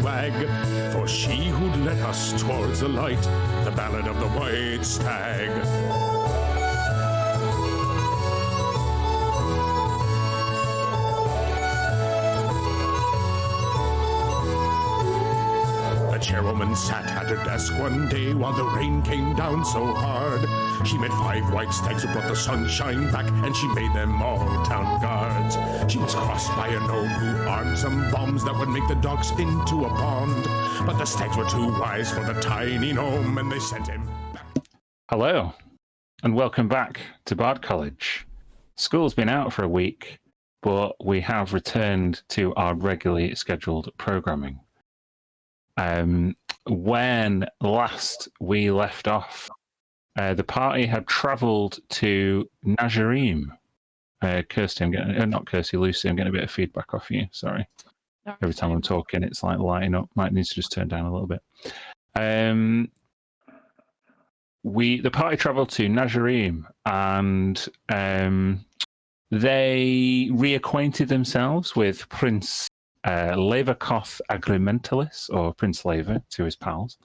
flag, for she who'd led us towards the light, the ballad of the white stag. The chairwoman sat at her desk one day while the rain came down so hard. She made 5 white stags who brought the sunshine back, and she made them all town guards. She was crossed by a gnome who armed some bombs that would make the dogs into a pond. But the stags were too wise for the tiny gnome, and they sent him back. Hello, and welcome back to Bard College. School's been out for a week, but we have returned to our regularly scheduled programming. When last we left off, the party had travelled to Nazarim. Kirsty, I'm getting not Kirsty, Lucy. I'm getting a bit of feedback off you. Sorry. Every time I'm talking, it's like lighting up. Might need to just turn down a little bit. The party travelled to Nazarim, and they reacquainted themselves with Prince Leverkoth Agrimentalis, or Prince Lever to his pals,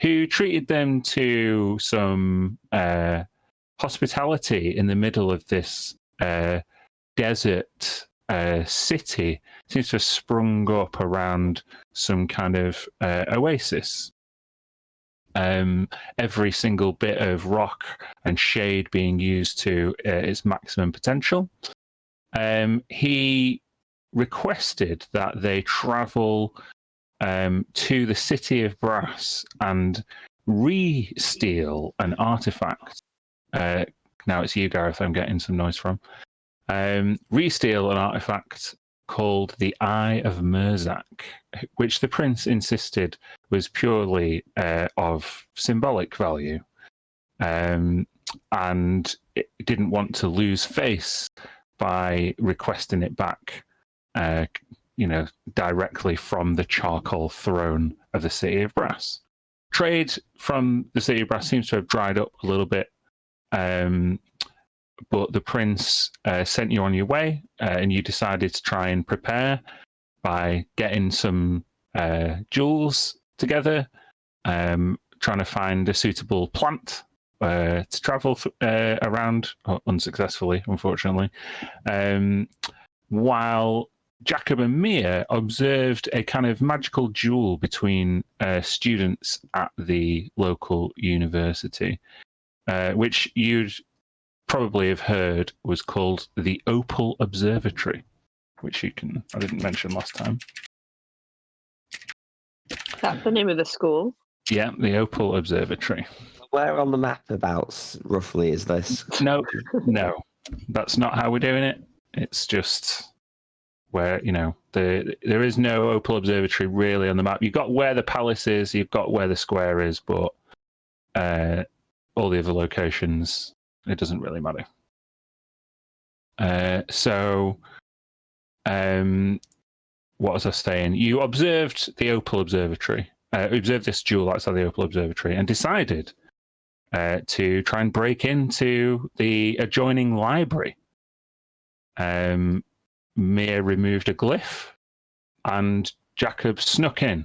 who treated them to some hospitality in the middle of this desert city. Seems to have sprung up around some kind of oasis. Every single bit of rock and shade being used to its maximum potential. He requested that they travel to the City of Brass and re-steal an artifact. Now it's you, Gareth, I'm getting some noise from. Re-steal an artifact called the Eye of Merzak, which the prince insisted was purely of symbolic value, and it didn't want to lose face by requesting it back directly from the charcoal throne of the City of Brass. Trade from the City of Brass seems to have dried up a little bit, but the prince sent you on your way, and you decided to try and prepare by getting some jewels together, trying to find a suitable plant to travel around, unsuccessfully, unfortunately, while Jacob and Mia observed a kind of magical duel between students at the local university, which you'd probably have heard was called the Opal Observatory, which I didn't mention last time. That's the name of the school? Yeah, the Opal Observatory. Where on the map abouts roughly is this? No, that's not how we're doing it. It's just where, there is no Opal Observatory really on the map. You've got where the palace is, you've got where the square is, but all the other locations, it doesn't really matter. What was I saying? You observed the Opal Observatory, observed this duel outside the Opal Observatory, and decided to try and break into the adjoining library. Mia removed a glyph, and Jacob snuck in,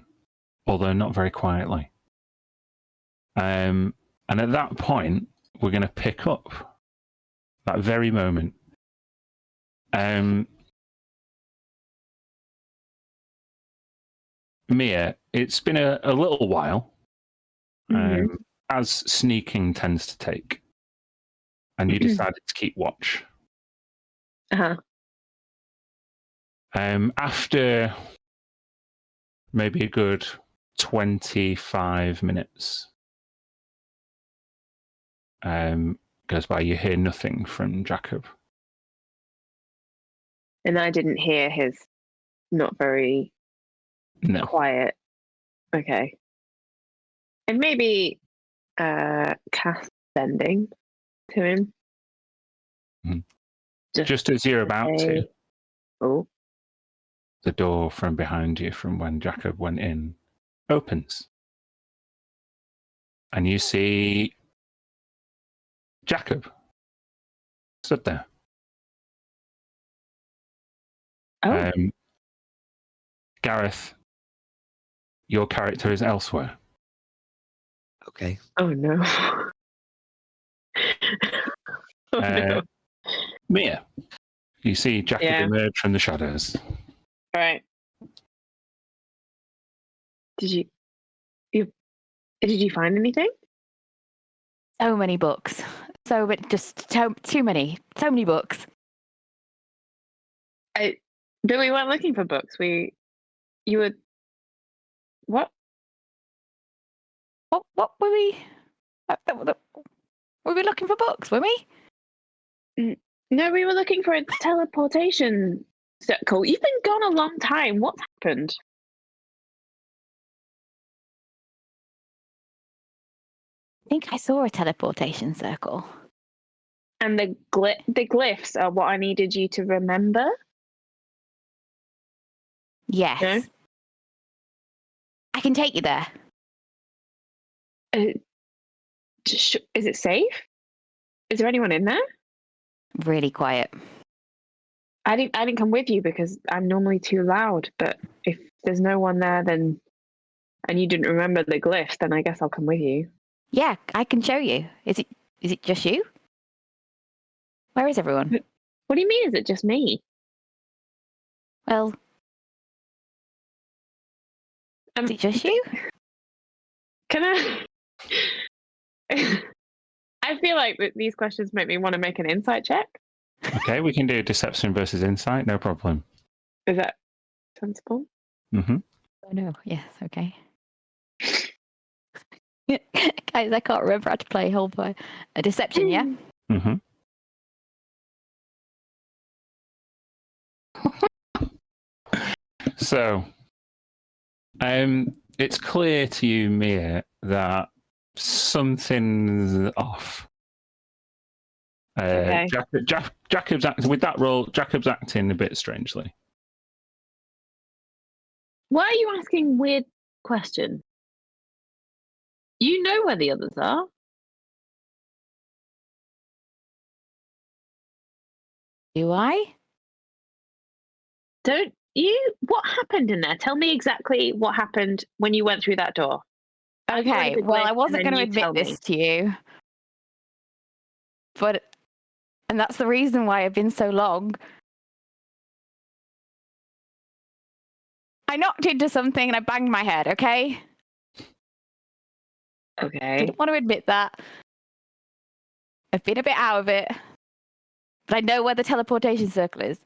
although not very quietly. And at that point, we're going to pick up that very moment. Mia, it's been a little while, as sneaking tends to take, and you decided to keep watch. Uh-huh. After maybe a good 25 minutes goes by, you hear nothing from Jacob. And I didn't hear his not very quiet. Okay. And maybe cast sending to him. Just as you're about to. Oh. The door from behind you, from when Jacob went in, opens. And you see Jacob stood there. Oh. Gareth, your character is elsewhere. Okay. Oh no. Oh no. Mia, you see Jacob Yeah. emerge from the shadows. All right. Did you find anything? So many books. Too many. So many books. But we weren't looking for books. You were. What? What were we? Were we looking for books? Were we? No, we were looking for a teleportation circle. You've been gone a long time. What's happened? I think I saw a teleportation circle. And the glyphs are what I needed you to remember? Yes. No? I can take you there. Is it safe? Is there anyone in there? Really quiet. I didn't come with you because I'm normally too loud. But if there's no one there, and you didn't remember the glyphs, then I guess I'll come with you. Yeah, I can show you. Is it just you? Where is everyone? What do you mean? Is it just me? Well, is it just you? Can I? I feel like these questions make me want to make an insight check. Okay, we can do deception versus insight, no problem. Is that sensible? Mm-hmm. Oh no. Yes. Okay. Guys, I can't remember how to play whole play. A deception, yeah. Mm-hmm. So, it's clear to you, Mia, that something's off. Okay. Jacob's acting with that role. Jacob's acting a bit strangely. Why are you asking weird questions? You know where the others are. Do I? Don't you? What happened in there? Tell me exactly what happened when you went through that door. Okay. Well, I wasn't going to admit this to you, and that's the reason why I've been so long. I knocked into something and I banged my head. Okay. Okay. Didn't want to admit that. I've been a bit out of it, but I know where the teleportation circle is.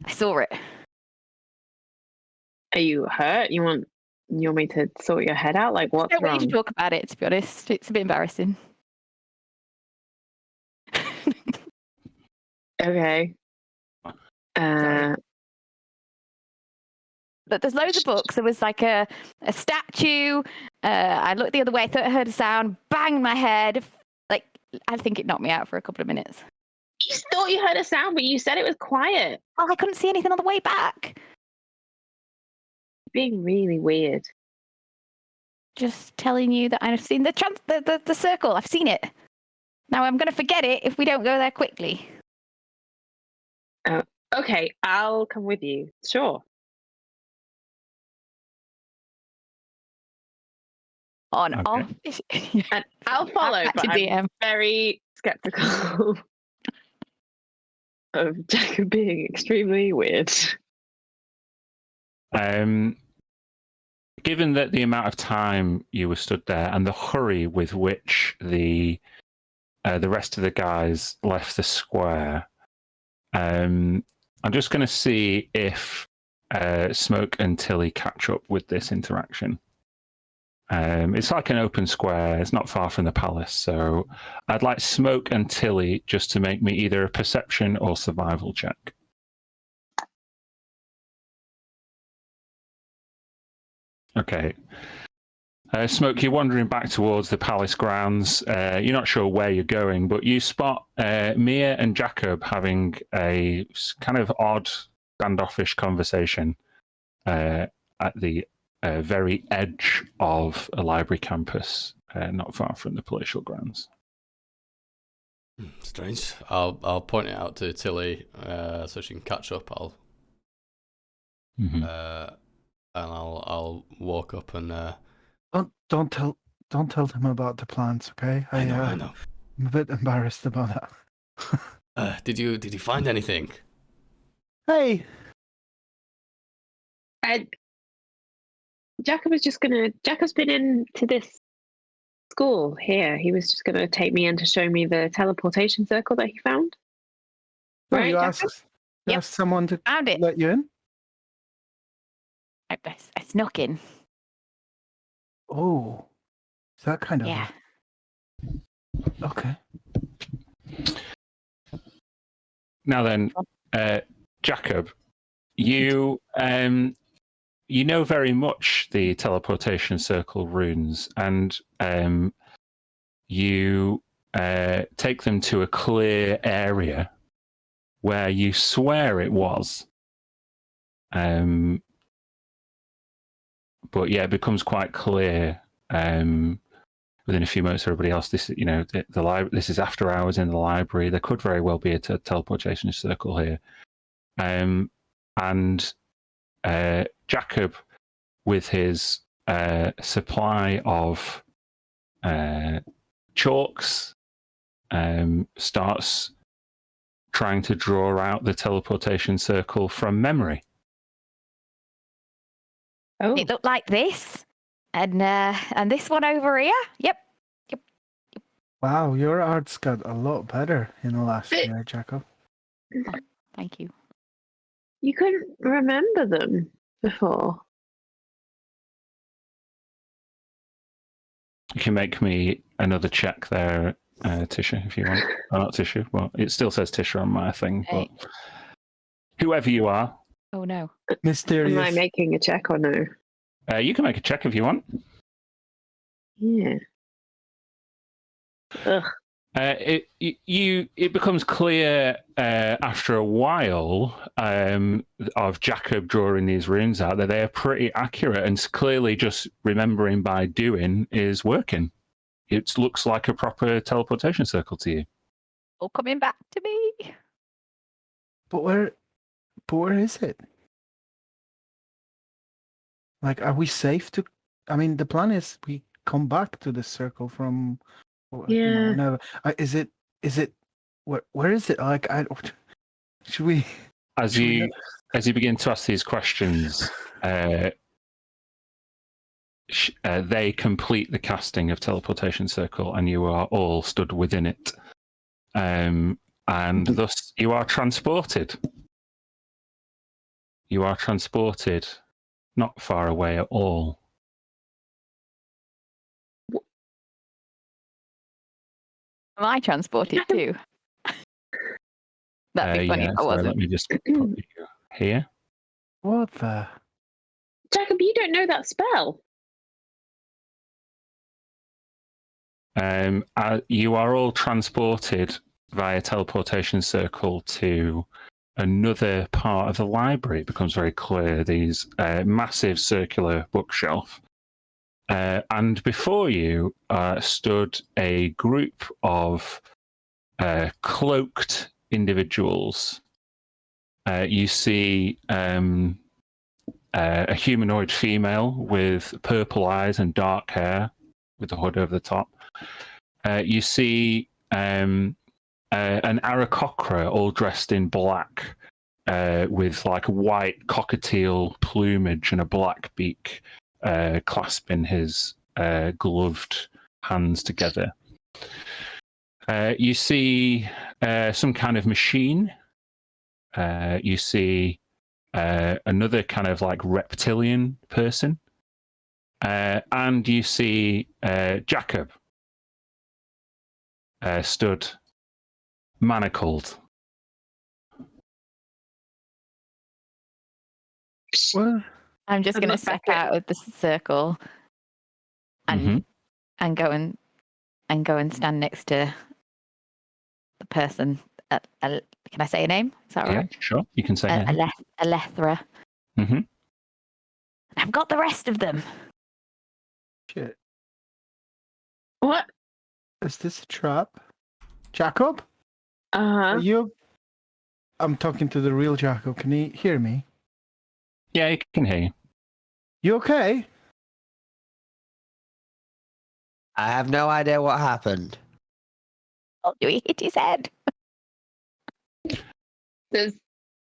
I saw it. Are you hurt? You want me to sort your head out? Like, what's I don't want wrong? you to talk about it, to be honest. It's a bit embarrassing. Okay. Sorry. But there's loads of books. There was like a statue. I looked the other way. I thought I heard a sound. Banged my head. Like, I think it knocked me out for a couple of minutes. You thought you heard a sound, but you said it was quiet. Oh, I couldn't see anything on the way back. Being really weird. Just telling you that I've seen the circle. I've seen it. Now I'm going to forget it if we don't go there quickly. Okay, I'll come with you. Sure. On Okay. off. And I'll follow, but I'm very skeptical of Jacob being extremely weird. Given that the amount of time you were stood there and the hurry with which the rest of the guys left the square, I'm just going to see if Smoke and Tilly catch up with this interaction. It's like an open square. It's not far from the palace, so I'd like Smoke and Tilly just to make me either a perception or survival check. Okay. Smoke, you're wandering back towards the palace grounds. You're not sure where you're going, but you spot Mia and Jacob having a kind of odd, standoffish conversation at the very edge of a library campus, not far from the palatial grounds. Strange. I'll point it out to Tilly so she can catch up. and I'll walk up and Don't tell them about the plants, okay? I know. I'm a bit embarrassed about that. Did you find anything? Hey, Jacob's been into this school here. He was just gonna take me in to show me the teleportation circle that he found. no, Right, you Jacob? Yep. asked someone to Found it. let you in? I snuck in. Oh, is that kind of Yeah. okay. Now then, Jacob, you know very much the teleportation circle runes, and you take them to a clear area where you swear it was. But yeah, it becomes quite clear within a few moments. Everybody else, this this is after hours in the library. There could very well be a teleportation circle here, and Jacob, with his supply of chalks, starts trying to draw out the teleportation circle from memory. Oh, It looked like this, and this one over here. Yep. Wow, your art's got a lot better in the last year, Jacob. Thank you. you couldn't remember them before. You can make me another check there, Tisha, if you want. Oh, not Tisha. Well, it still says Tisha on my thing, but whoever you are, Oh no. Am Mysterious. I making a check or no? you can make a check if you want. Yeah. Ugh. It becomes clear after a while of Jacob drawing these runes out that they are pretty accurate, and clearly just remembering by doing is working. It looks like a proper teleportation circle to you. All coming back to me. But where is it? Like, are we safe to? I mean, the plan is we come back to the circle from. Yeah. Whenever. Is it? Where is it? Like, should we? As you begin to ask these questions, they complete the casting of teleportation circle, and you are all stood within it, and thus you are transported. You are transported, not far away at all. Am I transported too? That'd be funny if I so wasn't. let me just put you here. What the? Jacob, you don't know that spell. You are all transported via teleportation circle to another part of the library. It becomes very clear. These massive circular bookshelf. And before you stood a group of cloaked individuals. You see a humanoid female with purple eyes and dark hair with a hood over the top. You see an Aarakocra all dressed in black with like white cockatiel plumage and a black beak clasping his gloved hands together. You see some kind of machine. You see another kind of like reptilian person. And you see Jacob stood manacled. What? I'm just I'd going to look step back at- out of the circle and go and stand next to the person. Can I say a name? Is that Yeah, right? sure. You can say that. Alethra. Mm-hmm. I've got the rest of them. Shit. What? Is this a trap? Jacob? Uh-huh. Are you? I'm talking to the real Jacob. Can he hear me? Yeah, you can hear you. You okay? I have no idea what happened. Oh, he hit his head. Does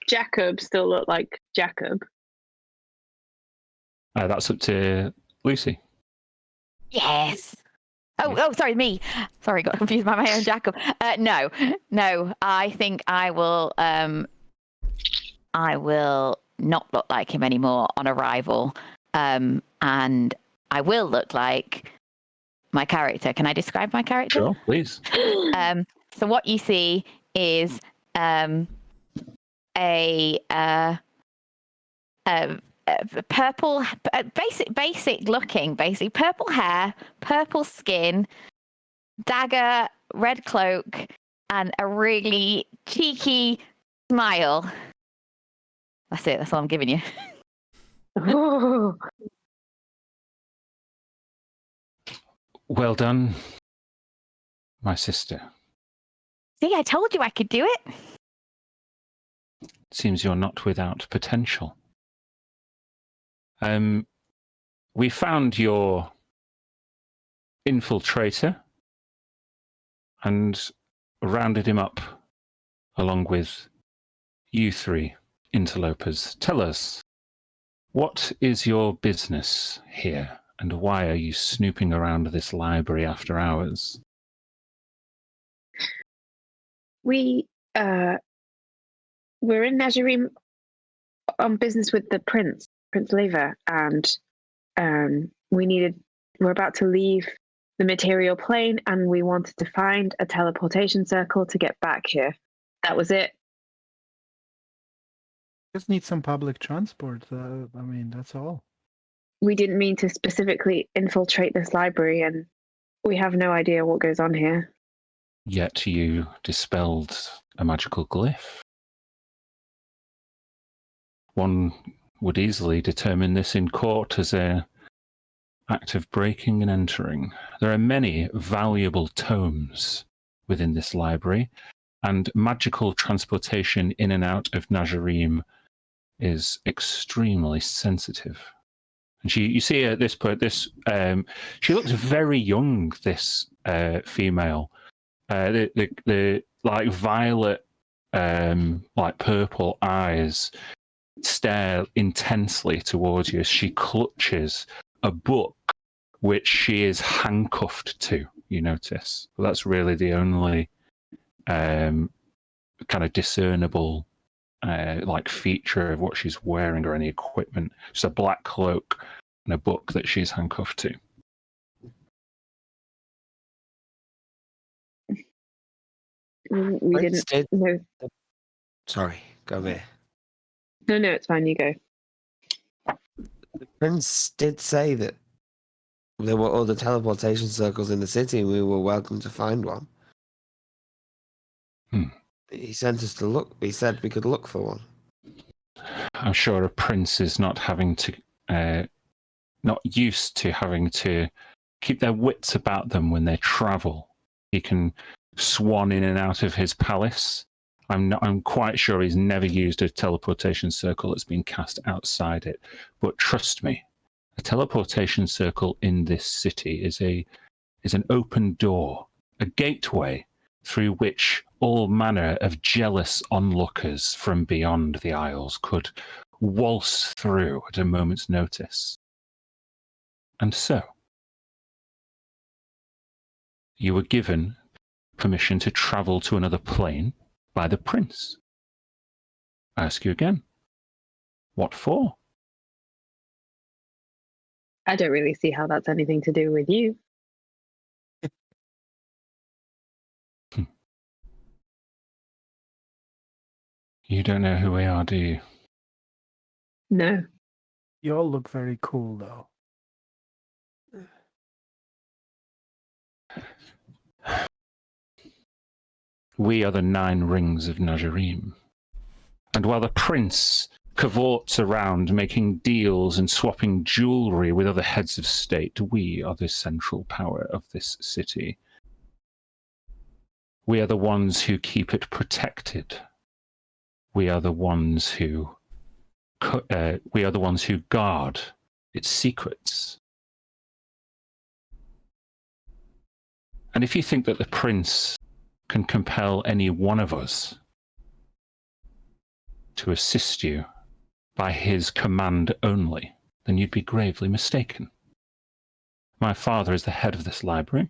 Jacob still look like Jacob? That's up to Lucy. Yes. Oh, sorry, me. Sorry, got confused by my own Jacob. No. I think I will not look like him anymore on arrival. And I will look like my character. Can I describe my character? Sure, please. So what you see is a purple, basic looking, basically purple hair, purple skin, dagger, red cloak, and a really cheeky smile. That's it. That's all I'm giving you. Oh, Well done, my sister. See, I told you I could do it. Seems you're not without potential. We found your infiltrator and rounded him up along with you three interlopers. Tell us, what is your business here and why are you snooping around this library after hours? we're in Nazarim on business with the Prince Lever, and we're about to leave the material plane, and we wanted to find a teleportation circle to get back here. That was it. Just need some public transport. I mean, that's all. We didn't mean to specifically infiltrate this library, and we have no idea what goes on here. Yet you dispelled a magical glyph. One would easily determine this in court as an act of breaking and entering. There are many valuable tomes within this library, and magical transportation in and out of Nazarim is extremely sensitive. And you see at this point, she looks very young. This female, the like violet, like purple eyes stare intensely towards you as she clutches a book which she is handcuffed to. You notice. Well, that's really the only kind of discernible like feature of what she's wearing or any equipment. Just a black cloak and a book that she's handcuffed to. We Prince didn't. No, Sorry, go there. no, it's fine. You go. The Prince did say that there were other teleportation circles in the city and we were welcome to find one. He sent us to look. He said we could look for one. I'm sure a prince is not used to having to keep their wits about them when they travel. He can swan in and out of his palace. I'm quite sure he's never used a teleportation circle that's been cast outside it. But trust me, a teleportation circle in this city is an open door, a gateway through which all manner of jealous onlookers from beyond the Isles could waltz through at a moment's notice. And so, you were given permission to travel to another plane by the prince. I ask you again, what for? I don't really see how that's anything to do with you. You don't know who we are, do you? No. You all look very cool, though. We are the 9 rings of Nazarim. And while the prince cavorts around making deals and swapping jewelry with other heads of state, we are the central power of this city. We are the ones who keep it protected. We are the ones who guard its secrets. And if you think that the prince can compel any one of us to assist you by his command only, then you'd be gravely mistaken. My father is the head of this library,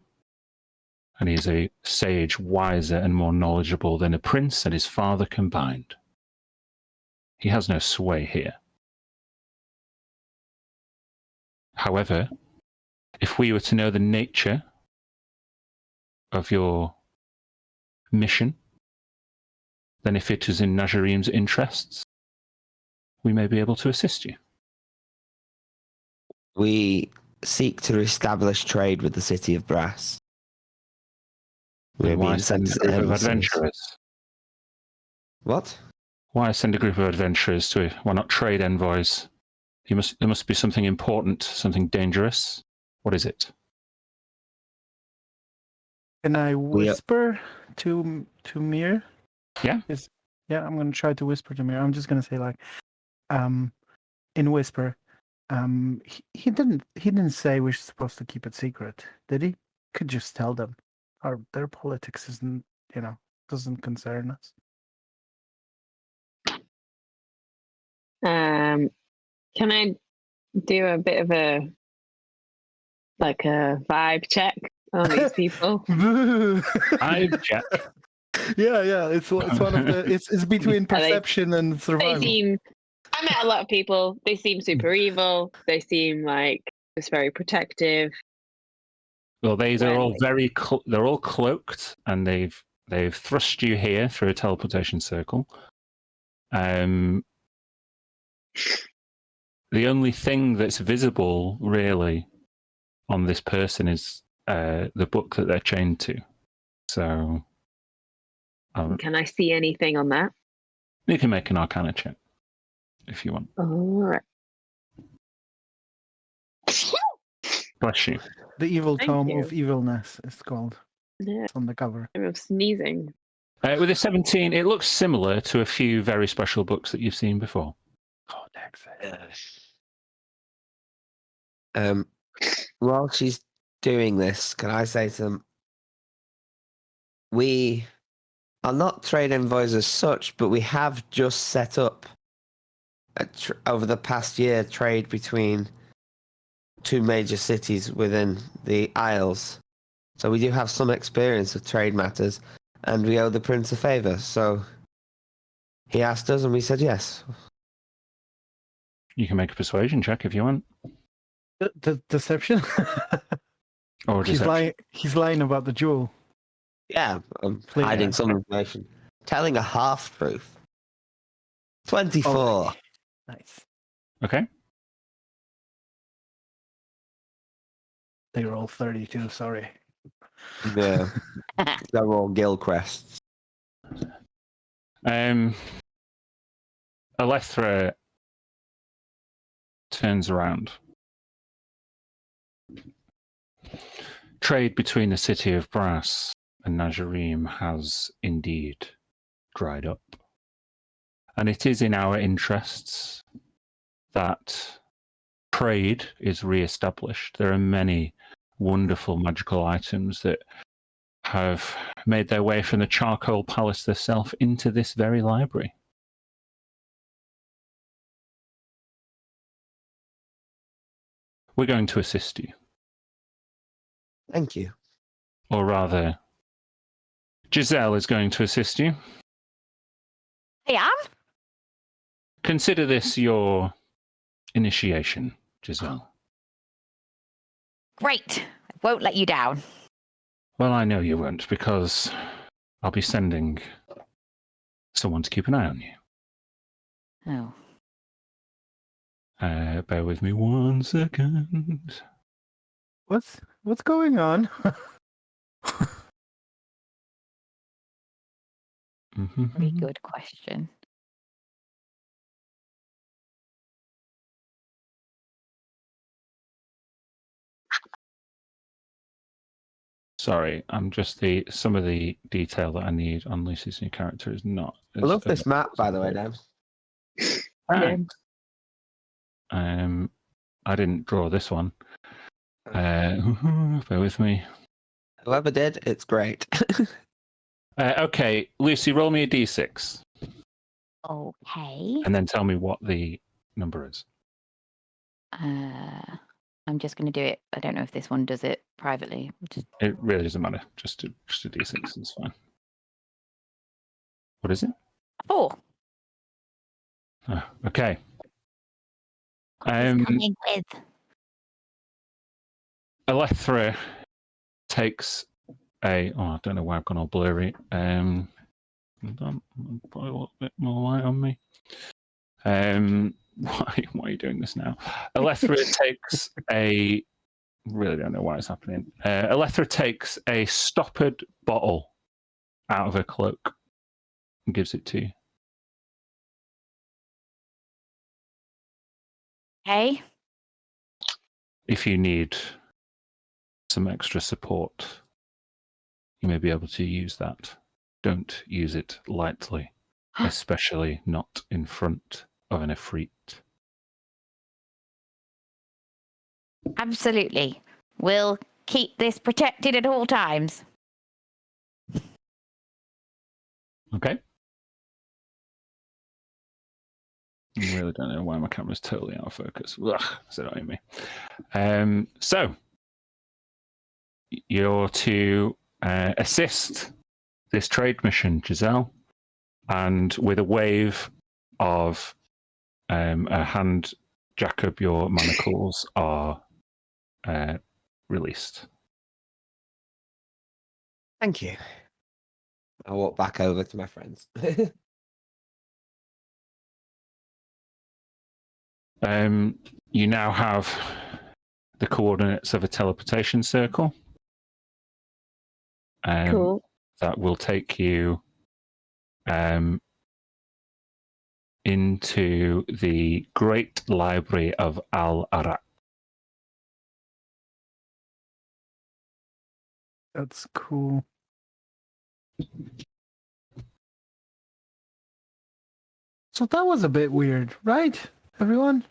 and he is a sage wiser and more knowledgeable than a prince and his father combined. He has no sway here. However, if we were to know the nature of your mission, then if it is in Najarim's interests, we may be able to assist you. We seek to establish trade with the city of Brass. We're Why being send sent a group of emissaries. adventurers? What? Why send a group of adventurers to? Why not trade envoys? There must be something important, something dangerous. What is it? Can I whisper to Mir? Yeah. Yeah, I'm gonna try to whisper to Mir. I'm just gonna say like, in whisper, he didn't say we're supposed to keep it secret, did he? Could just tell them. Their politics isn't, doesn't concern us. Can I do a bit of a vibe check on these people? I've checked. Yeah. It's one of the. It's between perception and They survival. seem. I met a lot of people. They seem super evil. They seem like just very protective. Well, they're all they're all cloaked, and they've thrust you here through a teleportation circle. The only thing that's visible, really, on this person is the book that they're chained to. So, Can I see anything on that? you can make an Arcana check if you want. All right. Bless you. The evil Thank tome you. of evilness is called. Yeah, It's on the cover. I'm sneezing. With a 17, it looks similar to a few very special books that you've seen before. Codex. While she's doing this, can I say to them, we are not trade envoys as such, but we have just set up over the past year trade between two major cities within the Isles. So we do have some experience of trade matters, and we owe the prince a favor. So he asked us, and we said yes. You can make a persuasion check if you want. The deception. Or He's lying about the jewel. Yeah, I'm Clear. hiding some information. Telling a half truth. 24. Okay. Nice. Okay. They were all 32. Sorry. Yeah. They're all Gilcrests. Alethra turns around. Trade between the city of Brass and Najarim has indeed dried up. And it is in our interests that trade is re-established. There are many wonderful magical items that have made their way from the Charcoal Palace itself into this very library. We're going to assist you. Thank you. Or rather, Giselle is going to assist you. I am? Consider this your initiation, Giselle. Great. I won't let you down. Well, I know you won't, because I'll be sending someone to keep an eye on you. Oh. Bear with me 1 second. What's going on? Very good question. Sorry, I'm just some of the detail that I need on Lucy's new character is not. I love this map, by the way, Dan. Thanks. I didn't draw this one. Bear with me. Whoever did, it's great. Okay, Lucy, roll me a d6 Okay. and then tell me what the number is. I'm just going to do it. I don't know if this one does it privately. It really doesn't matter. Just a d6 is fine. What is it? 4. Oh, okay. What's coming with? Alethra takes a. Oh, I don't know why I've gone all blurry. Hold on, put a little bit more light on me. Why are you doing this now? Alethra takes a. Really don't know why it's happening. Alethra takes a stoppered bottle out of her cloak and gives it to you. Okay. If you need some extra support, you may be able to use that. Don't use it lightly, especially not in front of an Efreet. Absolutely. We'll keep this protected at all times. Okay. I really don't know why my camera's totally out of focus. Ugh, is it on me? So, you're to assist this trade mission, Giselle, and with a wave of a hand, Jacob, your manacles are released. Thank you. I walk back over to my friends. You now have the coordinates of a teleportation circle. Cool. That will take you into the Great Library of Al-Arak. That's cool. So that was a bit weird, right, everyone?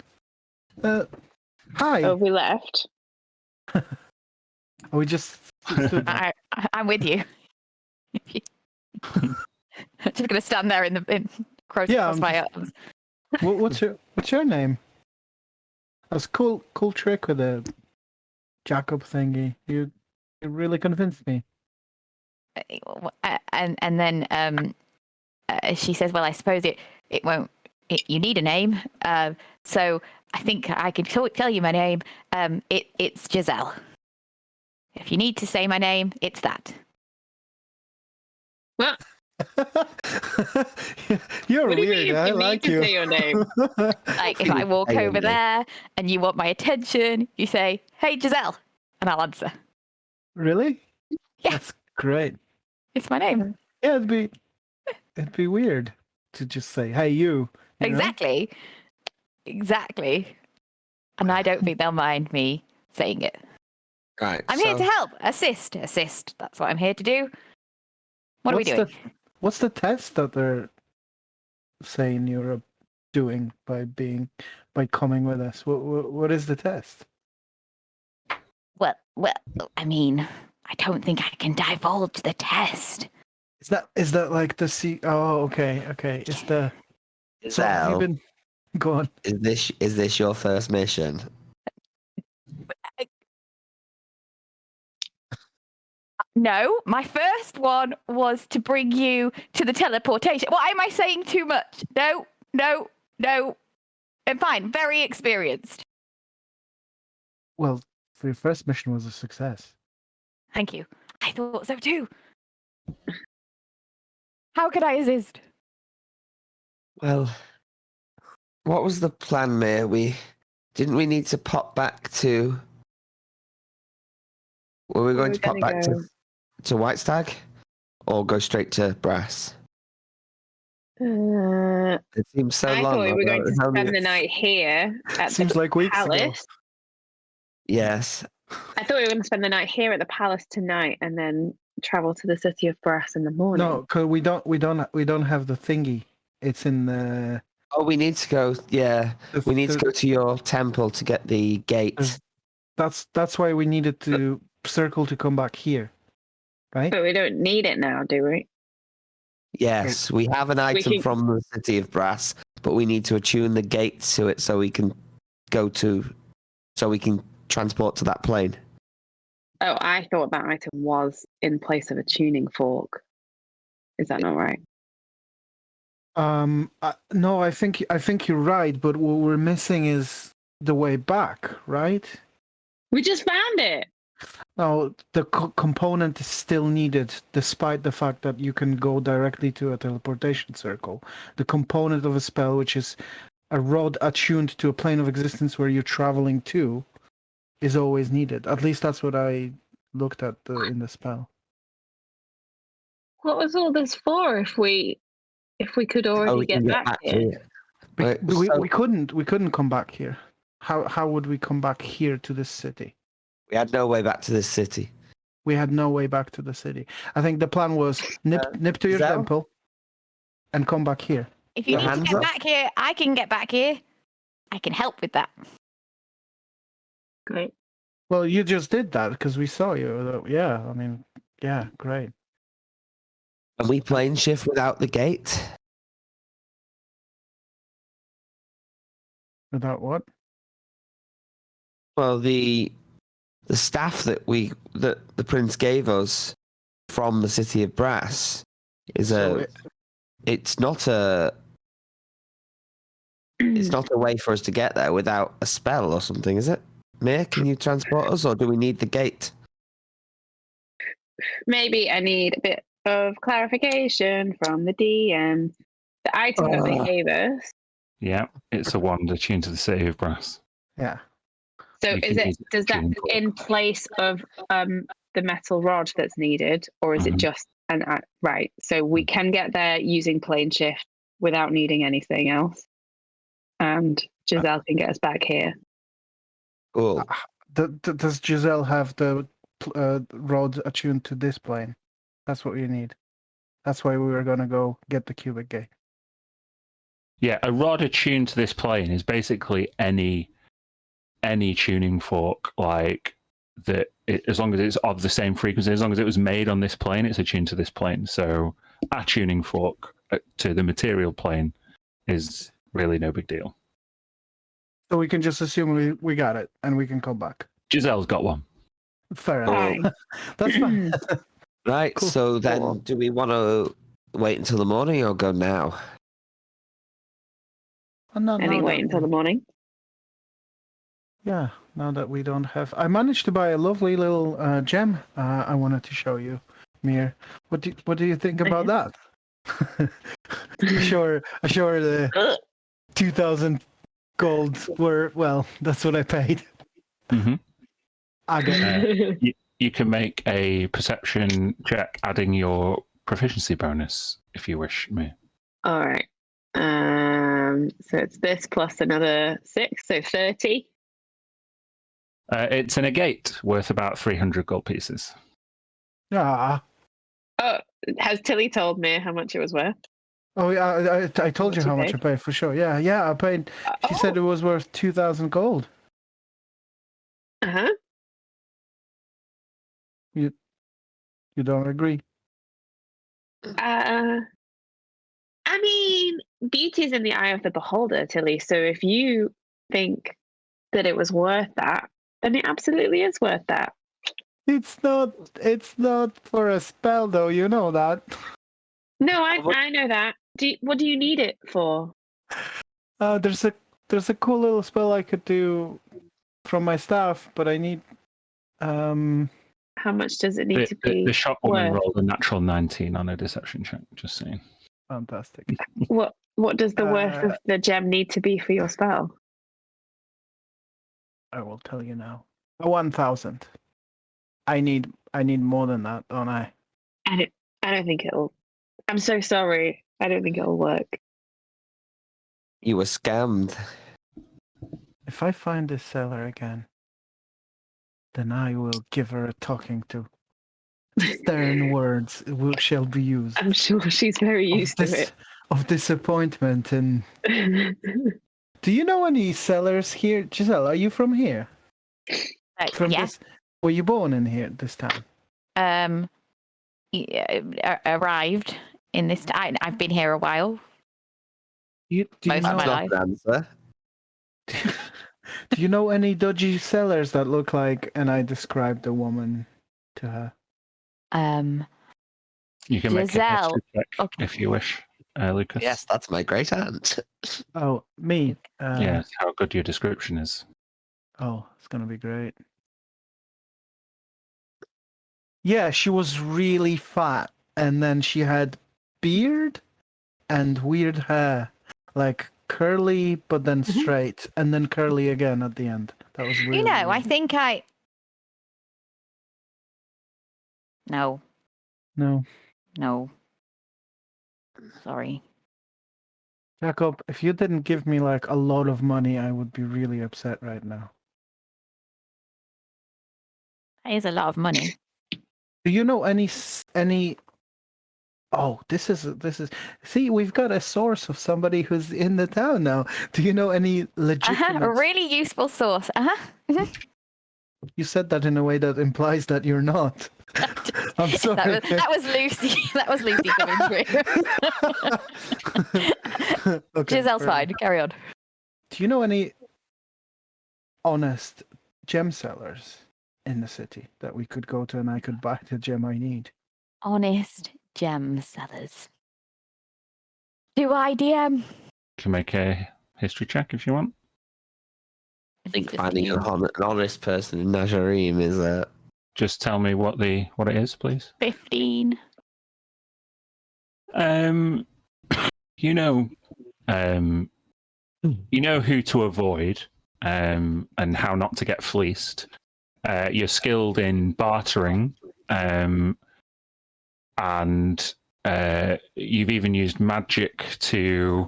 Hi. Oh, we left. We just stood there. I'm with you. I'm just going to stand there in cross my arms. What's your name? That's cool trick with the Jacob thingy. You really convinced me. And then she says, "Well, I suppose it won't. You need a name. So I think I can tell you my name. It's Giselle. If you need to say my name, it's that." What? You're What do you weird. mean I you need like to you. say your name? Like if I walk Hey, over Andy. there and you want my attention, you say, "Hey, Giselle," and I'll answer. Really? Yeah. That's great. It's my name. Yeah, it'd be weird to just say, "Hey, you." You know? Exactly. And I don't think they'll mind me saying it. Right. I'm here to help. Assist. That's what I'm here to do. What are we doing? What's the test that they're saying you're doing by coming with us? What is the test? Well, I mean, I don't think I can divulge the test. Is that like the Oh, okay. It's the. So have you Giselle, been? Go on. is this your first mission? No, my first one was to bring you to the teleportation. Why am I saying too much? No. I'm fine. Very experienced. Well, your first mission was a success. Thank you. I thought so too. How could I assist? Well, what was the plan, Mir? Didn't we need to pop back to? Were we going to pop back to White Stag, or go straight to Brass? It seems so I long. thought we were going to although spend the night here at Seems the like weeks ago. palace. Yes. I thought we were going to spend the night here at the palace tonight and then travel to the city of Brass in the morning. No, because we don't have the thingy. It's in the Oh, we need to go. Yeah, There's- we need to there- go to your temple to get the gate. That's why we needed to circle to come back here, right? But we don't need it now, do we? Yes, we have an item can- from the City of Brass, but we need to attune the gate to it so we can transport to that plane. Oh, I thought that item was in place of a tuning fork. Is that not right? No, I think you're right, but what we're missing is the way back, right? We just found it. No, the component is still needed, despite the fact that you can go directly to a teleportation circle. The component of a spell, which is a rod attuned to a plane of existence where you're traveling to, is always needed. At least that's what I looked at in the spell. What was all this for? If we could already we get can back here. Right, We couldn't come back here. How would we come back here to this city? we had no way back to this city. We had no way back to the city. I think the plan was nip to your Zell? temple and come back here. If you Your need to hands get up? back here, I can get back here. I can help with that. Great. Well, you just did that because we saw you. Yeah, I mean, yeah, great. And we plane shift without the gate. Without what? Well, the staff that the prince gave us from the City of Brass is it's not a way for us to get there without a spell or something, is it? Mia, can you transport us, or do we need the gate? Maybe I need a bit of clarification from the DM. The item that they gave us. Yeah, it's a wand attuned to the City of Brass. Yeah. So You is can it use does that tuning fork. in place of the metal rod that's needed, or is it Mhm. just an right? So we can get there using plane shift without needing anything else, and Giselle can get us back here. Cool. Does Giselle have the rod attuned to this plane? That's what you need. That's why we were going to go get the cubic gate. Yeah, a rod attuned to this plane is basically any tuning fork, like that. As long as it's of the same frequency, as long as it was made on this plane, it's attuned to this plane. So a tuning fork to the material plane is really no big deal. So we can just assume we got it and we can come back. Giselle's got one. Fair Hi. enough. That's fine. Right. Cool. So then, Cool. do we want to wait until the morning or go now? I think wait until the morning. Yeah, now that we don't have, I managed to buy a lovely little gem. I wanted to show you, Mir. What do you think about that? Sure, the 2,000 gold were that's what I paid. Mm-hmm. I get You can make a perception check, adding your proficiency bonus if you wish. Me. All right. So it's this plus another 6, so 30. It's in a gate worth about 300 gold pieces. Ah. Oh, has Tilly told me how much it was worth? Oh yeah, I told you much you how much I paid? paid for sure. Yeah, I paid. She said it was worth 2,000 gold. Uh-huh. You don't agree? I mean, beauty is in the eye of the beholder, Tilly. So if you think that it was worth that, then it absolutely is worth that. It's not for a spell though. You know that. No, I know that. What do you need it for? There's a cool little spell I could do from my staff, but I need How much does it need to be? The shopwoman worth? rolled a natural 19 on a deception check, just saying. fantastic. What does the worth of the gem need to be for your spell? I will tell you now. 1,000. I need more than that, don't I? I don't think it'll. I'm so sorry. I don't think it'll work. You were scammed. If I find this seller again, then I will give her a talking to. Stern words shall be used. I'm sure she's very used to This it. of disappointment. And do you know any sellers here? Giselle, are you from here? From Yeah. this? Were you born in here, this town? Arrived in this. I've been here a while. Do you Most of know? my Not life. an answer. Do you know any dodgy sellers that look like? And I described the woman to her. You can make a Giselle. history check Okay. if you wish, Lucas. Yes, that's my great aunt. Oh, me. Yeah, how good your description is. Oh, it's gonna be great. Yeah, she was really fat, and then she had beard and weird hair, like curly but then straight, and then curly again at the end. That was really. You know, I weird. think No. No, No. Sorry. Jacob, if you didn't give me like a lot of money, I would be really upset right now. That is a lot of money. Do you know any? Oh, this is. See, we've got a source of somebody who's in the town now. Do you know any legitimate? A really useful source. You said that in a way that implies that you're not. I'm sorry. That was Lucy. That was Lucy coming through. Okay, Giselle's fair fine. enough. Carry on. Do you know any honest gem sellers in the city that we could go to and I could buy the gem I need? Honest gem sellers. Do I DM? You can make a history check if you want. I think Finding 15. an honest person in Najarim is a. Just tell me what it is, please. 15. You know who to avoid, and how not to get fleeced. You're skilled in bartering, and you've even used magic to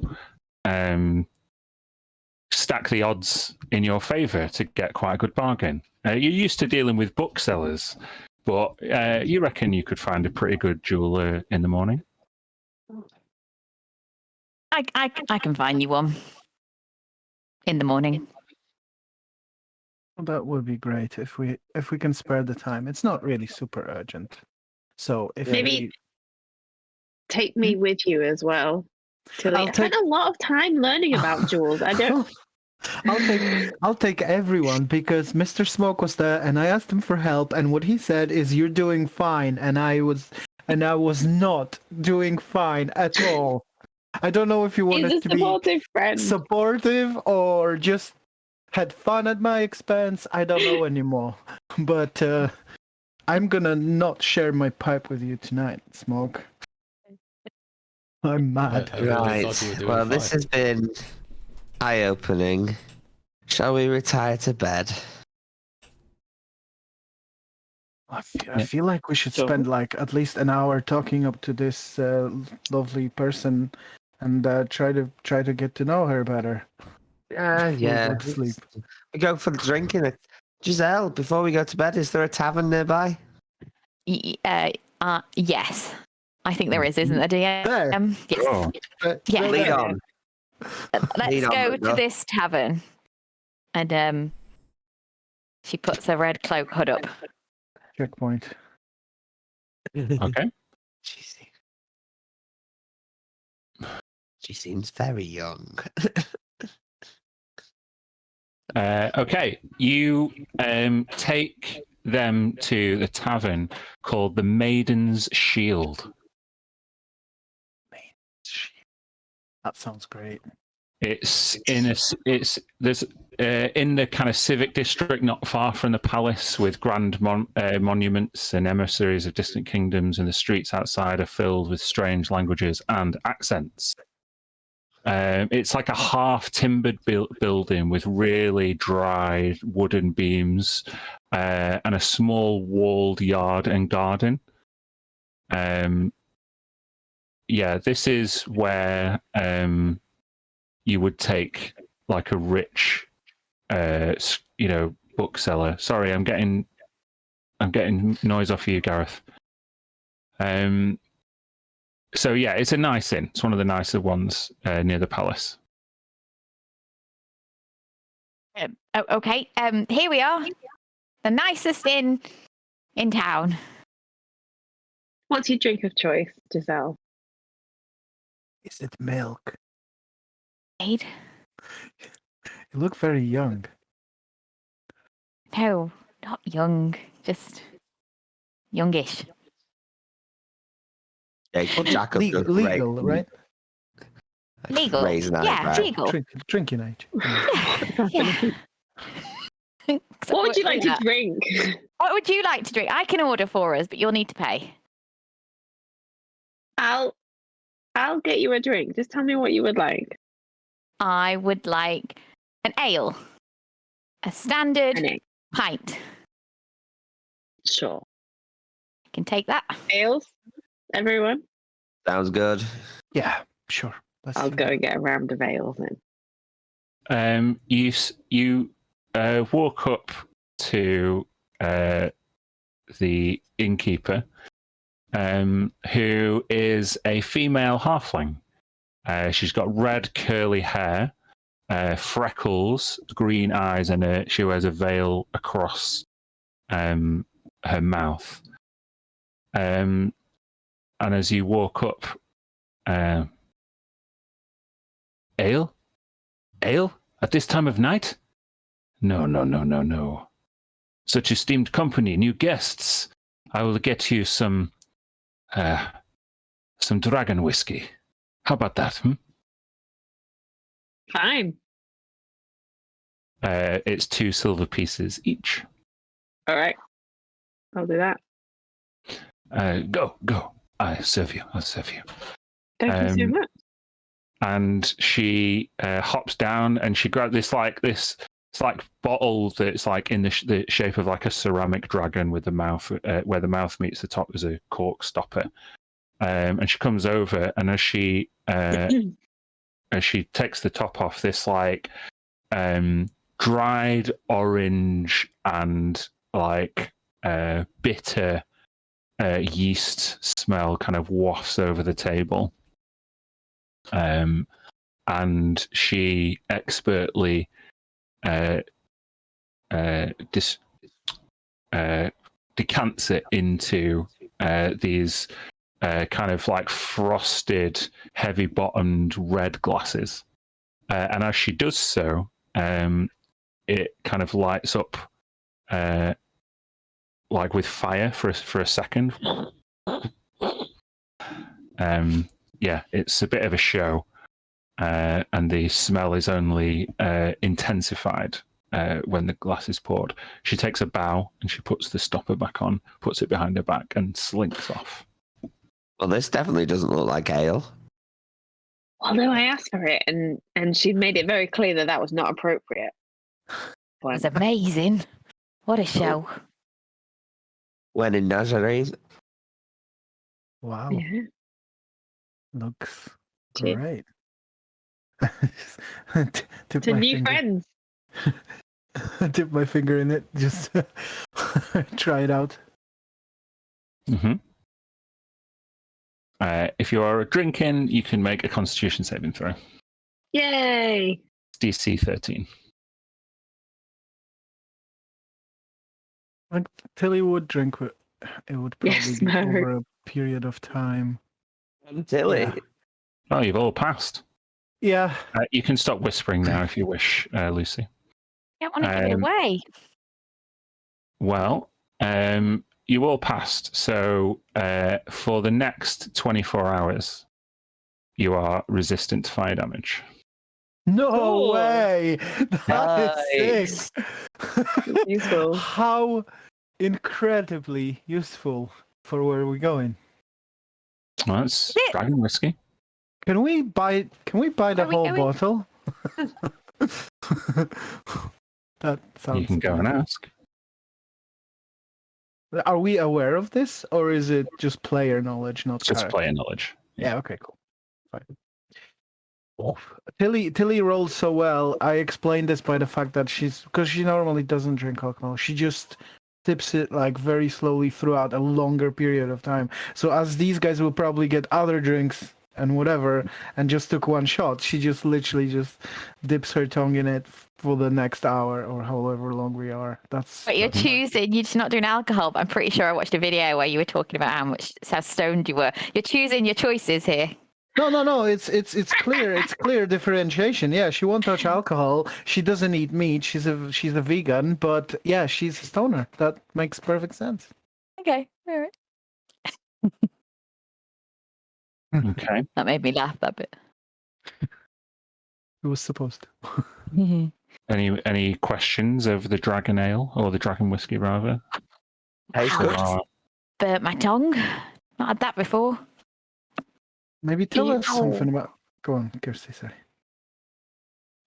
stack the odds in your favor to get quite a good bargain. You're used to dealing with booksellers, but you reckon you could find a pretty good jeweler in the morning? I can find you one in the morning. Well, that would be great if we can spare the time. It's not really super urgent. So if Maybe take me with you as well. Tilly, I spent a lot of time learning about jewels. I don't. I'll take everyone because Mr. Smoke was there and I asked him for help and what he said is you're doing fine and I was not doing fine at all. I don't know if you wanted He's to a supportive friend. supportive or just had fun at my expense. I don't know anymore. But I'm gonna not share my pipe with you tonight, Smoke. I'm mad. I really Right. thought you were doing Well, fine. this has been eye-opening. Shall we retire to bed? I feel like we should spend like at least an hour talking up to this lovely person and try to get to know her better. Before we Yeah. go to sleep. We go for drinking. Giselle, before we go to bed, is there a tavern nearby? Yes. I think there is, isn't there, DM? There. Yes. Oh, Yeah. Lead on. Let's Lead on, go Brenda. to this tavern. And she puts her red cloak hood up. Checkpoint. okay. She seems very young. Okay, you take them to the tavern called the Maiden's Shield. That sounds great. It's in the kind of civic district, not far from the palace, with grand monuments and emissaries of distant kingdoms, and the streets outside are filled with strange languages and accents. It's like a half-timbered building with really dry wooden beams and a small walled yard and garden. Yeah, this is where you would take like a rich, bookseller. Sorry, I'm getting noise off you, Gareth. So yeah, it's a nice inn. It's one of the nicer ones near the palace. Okay. Here we are. The nicest inn in town. What's your drink of choice, Giselle? Is it milk? Aid? You look very young. No, not young. Just youngish. Yeah, Jacob legal, just legal, right? Legal. Raising that Yeah, back. legal. Drinking age. Yeah. So What would you like to yeah. drink? What would you like to drink? I can order for us, but you'll need to pay. I'll get you a drink. Just tell me what you would like. I would like an ale, a standard An ale. pint. Sure. I can take that. Ales, everyone. Sounds good. Yeah, sure. I'll go and get a round of ales then. You walk up to the innkeeper, who is a female halfling. She's got red curly hair, freckles, green eyes, and she wears a veil across her mouth. And as you walk up, ale? Ale? At this time of night? No. Such esteemed company, new guests. I will get you some dragon whiskey. How about that? Fine. It's 2 silver pieces each. All right. I'll do that. Go. I'll serve you. Thank you so much. And she hops down and she grabs this bottle that's like in the shape of like a ceramic dragon with the mouth where the mouth meets the top is a cork stopper. And she comes over, and as she takes the top off, this like dried orange and like bitter yeast smell kind of wafts over the table. And she expertly decants it into these kind of like frosted, heavy-bottomed red glasses. And as she does so, it kind of lights up like with fire for a second. Yeah, it's a bit of a show, and the smell is only intensified when the glass is poured. She takes a bow and she puts the stopper back on, puts it behind her back, and slinks off. Well, this definitely doesn't look like ale. Although I asked for it, and she made it very clear that was not appropriate. It's amazing. What a show. When in Nazarene. Wow. Yeah. Looks Cheers. great. Tip To my new finger. friends. Dip my finger in it. Just try it out. Mm-hmm. If you are drinking, you can make a Constitution saving throw. Yay! DC 13. Like Tilly would drink it would probably Yes, be no. over a period of time. Tilly. Yeah. Oh, you've all passed. Yeah. You can stop whispering now if you wish, Lucy. I don't want to give it away. Well, you all passed. So for the next 24 hours, you are resistant to fire damage. No Cool. way! That is Nice. sick. Useful. How incredibly useful for where we're going. Well, that's dragon whiskey. Can we buy the whole Are we- bottle? That sounds You can go and ask. Are we aware of this, or is it just player knowledge, not It's just character? player knowledge. Yeah, okay, cool. Fine. Tilly rolled so well. I explained this by the fact that because she normally doesn't drink alcohol. She just sips it like very slowly throughout a longer period of time. So as these guys will probably get other drinks and whatever, and just took one shot, she just literally just dips her tongue in it for the next hour or however long we are. But you're choosing, you're just not doing alcohol, but I'm pretty sure I watched a video where you were talking about how stoned you were. You're choosing your choices here. No. It's clear. It's clear differentiation. Yeah, she won't touch alcohol. She doesn't eat meat. She's a vegan, but yeah, she's a stoner. That makes perfect sense. Okay, all right. Okay. That made me laugh that bit. It was supposed to. Any questions over the dragon ale or the dragon whiskey rather? Tastes Wow. good. Burnt my tongue. Not had that before. Maybe tell us Ow. something about. Go on, Kirsty. Sorry.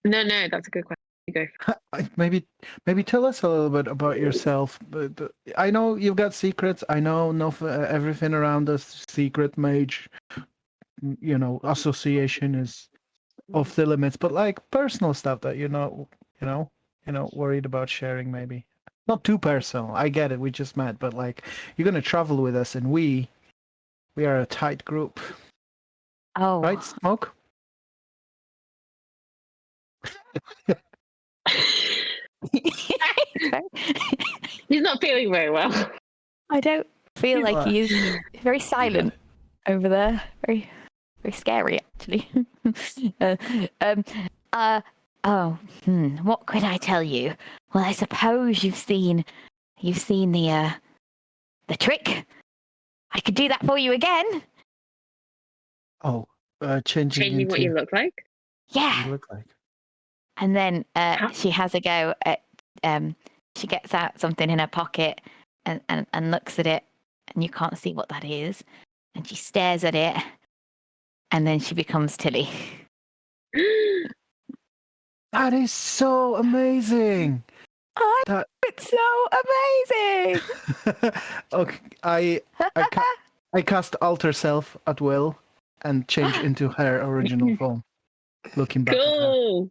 No, that's a good question. You go. Maybe tell us a little bit about yourself. But I know you've got secrets. I know everything around us. Secret mage, association is off the limits. But like personal stuff that you're not worried about sharing. Maybe not too personal. I get it. We just met, but like you're gonna travel with us, and we are a tight group, Oh. right? Smoke. He's not feeling very well. I don't feel like he is very silent over there. Very, very scary, actually. What could I tell you? Well, I suppose you've seen the trick. I could do that for you again. Oh, changing What you look like. Yeah. you look like. And then she has a go at. She gets out something in her pocket and looks at it, and you can't see what that is. And she stares at it, and then she becomes Tilly. That is so amazing. It's so amazing. Okay, I cast alter self at will and change into her original form. Looking back Cool.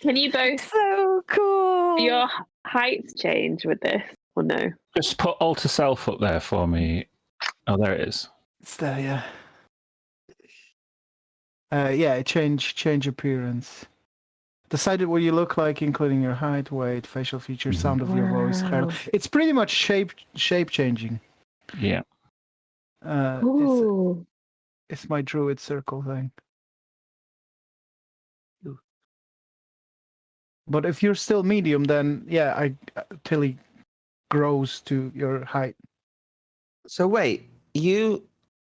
Can you both? So cool. Do your heights change with this, or no? Just put alter self up there for me. Oh, there it is. It's there, yeah. Change appearance. Decided what you look like, including your height, weight, facial features, sound of your voice, hair. Wow. It's pretty much shape changing. Yeah. Ooh. It's my druid circle thing. But if you're still medium, then yeah, Tilly grows to your height. So wait, you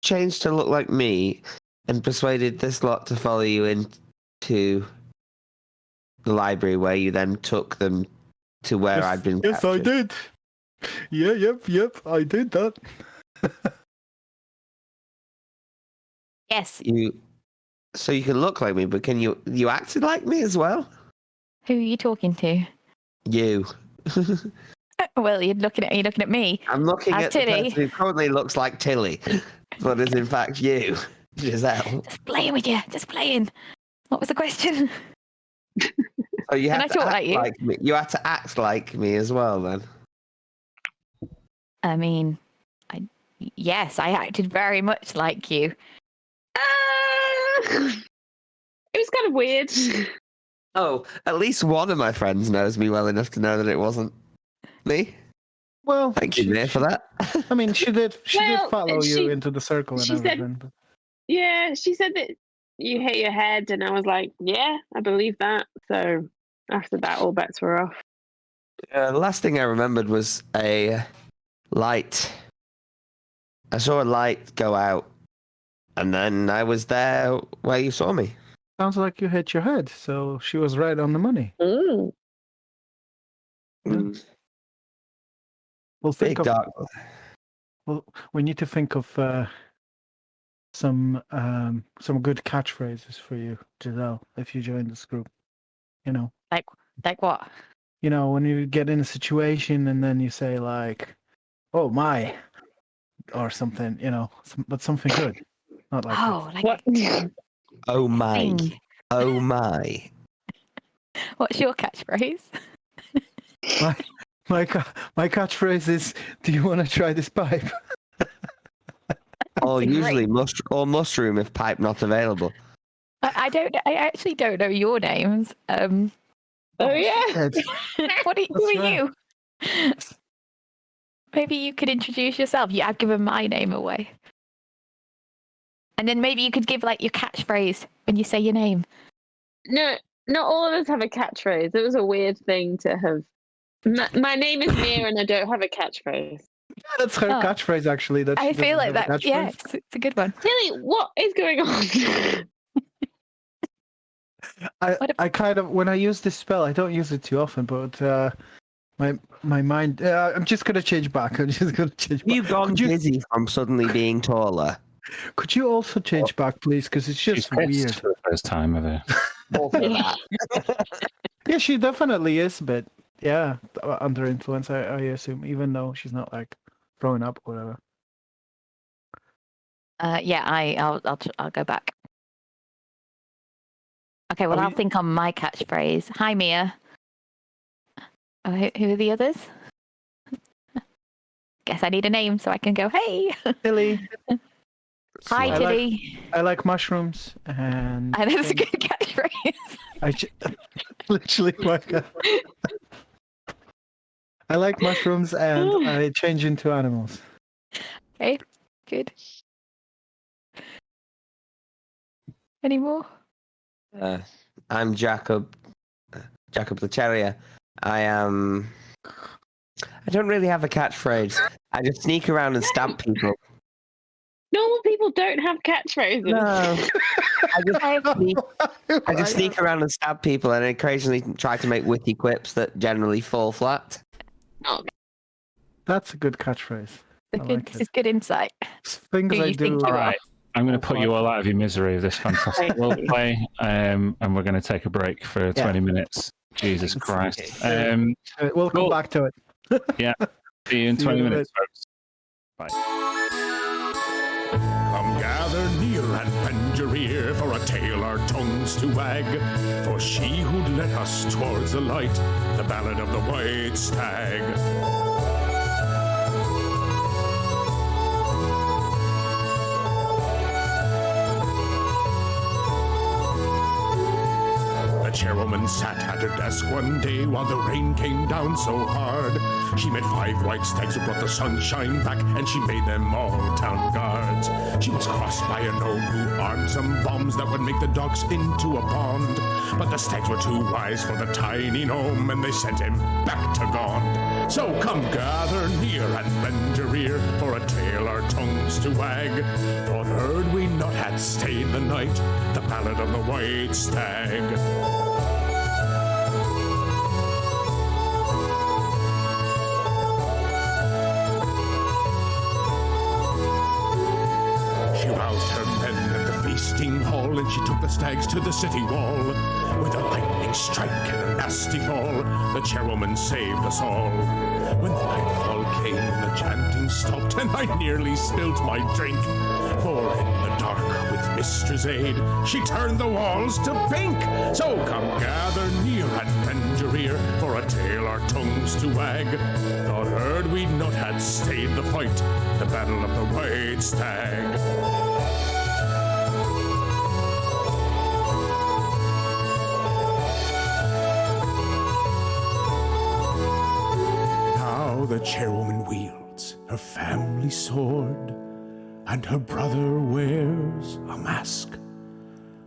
changed to look like me and persuaded this lot to follow you into the library where you then took them to where I'd been Yes, I captured. did. Yeah, yep, I did that. Yes. So you can look like me, but can you acted like me as well? Who are you talking to? You. Well, you're looking at me. I'm looking As at the Tilly. person who currently looks like Tilly, but is in fact you, Giselle. Just playing with you. Just playing. What was the question? So you Can have I to talk act like you? like me. You had to act like me as well, then. I mean, yes, I acted very much like you. It was kind of weird. Oh, at least one of my friends knows me well enough to know that it wasn't me. Well, Thank you, Nate, for that. I mean, she did Well, follow you she- into the circle and she said- everything. But... Yeah, she said that you hit your head, and I was like, yeah, I believe that. So after that, all bets were off. The last thing I remembered was a light. I saw a light go out, and then I was there where you saw me. Sounds like you hit your head, so she was right on the money. Mm. Mm, We'll think Big of. dark. Well, we need to think of some good catchphrases for you, Giselle, if you join this group. You know, Like what? when you get in a situation and then you say like, "Oh my," or something. But something good, not like Oh, like What? Oh my. thing. Oh my. What's your catchphrase? my catchphrase is, "Do you want to try this pipe?" Or That's usually great. mushroom if pipe not available. I don't. I actually don't know your names. Oh yeah. Shit. Who That's are right. you? Maybe you could introduce yourself. Yeah, I've given my name away. And then maybe you could give like your catchphrase when you say your name. No, not all of us have a catchphrase. It was a weird thing to have. My name is Mia, and I don't have a catchphrase. That's her Oh. catchphrase, actually. That I she feel like doesn't have a that. Yeah, catchphrase. it's a good one. Tilly, what is going on? I kind of, when I use this spell, I don't use it too often, but my mind. I'm just gonna change back. I'm just gonna change back. You've gone dizzy from suddenly being taller. Could you also change back, please? Because it's She's just pissed weird. for the first time ever. Yeah, she definitely is, but yeah, under influence, I assume, even though she's not like throwing up or whatever. Yeah, I'll go back. Okay, well, Are I'll we- think on my catchphrase. Hi, Mia. Who are the others? Guess I need a name so I can go, hey. Tilly, Hi, I like- Tilly. I like mushrooms, and And that's a good catchphrase. I literally like. I like mushrooms, and I change into animals. Okay, good. Any more? I'm Jacob the Terrier. I don't really have a catchphrase. I just sneak around and stab people. Normal people don't have catchphrases. No. I Okay. just sneak around and stab people and occasionally try to make witty quips that generally fall flat. Oh, That's a good catchphrase. I like This it. is good insight. Things Who I you think do. you All are. right. I'm going to put you all out of your misery with this fantastic roleplay, and we're going to take a break for 20 minutes. Jesus Christ. We'll come Cool. back to it. See you in See you 20 in a minutes, bit. folks. Come gather near and bend your ear for a tale our tongues to wag. For she who'd led us towards the light, the ballad of the white stag. The chairwoman sat at her desk one day while the rain came down so hard. She met 5 white stags who brought the sunshine back, and she made them all town guards. She was crossed by a gnome who armed some bombs that would make the docks into a pond. But the stags were too wise for the tiny gnome, and they sent him back to Gond. So come gather near and lend your ear for a tale our tongues to wag. For heard we not had stayed the night, the ballad of the white stag. She roused her men at the feasting hall, and she took the stags to the city wall. With a lightning strike and a nasty fall, the chairwoman saved us all. When the nightfall came and the chanting stopped, and I nearly spilt my drink. For in the dark, with Mistress' aid, she turned the walls to pink. So come gather near and bend your ear for a tale our tongues to wag. Thought heard we'd not had stayed the fight, the battle of the white stag. Now the chairwoman wields her family sword, and her brother wears a mask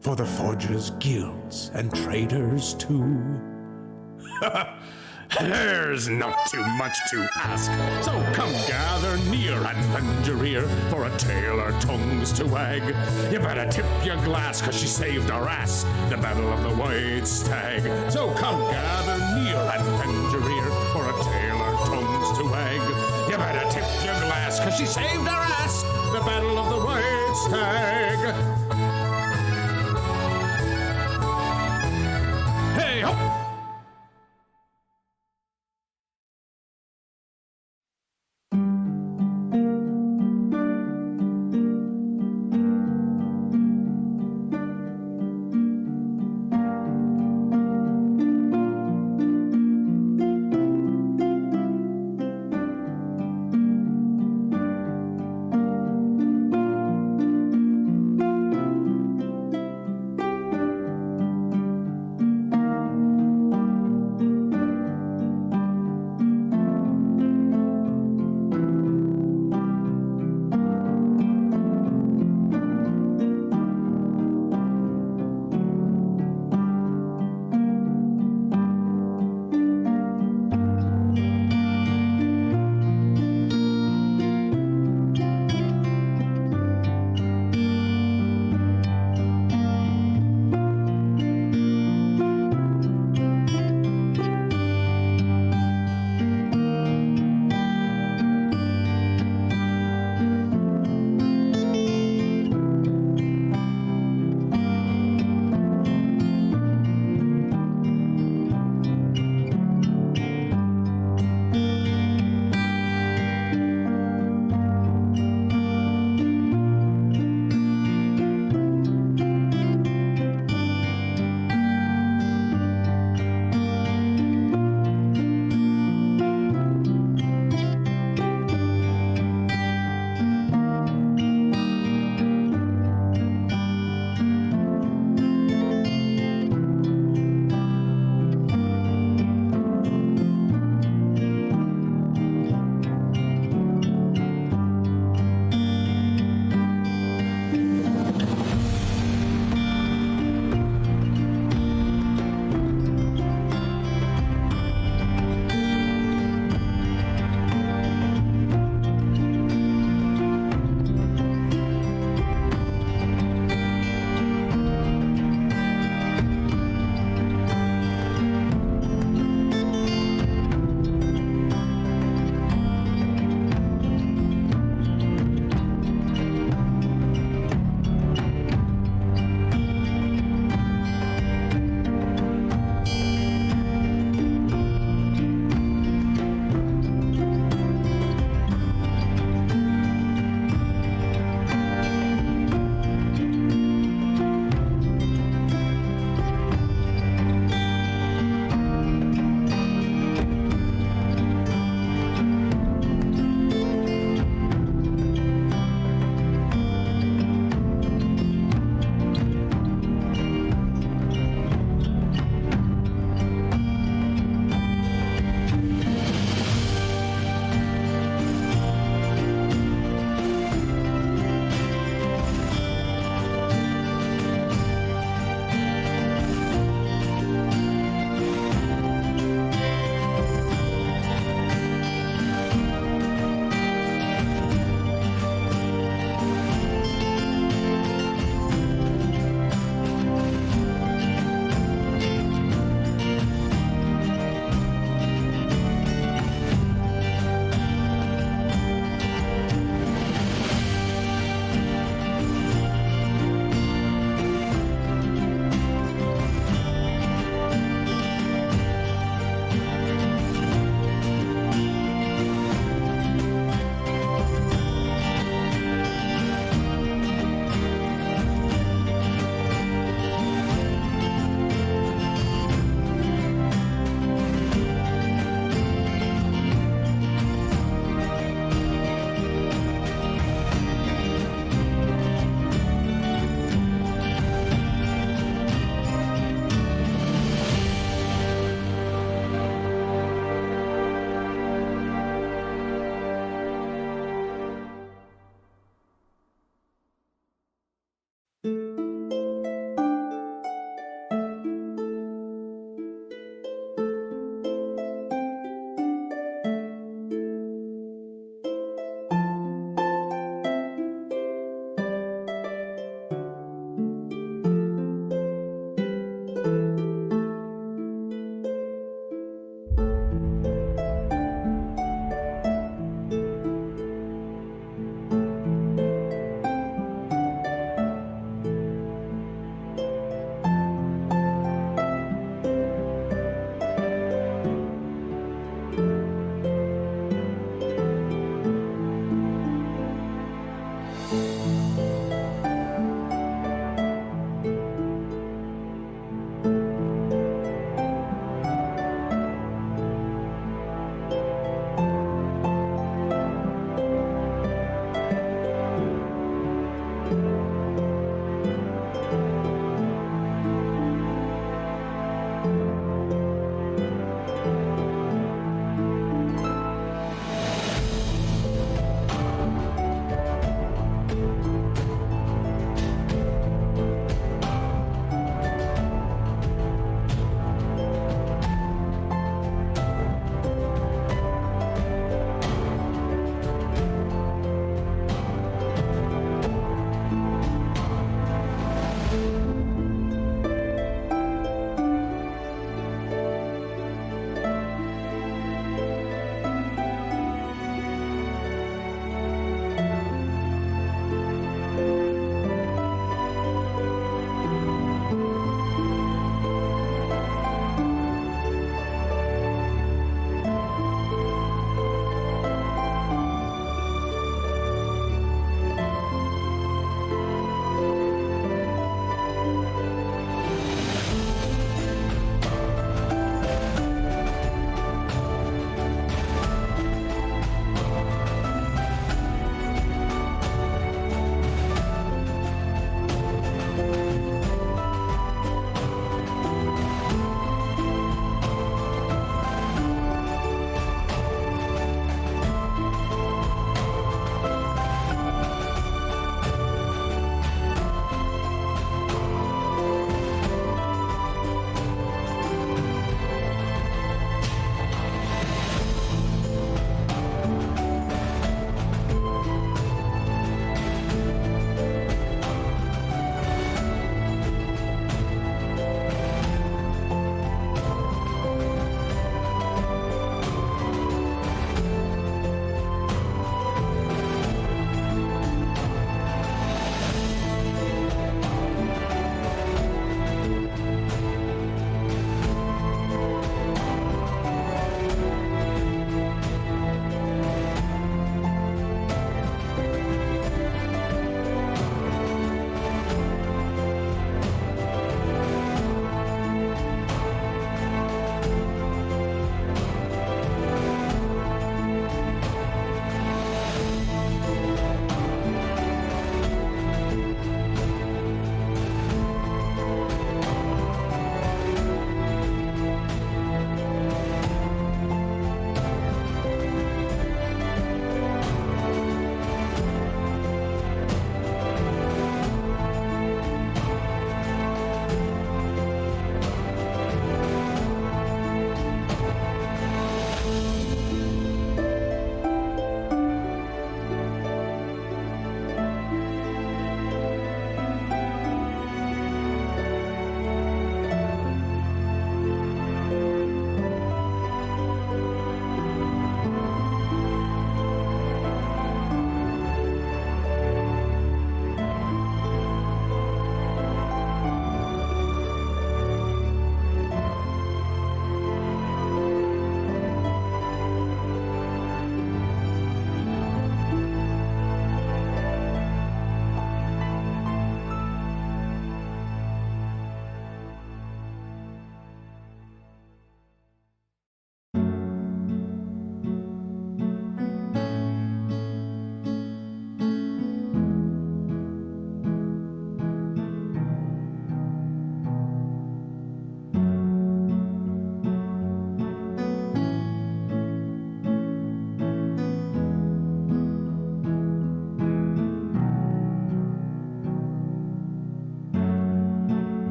for the forgers' guilds and traders too. There's not too much to ask, so come gather near and lend your ear for a tale our tongues to wag. You better tip your glass, 'cause she saved our ass, the battle of the white stag. So come gather near and lend your ear for a tale our tongues to wag. You better tip your glass, 'cause she saved our ass, the battle of the white stag. Hey ho!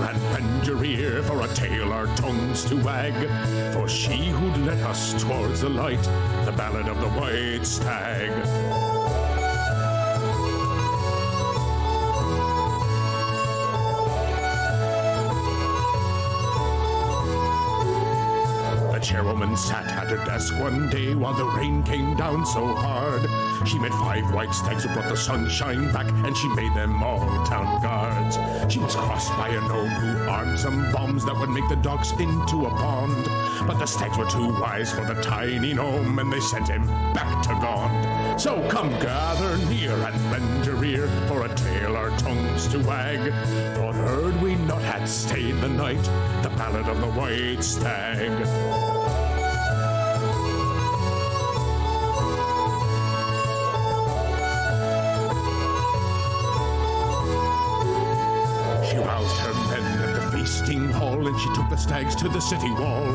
and bend your ear for a tale our tongues to wag. For she who'd led us towards the light, the ballad of the white stag. The chairwoman sat at her desk one day while the rain came down so hard. She made 5 white stags who brought the sunshine back, and she made them all town guards. She was crossed by a gnome who armed some bombs that would make the dogs into a pond. But the stags were too wise for the tiny gnome, and they sent him back to Gond. So come gather near and bend your ear for a tale our tongues to wag. For heard we not had stayed the night, the ballad of the white stag. She roused her men at the feasting hall, and she took the stags to the city wall.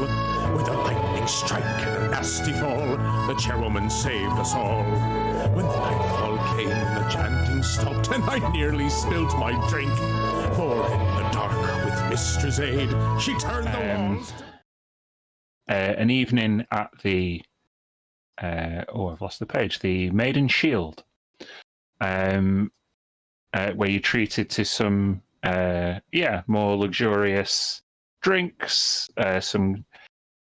With a lightning strike and a nasty fall, the chairwoman saved us all. When the nightfall came and the chanting stopped, and I nearly spilt my drink, for in the dark with Mistress Aid, she turned the walls. An evening at the I've lost the page. The Maiden Shield, where you're treated to some more luxurious drinks, some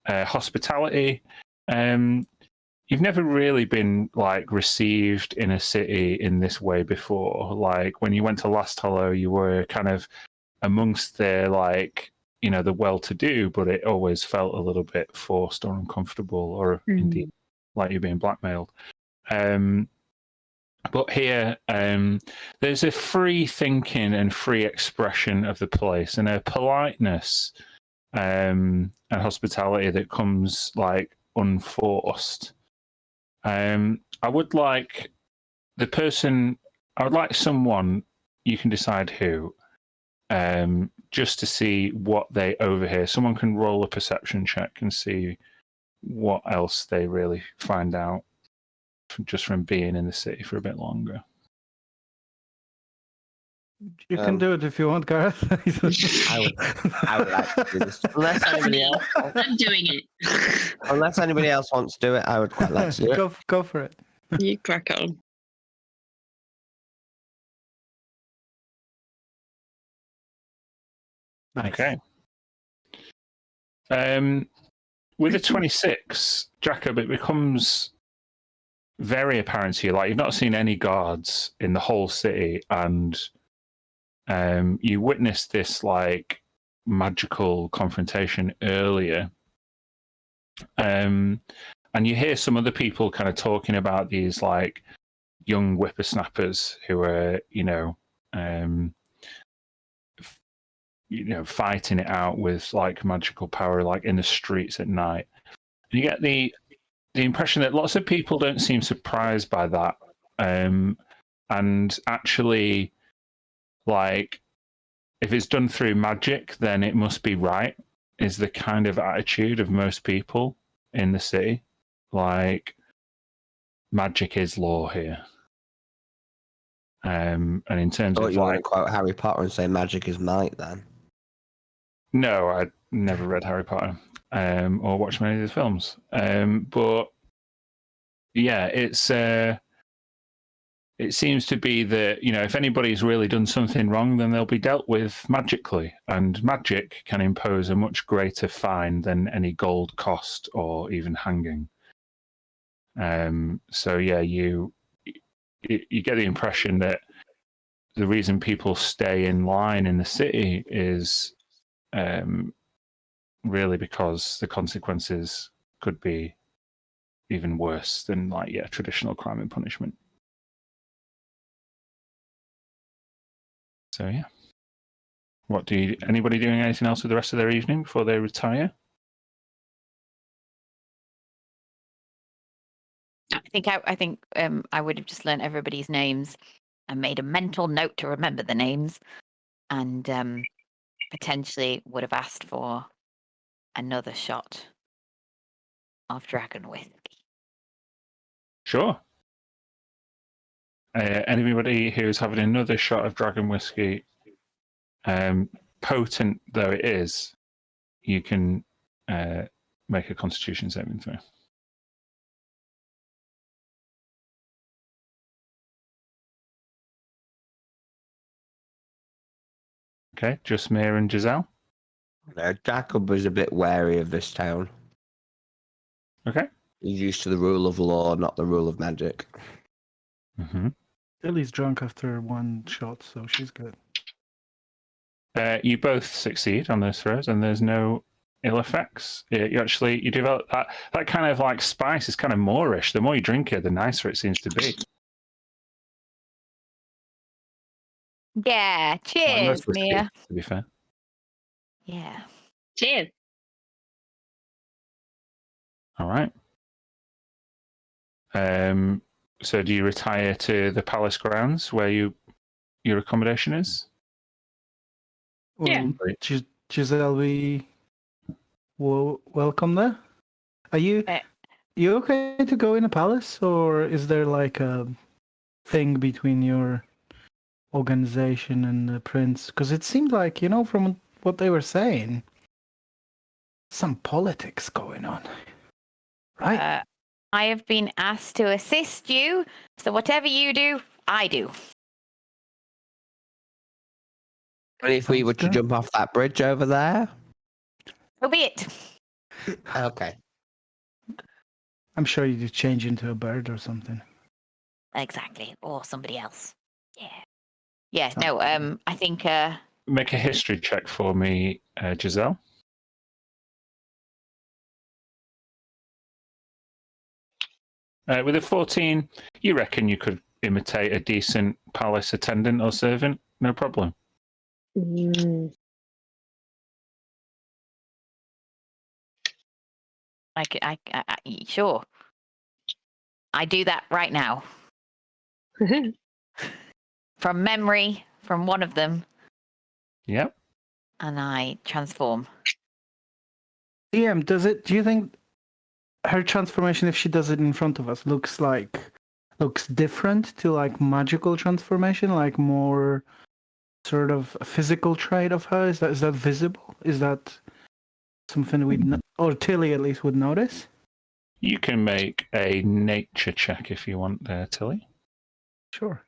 hospitality. You've never really been like received in a city in this way before. Like when you went to Last Hollow, you were kind of amongst the the well-to-do, but it always felt a little bit forced or uncomfortable, or indeed like you're being blackmailed. But here, there's a free thinking and free expression of the place, and a politeness and hospitality that comes like unforced. I would like someone, you can decide who, just to see what they overhear. Someone can roll a perception check and see what else they really find out just from being in the city for a bit longer. You can do it if you want, Gareth. I would like to do this. Unless anybody else, I'm doing it. unless anybody else wants to do it, I would quite like to do it. Go for it. You crack on. Nice. Okay. With a 26, Jacob, it becomes very apparent to you, like you've not seen any guards in the whole city, and you witnessed this like magical confrontation earlier. And you hear some other people kind of talking about these like young whippersnappers who are, fighting it out with like magical power, like in the streets at night. And you get the impression that lots of people don't seem surprised by that, and actually, like, if it's done through magic, then it must be right, is the kind of attitude of most people in the city. Like, magic is law here. And in terms of you want to like, quote Harry Potter and say magic is might, then? no, I never read Harry Potter or watched many of the films. But yeah, it seems to be that, if anybody's really done something wrong, then they'll be dealt with magically. And magic can impose a much greater fine than any gold cost or even hanging. So yeah, you get the impression that the reason people stay in line in the city is really because the consequences could be even worse than traditional crime and punishment. So yeah, anybody doing anything else with the rest of their evening before they retire? I think I would have just learned everybody's names and made a mental note to remember the names, and potentially would have asked for another shot of dragon whiskey. Sure. Anybody who's having another shot of dragon whiskey, potent though it is, you can make a Constitution saving throw. Okay, just Mir and Giselle. Jacob was a bit wary of this town. Okay. He's used to the rule of law, not the rule of magic. Mm-hmm. Lily's drunk after one shot, so she's good. You both succeed on those throws, and there's no ill effects. You develop that kind of like spice is kind of Moorish. The more you drink it, the nicer it seems to be. Yeah. Like Cheers, most whiskey, Mia. to be fair. Yeah. Cheers. All right. So do you retire to the palace grounds where your accommodation is? Yeah. Giselle, we welcome there. Are you okay to go in a palace, or is there like a thing between your organization and the prince? Because it seemed like, from what they were saying, some politics going on, right? I have been asked to assist you, so whatever you do, I do. And if we Sounds were to good. jump off that bridge over there? So be it. Okay. I'm sure you could change into a bird or something. Exactly. Or somebody else. Yeah. Yeah, Sounds no, good. I think Make a history check for me, Giselle. With a 14, you reckon you could imitate a decent palace attendant or servant? No problem. Mm. I sure. I do that right now. From memory, from one of them, Yep. and I transform. DM, do you think her transformation, if she does it in front of us, looks different to like magical transformation, like more sort of a physical trait of her? Is that visible? Is that something or Tilly at least would notice? You can make a nature check if you want there, Tilly. Sure.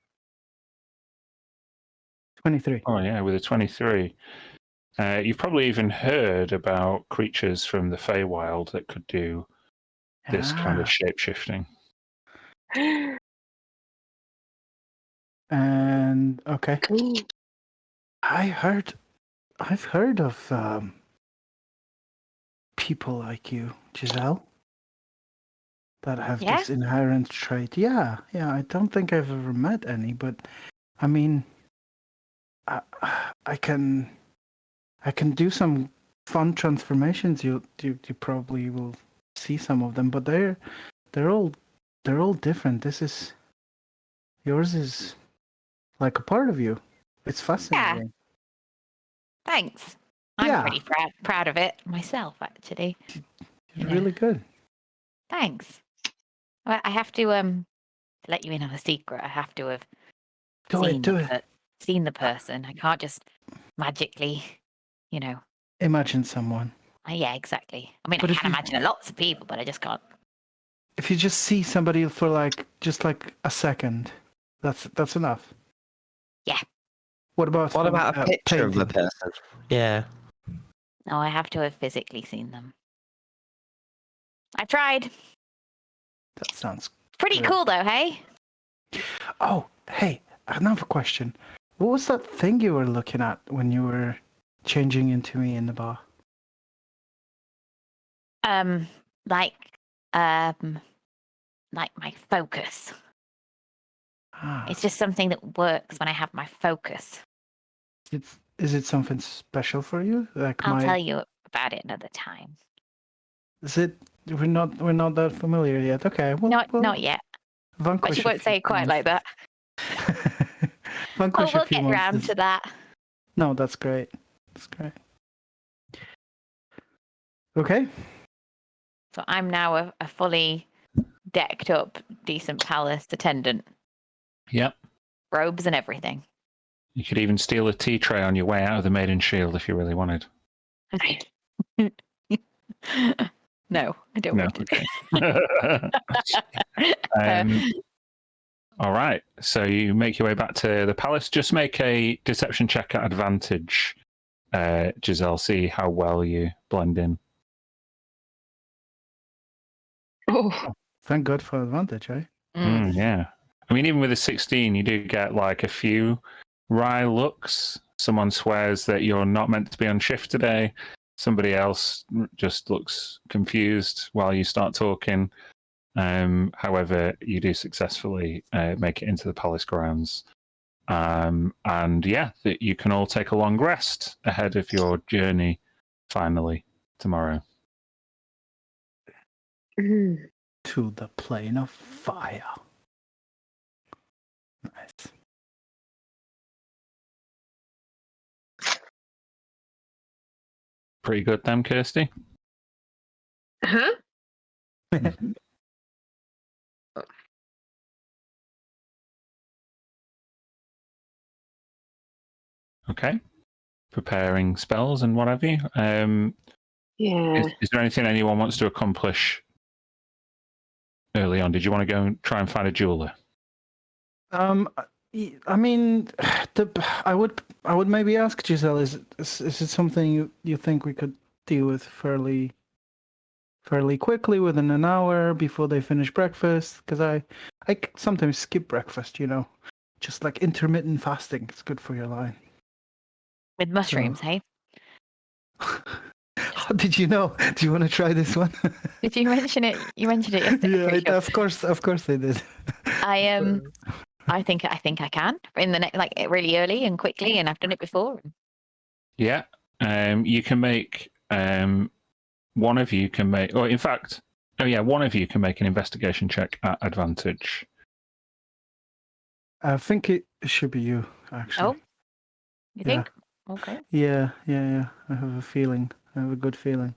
23. Oh, yeah, with a 23. You've probably even heard about creatures from the Feywild that could do this kind of shape-shifting. And okay. Cool. I've heard of people like you, Giselle, that have Yeah? this inherent trait. Yeah. I don't think I've ever met any, but I mean, I can do some fun transformations. You probably will see some of them, but they're all different. Yours is like a part of you. It's fascinating. Thanks. I'm Yeah. pretty proud of it myself, actually. It's really good. Thanks. Well, I have to let you in on a secret. I have to have Do it. Seen the person. I can't just magically, Imagine someone. Yeah, exactly. I mean, But I if can you- imagine lots of people, but I just can't. If you just see somebody for just a second, that's enough. Yeah. What about a picture of the painting? person? Yeah. No, I have to have physically seen them. I tried. That sounds Pretty good. cool, though, hey? Oh, hey, another question. What was that thing you were looking at when you were changing into me in the bar? Like my focus. Ah, It's just something that works when I have my focus. is it something special for you? Like I'll tell you about it another time. Is it? We're not that familiar yet. Okay, well, Not yet. But Vanquish you won't say it quite like that. Vanquish We'll a few get round monsters. to that. No, that's great. That's great. Okay. So I'm now a fully decked up, decent palace attendant. Yep. Robes and everything. You could even steal a tea tray on your way out of the Maiden Shield if you really wanted. No, I don't No, want it. okay. All right. So you make your way back to the palace. Just make a deception check at advantage, Giselle. See how well you blend in. Oh, Thank God for advantage, eh? Yeah. I mean, even with a 16, you do get like a few wry looks. Someone swears that you're not meant to be on shift today. Somebody else just looks confused while you start talking. However, you do successfully make it into the palace grounds. And yeah, that you can all take a long rest ahead of your journey finally tomorrow. To the plane of fire. Nice. Pretty good then, Kirsty. huh? Okay. Preparing spells and what have you. Yeah. Is there anything anyone wants to accomplish early on? Did you want to go and try and find a jeweler? I mean, I would maybe ask Giselle, is it something you think we could deal with fairly quickly, within an hour before they finish breakfast? Because I sometimes skip breakfast, just like intermittent fasting. It's good for your line. With mushrooms, hey? How did you know? Do you want to try this one? Did you mention it? You mentioned it yesterday. Yeah, pretty sure. of course they did. I think I can in the next, like really early and quickly, and I've done it before. Yeah. You can make one of you can make, or in fact, one of you can make an investigation check at advantage. I think it should be you, actually. Oh, you think? Okay. Yeah. I have a feeling. I have a good feeling.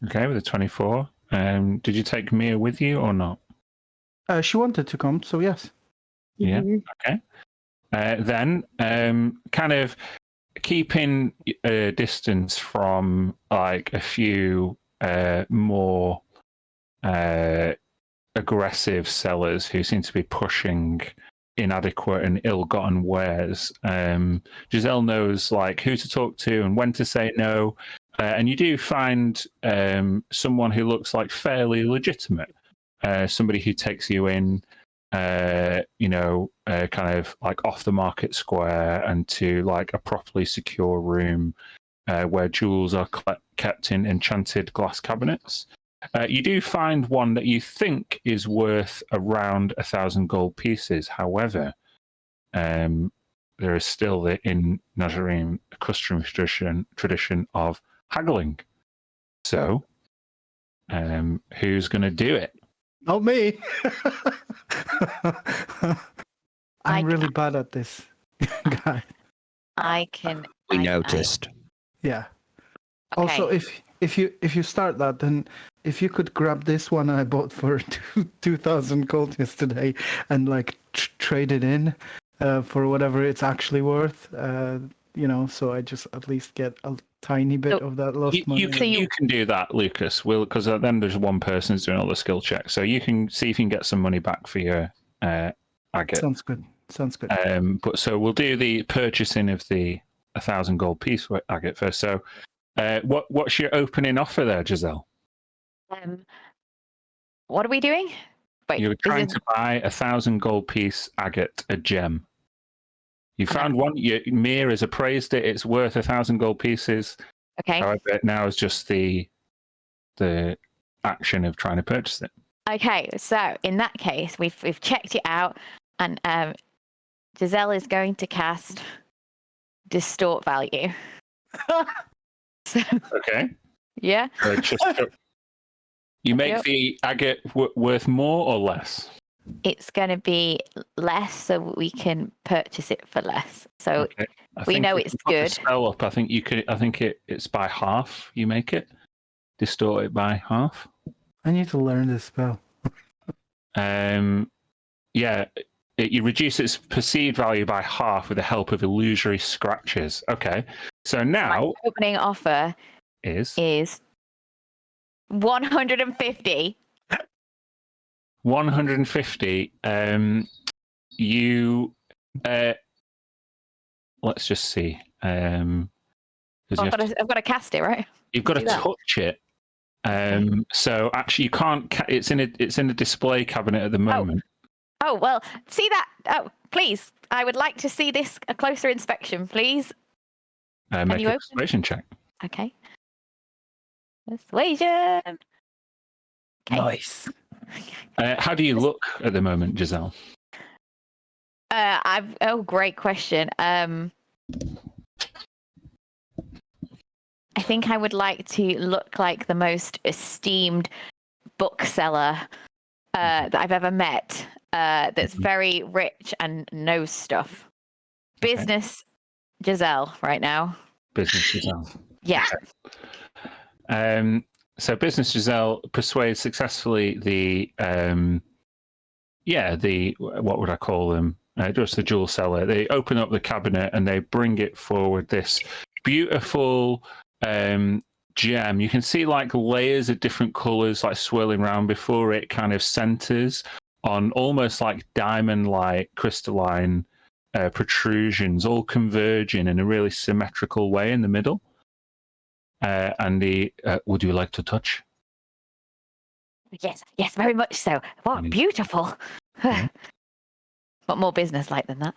Okay, with a 24. Did you take Mia with you or not? She wanted to come, so yes. Yeah. Okay. Then, kind of keeping a distance from like a few more aggressive sellers who seem to be pushing inadequate and ill-gotten wares. Giselle knows like who to talk to and when to say no, and you do find someone who looks like fairly legitimate, somebody who takes you in, kind of like off the market square and to like a properly secure room where jewels are kept in enchanted glass cabinets. You do find one that you think is worth around 1,000 gold pieces. However, there is still in Nazarene a customary tradition of haggling. So, who's going to do it? Not me. I'm really bad at this, guy. I can. We noticed. Yeah. Okay. Also, if you start that, then if you could grab this one I bought for 2,000 gold yesterday and like trade it in for whatever it's actually worth, so I just at least get a tiny bit of that lost money. You can do that, Lucas. Because then there's one person who's doing all the skill checks, so you can see if you can get some money back for your agate. Sounds good. But so we'll do the purchasing of the 1,000 gold piece agate first. So, what's your opening offer there, Giselle? What are we doing? Wait, You're trying to buy 1,000 gold piece agate, a gem. You found one. Mir has appraised it. It's worth 1,000 gold pieces. Okay. However, now is just the action of trying to purchase it. Okay, so in that case, we've checked it out, and Giselle is going to cast Distort Value. So, Okay. yeah. You make the agate worth more or less? It's going to be less, so we can purchase it for less. So okay. we know it's good. The spell up. I think you could. I think it's by half. You make it distort it by half. I need to learn this spell. Yeah. you reduce its perceived value by half with the help of illusory scratches. Okay, so now My opening offer is 150. 150. You let's just see. 'Cause I've got to cast it, right? you've got to do that. touch it. So actually, you can't. It's in a display cabinet at the moment. Oh, well, see that? Oh, please. I would like to see this a closer inspection, please. Make you a open? persuasion check. Okay. Persuasion. Okay. Nice. How do you look at the moment, Giselle? Great question. I think I would like to look like the most esteemed bookseller that I've ever met. That's very rich and knows stuff. Okay. Business Giselle right now. Business Giselle. Yeah. So Business Giselle persuades successfully the what would I call them? Just the jewel seller. They open up the cabinet and they bring it forward. This beautiful gem. You can see like layers of different colors like swirling around before it kind of centers on almost like diamond-like crystalline protrusions, all converging in a really symmetrical way in the middle. And would you like to touch? Yes, very much so. What beautiful. Yeah. What more business like than that?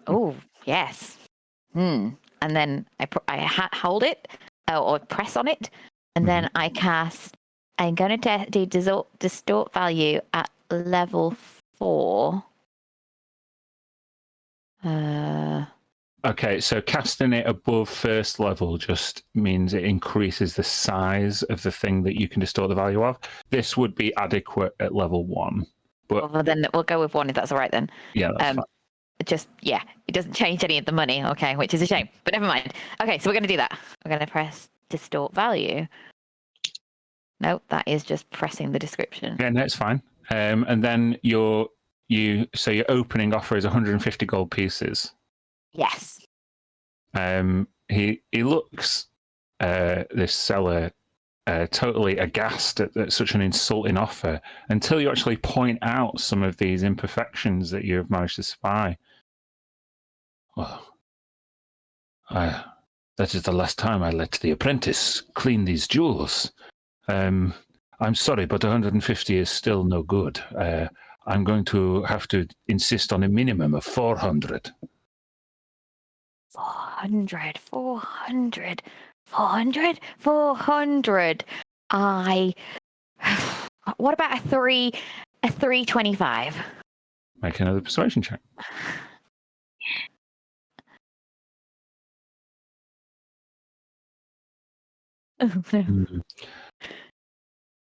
Oh, yes. And then I hold it or press on it, and then I cast. I'm going to do distort value at level 4. Okay, so casting it above first level just means it increases the size of the thing that you can distort the value of. This would be adequate at level 1. But well, then we'll go with 1 if that's all right then. Yeah, that's fine. It doesn't change any of the money, okay, which is a shame, but never mind. Okay, so we're going to do that. We're going to press distort value. No, that is just pressing the description. Yeah, no, it's fine. And then your opening offer is 150 gold pieces. Yes. He looks this seller totally aghast at such an insulting offer until you actually point out some of these imperfections that you have managed to spy. Well, that is the last time I let the apprentice clean these jewels. I'm sorry, but 150 is still no good. I'm going to have to insist on a minimum of 400. 400. 400. What about a 325? Make another persuasion check. Oh, no.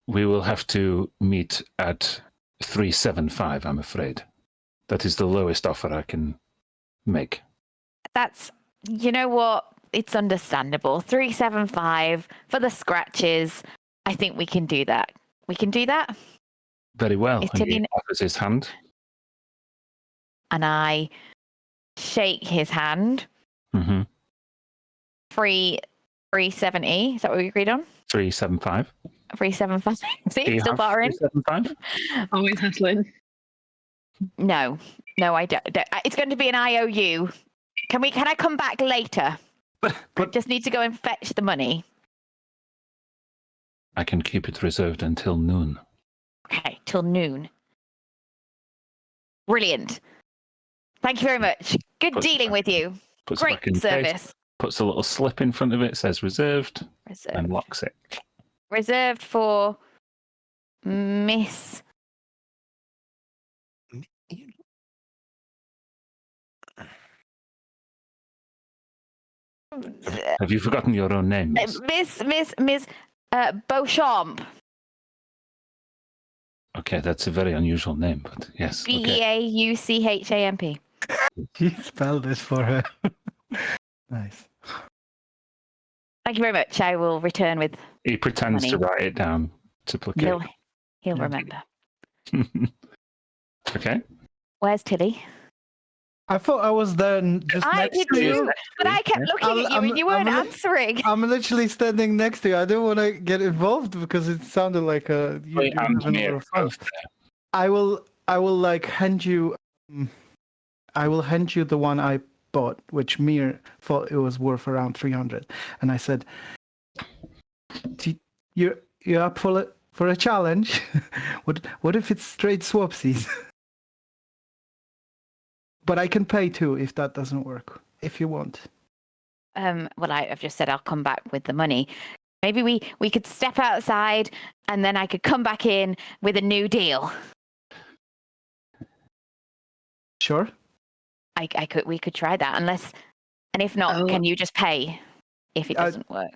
We will have to meet at 375, I'm afraid. That is the lowest offer I can make. That's, you know what? It's understandable. 375 for the scratches. I think we can do that. We can do that. Very well. And he offers his hand. And I shake his hand. Mm-hmm. 370. Is that what we agreed on? 375. 375. See, still bartering. 375? Always hustling. No, I don't. It's going to be an IOU. Can I come back later? But just need to go and fetch the money. I can keep it reserved until noon. Okay, till noon. Brilliant. Thank you very much. Good dealing with you. Great service. Puts a little slip in front of it, says reserved. And locks it. Reserved for Miss. Have you forgotten your own name? Miss Beauchamp. Okay, that's a very unusual name, but yes. Beauchamp. You spelled this for her. Nice. Thank you very much. I will return with. He pretends money. to write it down to placate. He'll remember. Okay. Where's Tilly? I thought I was there just I next did to you. too, but I kept looking at you and you weren't answering. I'm literally standing next to you. I don't want to get involved because it sounded like you're having a lot of fun. I will like hand you. I will hand you the one I bought, which Mir thought it was worth around 300, and I said, "You're up for a challenge? What if it's straight swapsies?" But I can pay too if that doesn't work. If you want. Well, I've just said I'll come back with the money. Maybe we could step outside and then I could come back in with a new deal. Sure. We could try that and if not, can you just pay if it doesn't work?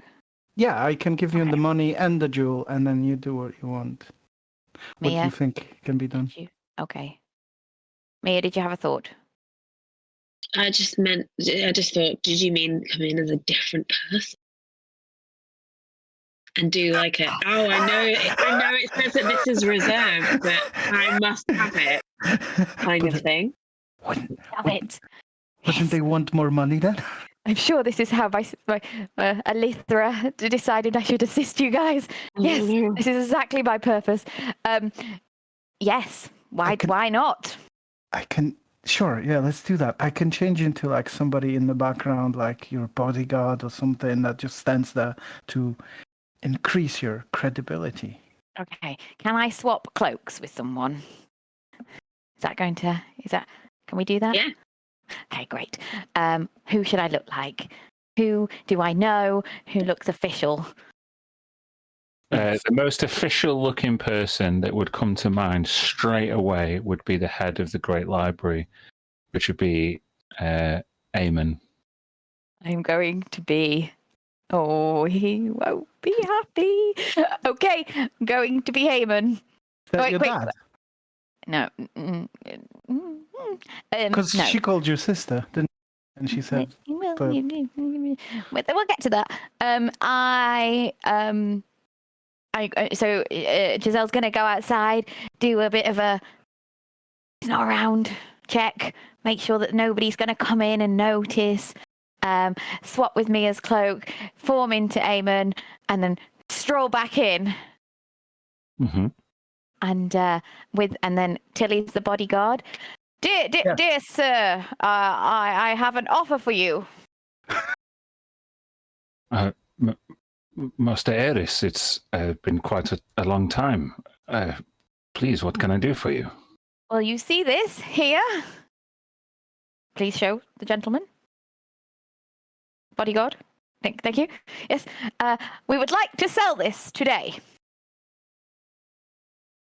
Yeah, I can give you the money and the jewel, and then you do what you want. What do you think can be done? Okay. Mia, did you have a thought? I just thought, did you mean come in as a different person? And do like I know it says that this is reserved, but I must have it kind of thing. Wouldn't they want more money then? I'm sure this is how my Alithra decided I should assist you guys. Yes, this is exactly my purpose. Yes, why not? I can. Sure, yeah, let's do that. I can change into like somebody in the background, like your bodyguard or something that just stands there to increase your credibility. Okay, can I swap cloaks with someone? Can we do that? Yeah. Okay, great. Who should I look like? Who do I know? Who looks official? The most official looking person that would come to mind straight away would be the head of the Great Library, which would be Eamon. I'm going to be... Oh, he won't be happy. Okay, I'm going to be Eamon. Is that your dad? No. Because no. she called your sister, didn't she? And she said... We'll get to that. So Giselle's going to go outside, do a bit of a he's not around check, make sure that nobody's going to come in and notice, swap with Mia's cloak, form into Eamon, and then stroll back in. Mm-hmm. And then Tilly's the bodyguard. Dear sir, I have an offer for you. Master Eris, it's been quite a long time. Please, what can I do for you? Well, you see this here? Please show the gentleman. Bodyguard. Thank you. Yes, we would like to sell this today.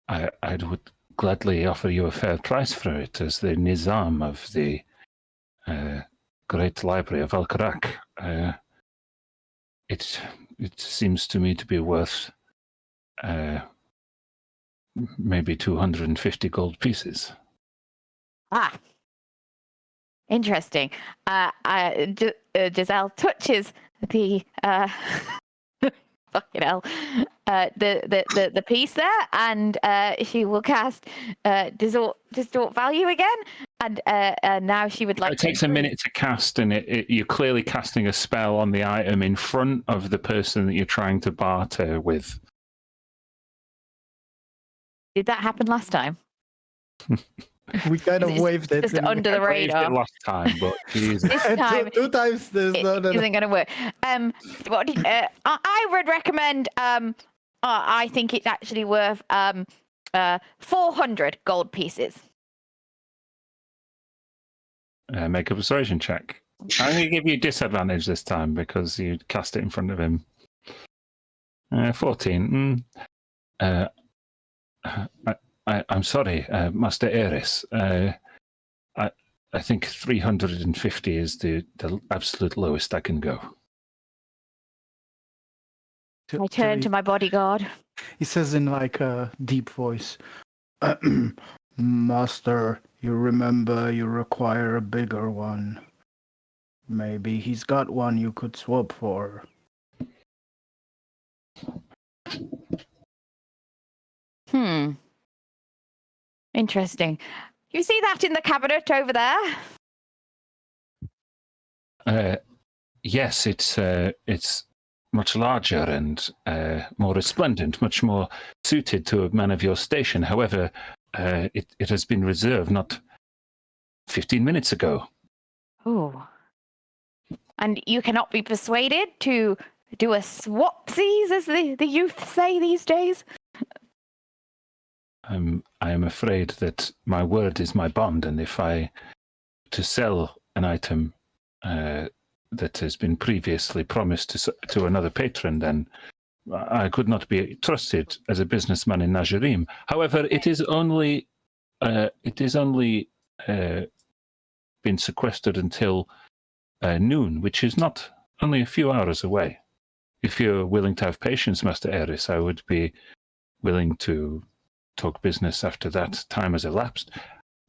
I would gladly offer you a fair price for it as the Nizam of the Great Library of Al-Karak. It seems to me to be worth maybe 250 gold pieces. Ah, interesting. Giselle touches the fucking hell, the piece there, and she will cast distort value again. And now she would like. It takes a minute to cast, and you're clearly casting a spell on the item in front of the person that you're trying to barter with. Did that happen last time? We kind of waved it. Just under the radar. Waved it last time, but Jesus. This time, two times there's isn't going to work. I would recommend. I think it's actually worth 400 gold pieces. Make a persuasion check. I'm going to give you disadvantage this time because you cast it in front of him. 14. I'm sorry, Master Eris. I think 350 is the absolute lowest I can go. I turn to my bodyguard. He says in like a deep voice, Master, you remember you require a bigger one. Maybe he's got one you could swap for. Interesting. You see that in the cabinet over there? Yes, it's much larger and more resplendent, much more suited to a man of your station. However, it has been reserved not 15 minutes ago. Oh. And you cannot be persuaded to do a swapsies, as the youth say these days? I am afraid that my word is my bond, and if I to sell an item that has been previously promised to another patron, then I could not be trusted as a businessman in Najarim. However, it is only been sequestered until noon, which is not only a few hours away. If you're willing to have patience, Master Eris, I would be willing to talk business after that time has elapsed,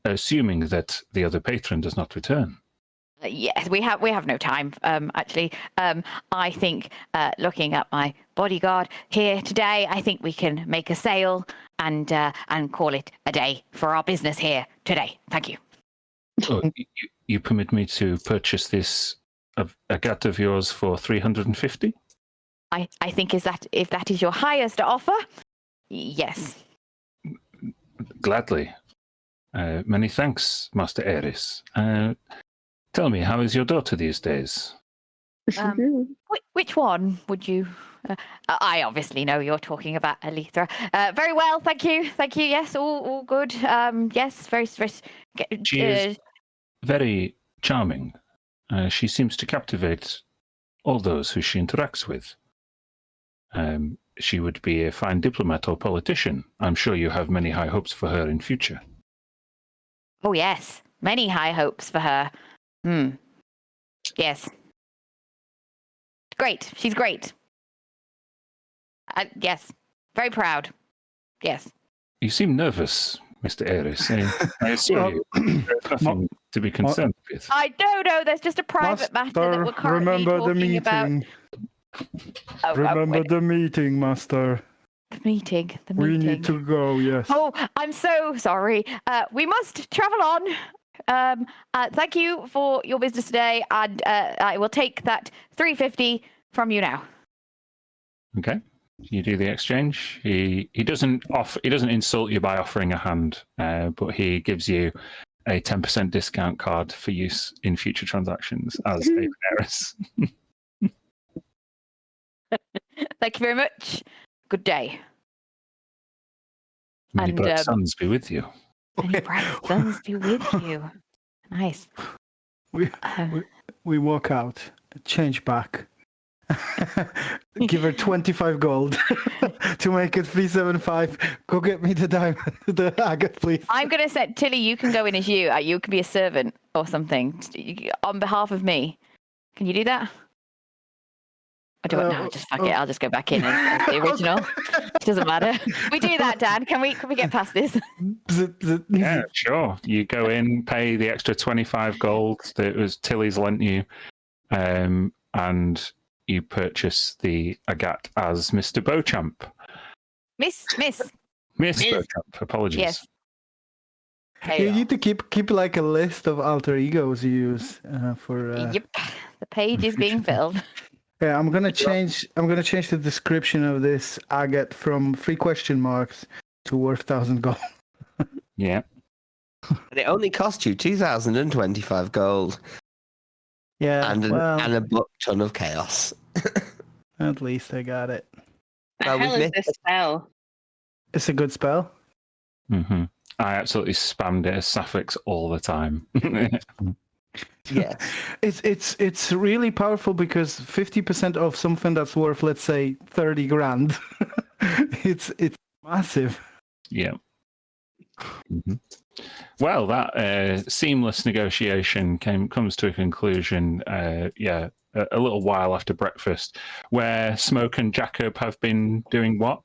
assuming that the other patron does not return. Yes, we have no time. Actually, I think looking at my bodyguard here today, I think we can make a sale and call it a day for our business here today. Thank you. Oh, you permit me to purchase this agate of yours for 350? I think if that is your highest offer, yes. Gladly. Many thanks, Master Eris. Tell me, how is your daughter these days? Which one would you? I obviously know you're talking about Alethra. Very well, thank you. Yes, all good. Yes, very. She is very charming. She seems to captivate all those who she interacts with. She would be a fine diplomat or politician. I'm sure you have many high hopes for her in future. Oh yes, many high hopes for her. Yes. Great. She's great. Yes. Very proud. Yes. You seem nervous, Mr. Eris. I assure you, there's nothing to be concerned with. I don't know. There's just a private matter that we're currently remember the talking meeting. about. Remember the meeting, Master. The meeting. We need to go, yes. Oh, I'm so sorry. We must travel on. Thank you for your business today, and I will take that 350 from you now. Okay, you do the exchange. He doesn't insult you by offering a hand, but he gives you a 10% discount card for use in future transactions as a Eris. Thank you very much. Good day. Many bright suns be with you. Many bright suns be with you. Nice. We walk out, change back. Give her 25 gold to make it 375. Go get me the agate, please. I'm going to say, Tilly, you can go in as you. You can be a servant or something on behalf of me. Can you do that? I do it now. Just fuck it. I'll just go back in as the original. It doesn't matter. We do that, Dan. Can we get past this? Yeah, sure. You go in, pay the extra 25 gold that was Tilly's lent you, and you purchase the agate as Mr. Beauchamp. Miss. Beauchamp. Apologies. Yes. You need to keep like a list of alter egos you use for. Yep. The page is being filled. Yeah, I'm gonna change the description of this agate from 3 question marks to worth 1,000 gold. Yeah. And it only cost you 2,025 gold. Yeah, and a buck ton of chaos. At least I got it. The hell is this spell? It's a good spell. Mm-hmm. I absolutely spammed it as suffix all the time. Yeah, it's really powerful because 50% of something that's worth, let's say, 30 grand. it's massive. Yeah. Mm-hmm. Well, that seamless negotiation comes to a conclusion. A little while after breakfast, where Smoke and Jacob have been doing what?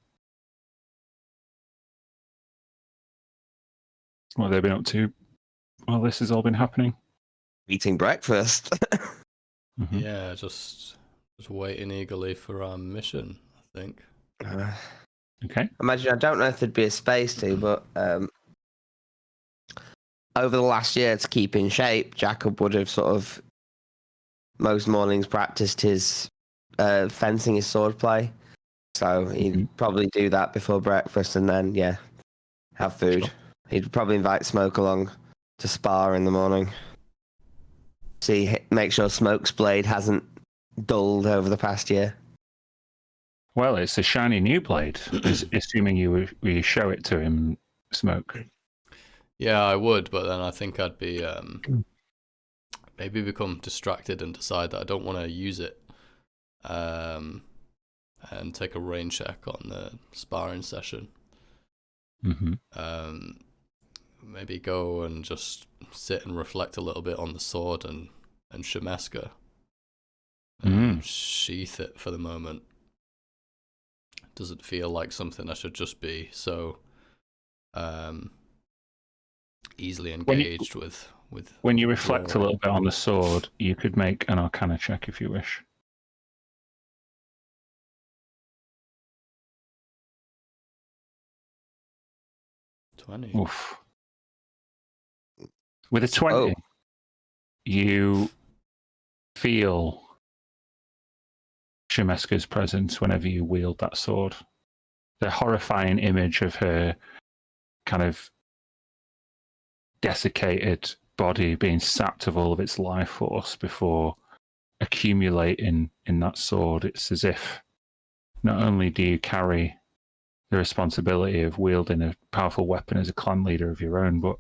What have they been up to while this has all been happening? Eating breakfast. Mm-hmm. Yeah, just waiting eagerly for our mission, I think. Okay. Imagine, I don't know if there'd be a space to, but over the last year, to keep in shape, Jacob would have sort of most mornings practiced his fencing, his sword play. So he'd probably do that before breakfast and then, have food. Sure. He'd probably invite Smoke along to spar in the morning. Make sure Smoke's blade hasn't dulled over the past year. Well, it's a shiny new blade, assuming you show it to him, Smoke. Yeah, I would, but then I think I'd be maybe become distracted and decide that I don't want to use it, and take a range check on the sparring session. Mm-hmm. Maybe go and just sit and reflect a little bit on the sword and Shemeska. Sheath it for the moment. Doesn't feel like something I should just be so easily engaged with. When you reflect a drawing. little bit on the sword, you could make an Arcana check if you wish. Oof. With a 20, you feel Shemeska's presence whenever you wield that sword. The horrifying image of her kind of desiccated body being sapped of all of its life force before accumulating in that sword. It's as if not only do you carry the responsibility of wielding a powerful weapon as a clan leader of your own, but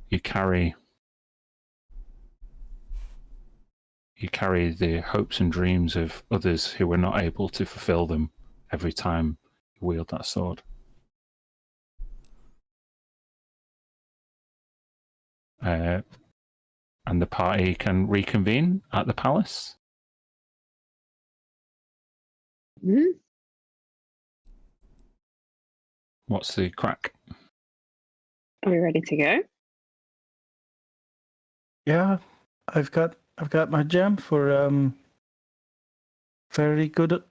you carry the hopes and dreams of others who were not able to fulfill them every time you wield that sword. And the party can reconvene at the palace. Mm-hmm. What's the crack? Are we ready to go? Yeah, I've got my gem for very good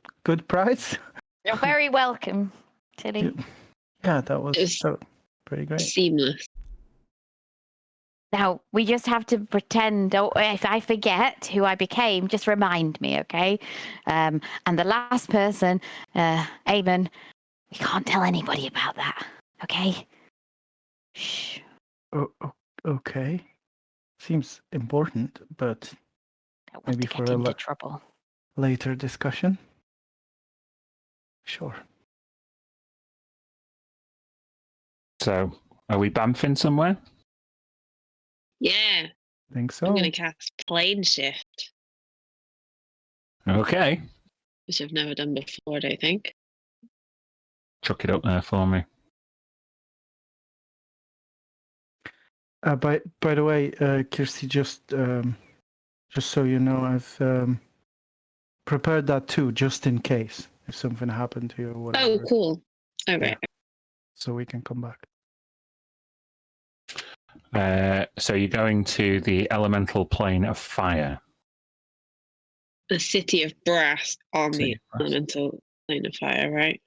price. You're very welcome, Tilly. Yeah, that was It's pretty great. seamless. Now, we just have to pretend, if I forget who I became, just remind me, okay? And the last person, Eamon, we can't tell anybody about that, okay? Shh. Okay. Seems important, but Don't want maybe to for get a into trouble. later discussion. Sure. So, are we bamfing somewhere? Yeah, Think so. I'm going to cast Plane Shift, Okay. which I've never done before, I don't think. Chuck it up there for me. By the way, Kirsty, just so you know, I've prepared that too, just in case if something happened to you or whatever. Oh, cool. All right. So we can come back. So you're going to the elemental plane of fire. The City of Brass on City the of Brass. elemental plane of fire, right?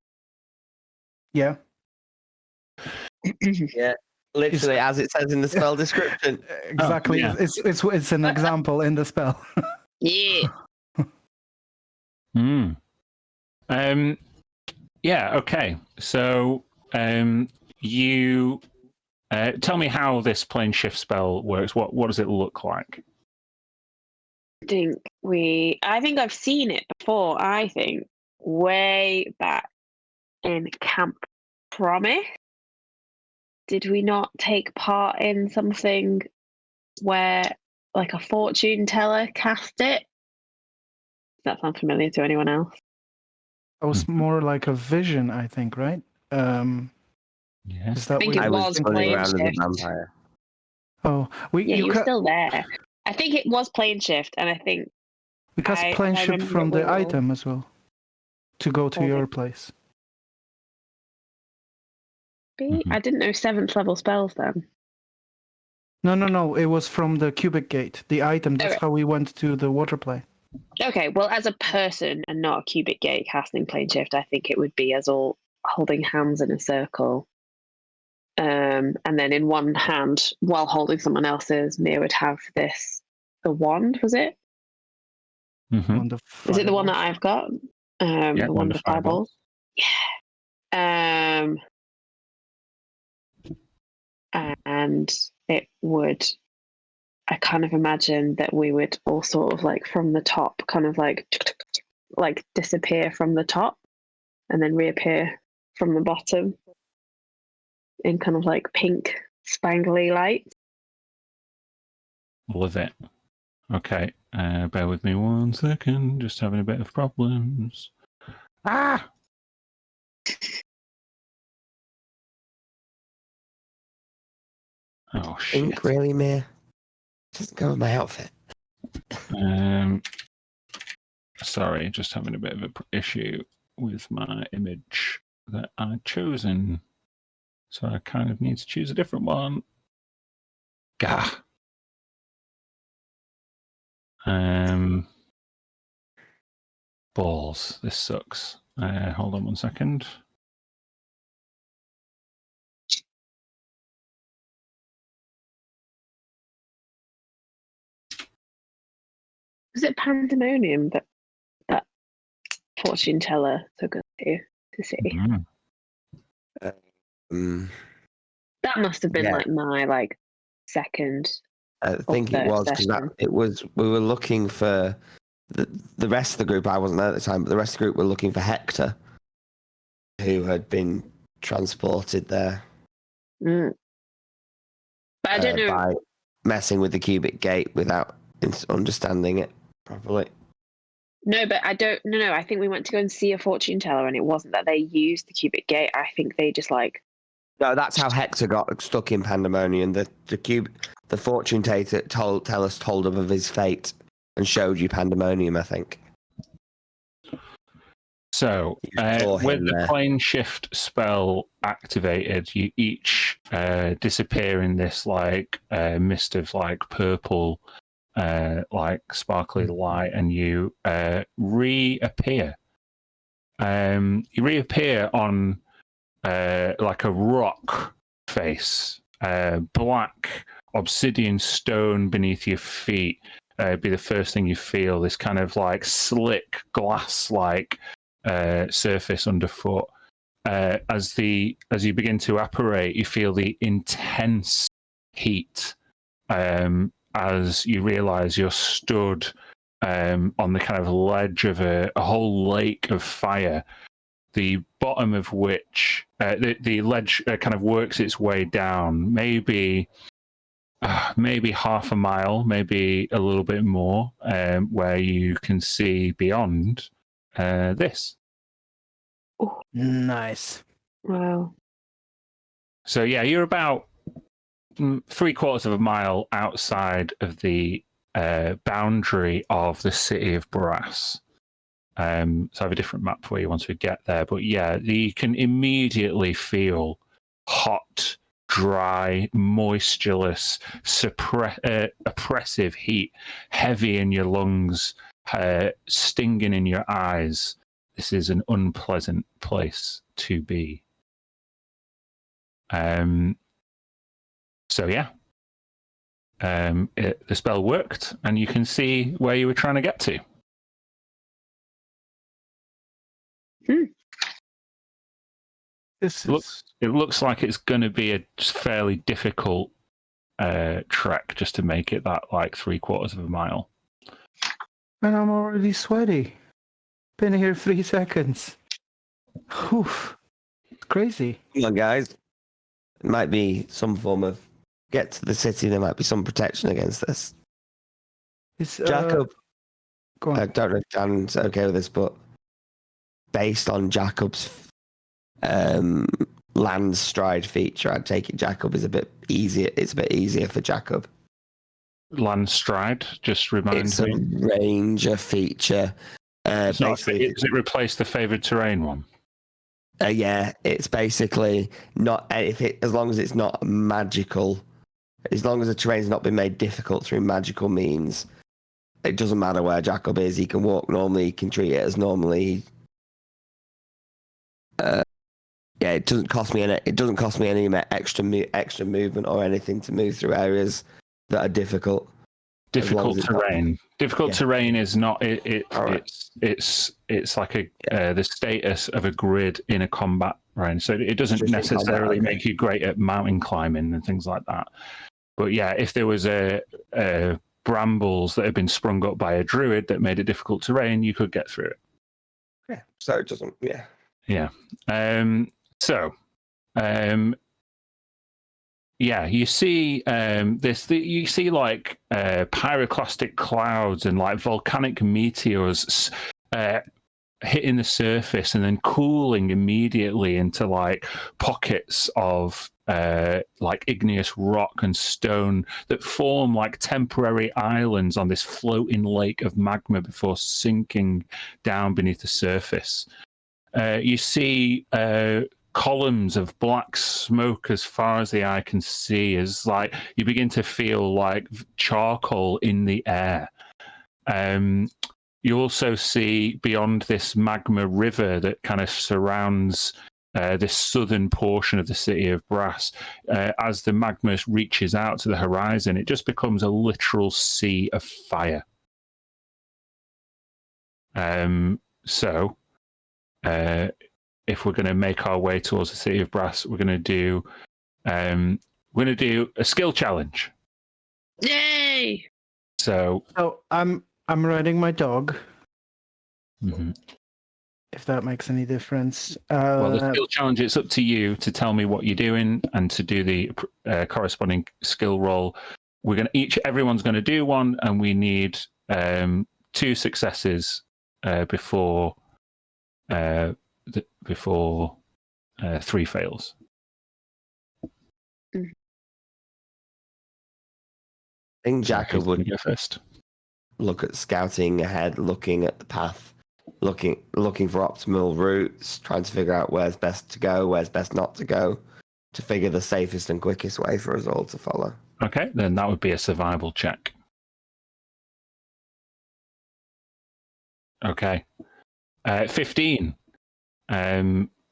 Yeah. Yeah, literally as it says in the spell description. Exactly. yeah. It's an example in the spell. Yeah. Yeah, okay. So you tell me how this plane shift spell works. What does it look like? I think I've seen it before, way back in Camp Promise. Did we not take part in something where like a fortune teller cast it? Does that sound familiar to anyone else? It was more like a vision, I think, right? Yeah. Is that I think what it I was was running plane around as a shift. vampire. Oh, Yeah, you were ca- still there. I think it was plane shift, and I think we cast I plane shift remember from we the were all item as well to go to holding- your place. Mhm. I didn't know 7th level spells then. No. It was from the cubic gate, the item. That's Okay. how we went to the water plane. Okay, well, as a person and not a cubic gate casting plane shift, I think it would be as all holding hands in a circle And then in one hand, while holding someone else's, Mia would have the wand, was it? Mm-hmm. On the Is it the one that fireballs. I've got? Yeah, The one with the fireballs? Yeah. And it would, I kind of imagine that we would all sort of like from the top, kind of like disappear from the top and then reappear from the bottom in kind of like pink spangly light. Love it. Okay, bear with me 1 second. Just having a bit of problems. Ah! Oh, shit. Ink, really, Mia? Doesn't go with my outfit. Sorry, just having a bit of an issue with my image that I'd chosen. So I kind of need to choose a different one. Gah. Balls. This sucks. Hold on 1 second. Was it Pandemonium that fortune teller took us to see? Mm. That must have been Yeah. like my second. I think it third was because session. we were looking for the rest of the group. I wasn't there at the time, but the rest of the group were looking for Hector, who had been transported there But I don't know. by messing with the cubic gate without understanding it properly. No, but I don't. No. I think we went to go and see a fortune teller, and it wasn't that they used the cubic gate. I think they just No, that's how Hector got stuck in Pandemonium. The fortune teller told him of his fate and showed you Pandemonium, I think. So, saw with him the there. plane shift spell activated, you each disappear in this mist of purple, sparkly light, and you reappear. You reappear on a rock face, black obsidian stone beneath your feet. Be the first thing you feel. This kind of slick glass-like surface underfoot. As you begin to apparate, you feel the intense heat as you realize you're stood on the kind of ledge of a whole lake of fire, the bottom of which the ledge kind of works its way down, maybe half a mile, maybe a little bit more, where you can see beyond this. Nice. wow. So yeah, you're about 3/4 of a mile outside of the boundary of the city of Brass. So I have a different map for you once we get there. But yeah, you can immediately feel hot, dry, moistureless, oppressive heat, heavy in your lungs, stinging in your eyes. This is an unpleasant place to be. So yeah, the spell worked, and you can see where you were trying to get to. This is It looks like it's going to be a fairly difficult trek just to make it that 3/4 of a mile. and I'm already sweaty. Been here 3 seconds. Oof. Crazy. Come on, guys. It might be some form of get to the city. There might be some protection against this. It's Jacob, go on. I don't know if Dan's okay with this, but based on Jacob's land stride feature, I'd take it Jacob is a bit easier. It's a bit easier for Jacob. Land stride, just remind It's me. a ranger feature. Does Basically, it replace the favoured terrain one? yeah, it's basically not as long as it's not magical, as long as the terrain's not been made difficult through magical means. It doesn't matter where Jacob is. He can walk normally. He can treat it as normally. Yeah, it doesn't cost me any. It doesn't cost me any extra movement or anything to move through areas that are difficult. Difficult terrain. Difficult terrain is not. Right. It's like the status of a grid in a combat range. So it doesn't Just in combat, necessarily okay. make you great at mountain climbing and things like that. But yeah, if there was a brambles that had been sprung up by a druid that made it difficult terrain, you could get through it. Yeah. So it doesn't. Yeah. Yeah. Yeah, you see you see like pyroclastic clouds and like volcanic meteors hitting the surface and then cooling immediately into like pockets of like igneous rock and stone that form like temporary islands on this floating lake of magma before sinking down beneath the surface. You see columns of black smoke as far as the eye can see, as like you begin to feel like charcoal in the air. You also see beyond this magma river that kind of surrounds this southern portion of the city of Brass, as the magma reaches out to the horizon, it just becomes a literal sea of fire. If we're going to make our way towards the city of Brass, we're going to do a skill challenge. Yay! So I'm riding my dog. Mm-hmm. If that makes any difference. Well, the skill challenge, it's up to you to tell me what you're doing and to do the corresponding skill roll. Everyone's going to do one, and we need 2 successes before 3 fails. I think Jacob would go first. Look at scouting ahead, looking at the path, looking for optimal routes, trying to figure out where's best to go, where's best not to go, to figure the safest and quickest way for us all to follow. Okay, then that would be a survival check. Okay. 15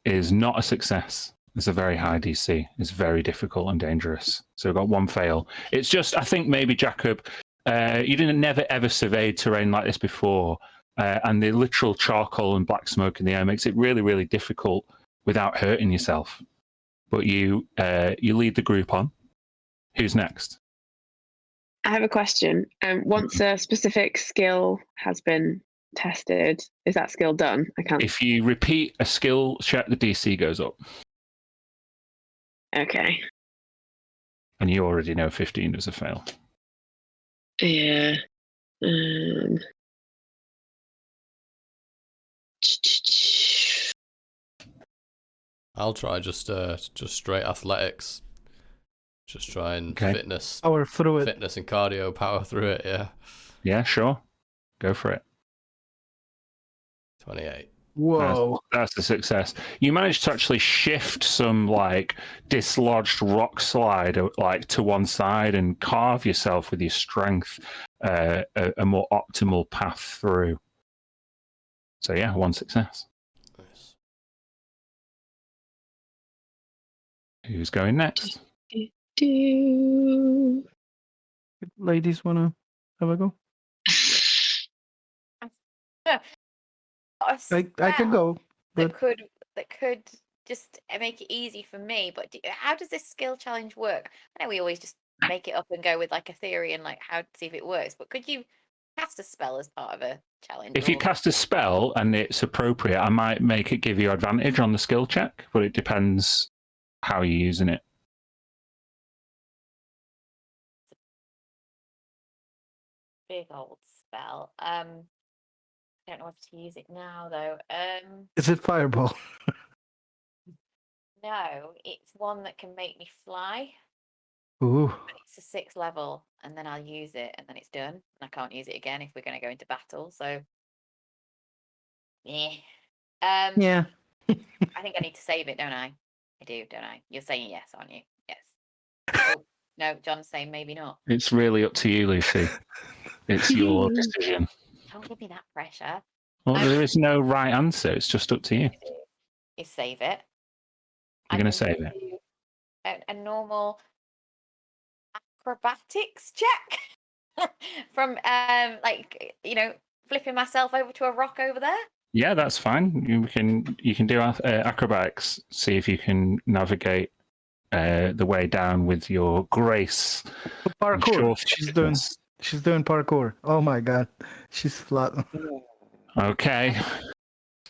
is not a success. It's a very high DC. It's very difficult and dangerous. So we've got 1 fail. It's just, I think maybe, Jacob, you didn't never ever surveyed terrain like this before, and the literal charcoal and black smoke in the air makes it really, really difficult without hurting yourself. But you lead the group on. Who's next? I have a question. Once a specific skill has been tested, is that skill done? I can't. If you repeat a skill check, the DC goes up. Okay. And you already know 15 was a fail. Yeah. I'll try just straight athletics. Just try and fitness. Power through it. Fitness and cardio, power through it, yeah. Yeah, sure. Go for it. 28. Whoa. That's a success. You managed to actually shift some like dislodged rock slide like to one side and carve yourself with your strength a more optimal path through. So yeah, 1 success. Nice. Who's going next? Ladies wanna have a go? I can go. That could just make it easy for me. But how does this skill challenge work? I know we always just make it up and go with like a theory and like how to see if it works. But could you cast a spell as part of a challenge? If you cast a spell and it's appropriate, I might make it give you advantage on the skill check, but it depends how you're using it. Big old spell. I don't know if to use it now though. Is it fireball? No, it's one that can make me fly. Ooh. It's a 6th level, and then I'll use it, and then it's done. And I can't use it again if we're going to go into battle. So, yeah. Yeah. I think I need to save it, don't I? I do, don't I? You're saying yes, aren't you? Yes. Oh, no, John's saying maybe not. It's really up to you, Lucy. It's your decision. Don't give me that pressure. Well, there is no right answer. It's just up to you. You save it. You're going to save it. do a normal acrobatics check from flipping myself over to a rock over there. Yeah, that's fine. You can do acrobatics. See if you can navigate the way down with your grace. Parkour. Sure. She's doing parkour. Oh my god, she's flat. Okay.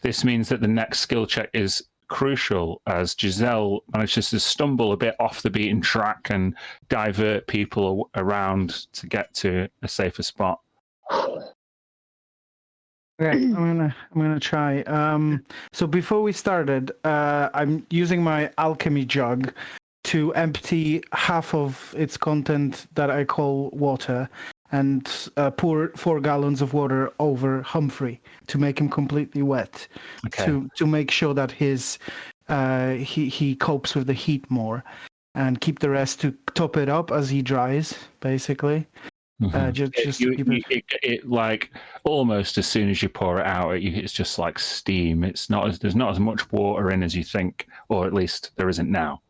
This means that the next skill check is crucial as Giselle manages to stumble a bit off the beaten track and divert people around to get to a safer spot. Okay, I'm gonna try. So before we started, I'm using my alchemy jug to empty half of its content that I call water, and pour 4 gallons of water over Humphrey to make him completely wet, Okay. to make sure that he copes with the heat more, and keep the rest to top it up as he dries, basically. Mhm. Just keep it. It like almost as soon as you pour it out, it's just like steam. There's not as much water in as you think, or at least there isn't now.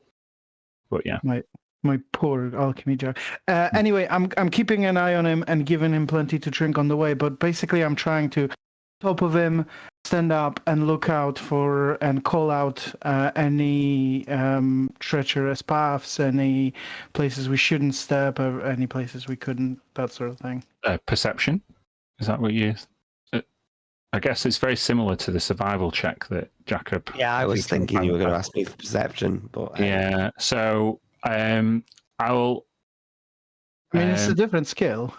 But yeah, My poor alchemy jug. Anyway, I'm keeping an eye on him and giving him plenty to drink on the way. But basically, I'm trying to top of him, stand up and look out for and call out any treacherous paths, any places we shouldn't step, or any places we couldn't, that sort of thing. perception, is that what you? I guess it's very similar to the survival check that Jacob. Yeah, I was thinking you were going to ask me for perception, but Yeah. So I'll. I mean, it's a different skill.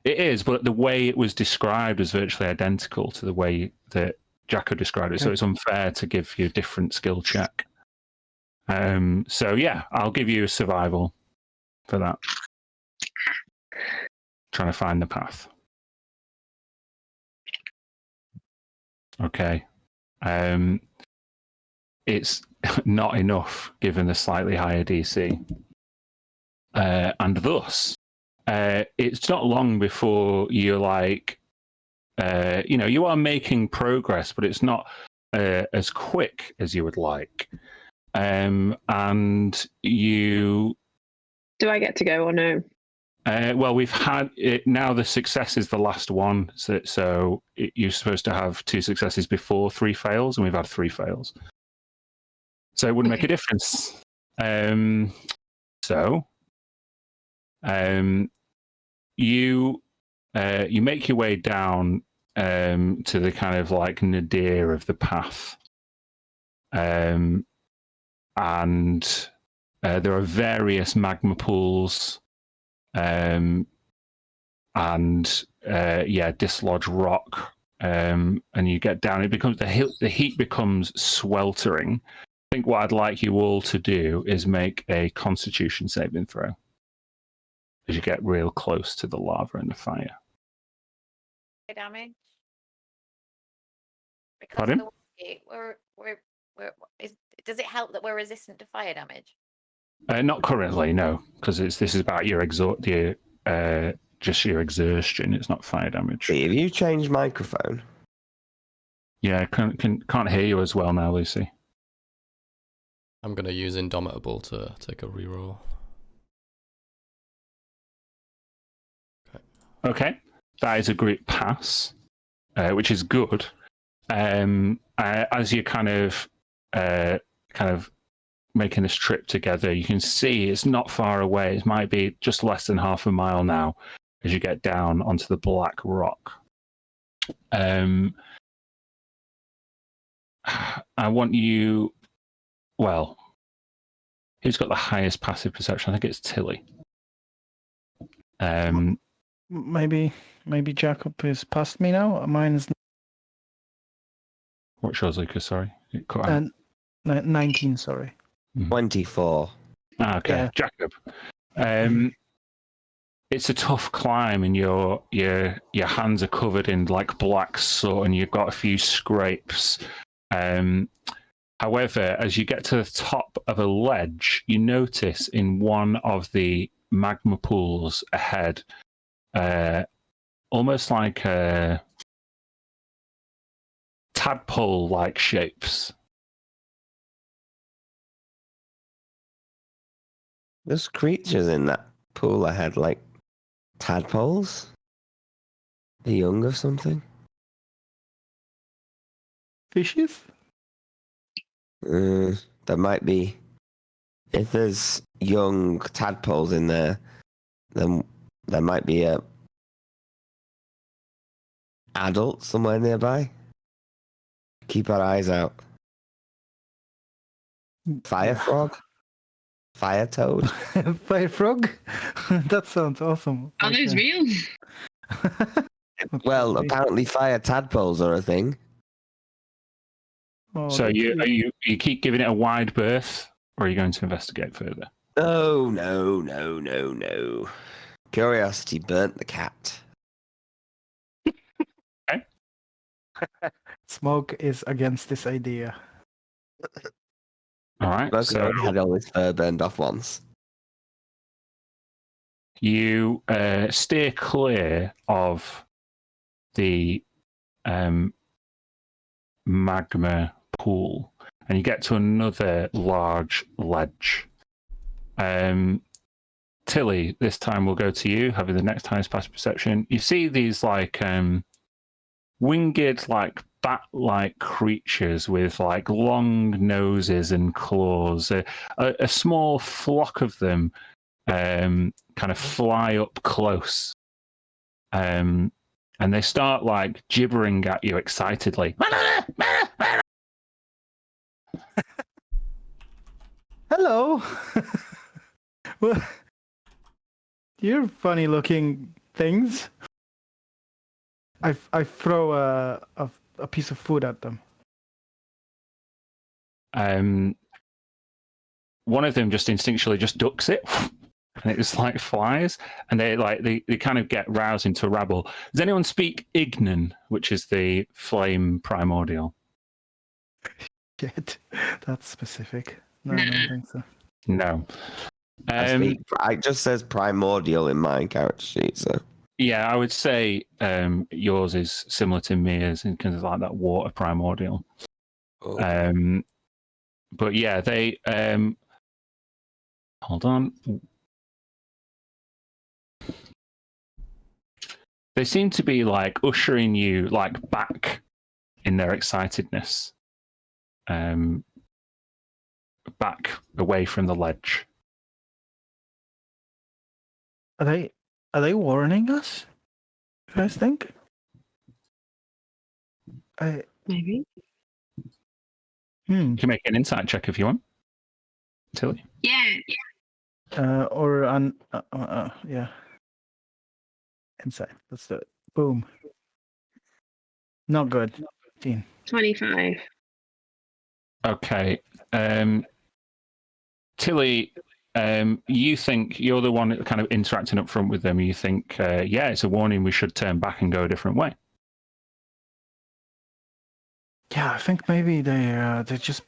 It is, but the way it was described was virtually identical to the way that Jacob described it. So it's unfair to give you a different skill check. So yeah, I'll give you a survival for that. Trying to find the path. Okay. It's not enough given the slightly higher DC. And thus, it's not long before you're like, you are making progress, but it's not as quick as you would like. And you. Do I get to go or no? Well, we've had it now. The success is the last one, so you're supposed to have 2 successes before 3 fails, and we've had 3 fails. So it wouldn't make a difference. You make your way down to the kind of like nadir of the path, and there are various magma pools, and dislodged rock, and you get down. It becomes the heat becomes sweltering. I think what I'd like you all to do is make a Constitution saving throw as you get real close to the lava and the fire. Damage. Because Pardon? of the whiskey, does it help that we're resistant to fire damage? Not currently, no, because this is about your just your exertion. It's not fire damage. see, have you changed microphone? Yeah, can't hear you as well now, Lucy. I'm going to use Indomitable to take a reroll. Okay, that is a great pass, which is good. As you kind of making this trip together, you can see it's not far away. It might be just less than half a mile now as you get down onto the black rock. I want you. Well, who's got the highest passive perception? I think it's Tilly. Maybe Jacob is past me now. Mine is What's yours, Lucas? Sorry, it cut out. 19. Sorry. 24. Okay, Yeah. Jacob. It's a tough climb, and your hands are covered in like black soot, and you've got a few scrapes. However, as you get to the top of a ledge, you notice in one of the magma pools ahead, almost like tadpole-like shapes. There's creatures in that pool ahead, like tadpoles. The young of something. Fishes? There might be. If there's young tadpoles in there, then there might be a adult somewhere nearby. Keep our eyes out. Fire frog? Fire toad? Fire frog? That sounds awesome. Are those real? Well, apparently fire tadpoles are a thing. Oh, So that's you weird. you keep giving it a wide berth, or are you going to investigate further? No. Curiosity burnt the cat. Smoke is against this idea. All right. Smoke So already had all his fur burned off once. you steer clear of the magma pool, and you get to another large ledge. Tilly, this time we'll go to you, having the next highest pass perception. You see these like winged, like bat-like creatures with like long noses and claws. A small flock of them kind of fly up close, and they start like gibbering at you excitedly. Hello. Well, you're funny looking things. I throw a piece of food at them. One of them just instinctually just ducks it, and it just like flies, and they kind of get roused into a rabble. Does anyone speak Ignan, which is the flame primordial? Shit, that's specific. No, I don't think so. No. It just says primordial in my character sheet, so. Yeah, I would say yours is similar to Mia's in kind of like that water primordial. Oh. But yeah, they hold on. They seem to be like ushering you like back in their excitedness, back away from the ledge. Are they warning us? You guys think? Maybe. You can make an insight check if you want, Tilly. Yeah. Or on yeah. Inside. Let's do it. Boom. Not good. 15. 25. Okay. Tilly, you think you're the one kind of interacting up front with them. You think, yeah, it's a warning. We should turn back and go a different way. Yeah, I think maybe they're just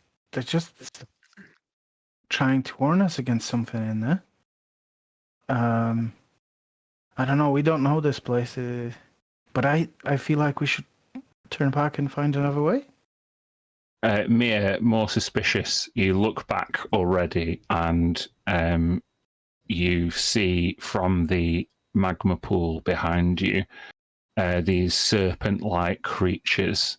trying to warn us against something in there. I don't know. We don't know this place, but I feel like we should turn back and find another way. Mia, more suspicious. You look back already, and you see from the magma pool behind you these serpent-like creatures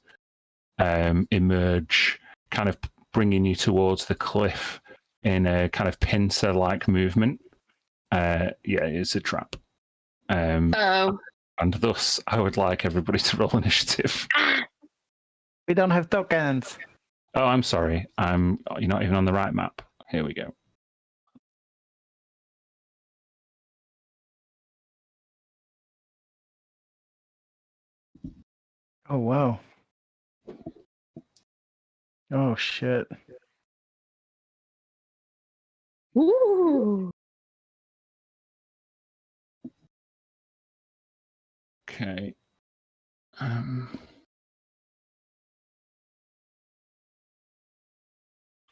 emerge, kind of bringing you towards the cliff in a kind of pincer-like movement. Yeah, it's a trap. And thus, I would like everybody to roll initiative. We don't have tokens. Oh, I'm sorry. You're not even on the right map. Here we go. Oh wow. Oh shit. Ooh. Okay.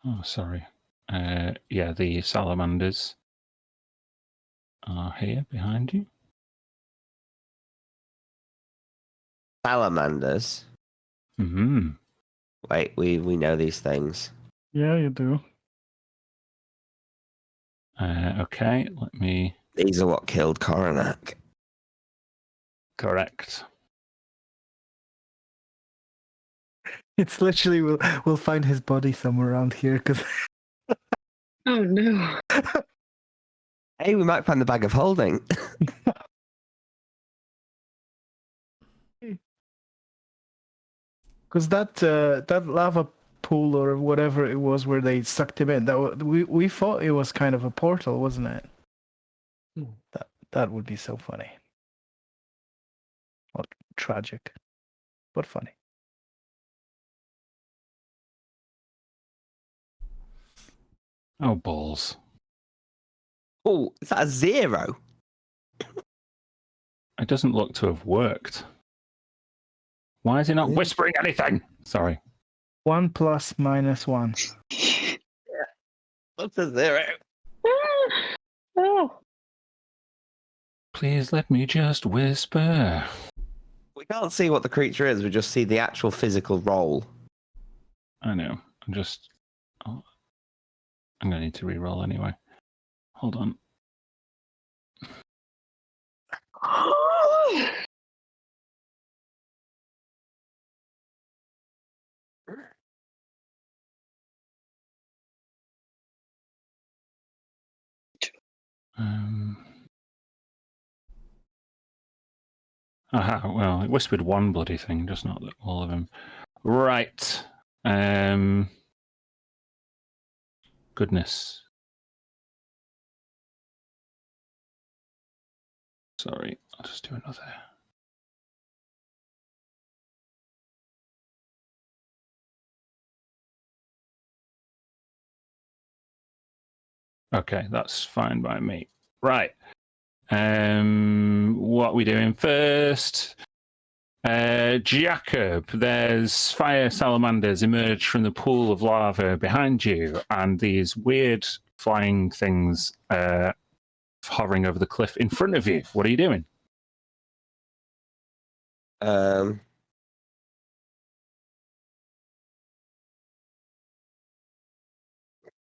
Oh, sorry. Yeah, the salamanders are here behind you. Salamanders. Hmm. Wait, we know these things. Yeah, you do. Okay, let me These are what killed Coronac. correct. It's literally we'll find his body somewhere around here because Oh no. Hey, we might find the bag of holding. that lava pool or whatever it was where they sucked him in. We thought it was kind of a portal, wasn't it? That would be so funny. Well, tragic, but funny. Oh, balls. Oh, is that a 0? It doesn't look to have worked. Why is he not whispering anything? Sorry. 1 + -1. What's a 0? Oh. Please let me just whisper. We can't see what the creature is. We just see the actual physical roll. I know. I'm going to need to re-roll anyway. Hold on. Aha, well, it whispered one bloody thing, just not all of them. Right. Goodness. Sorry, I'll just do another. Okay, that's fine by me. Right. What are we doing first? Jacob, there's fire salamanders emerge from the pool of lava behind you, and these weird flying things hovering over the cliff in front of you. What are you doing?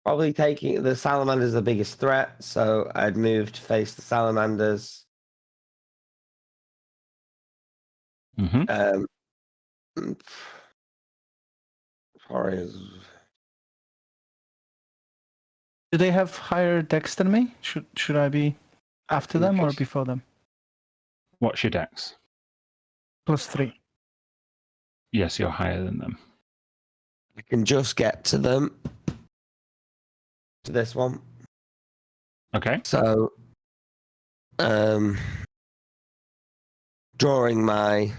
Probably taking the salamanders the biggest threat, so I'd move to face the salamanders. Mm-hmm. Sorry. Do they have higher dex than me? Should I be after them or before them? What's your dex? +3. Yes, you're higher than them. I can just get to them. To this one. Okay. So, drawing my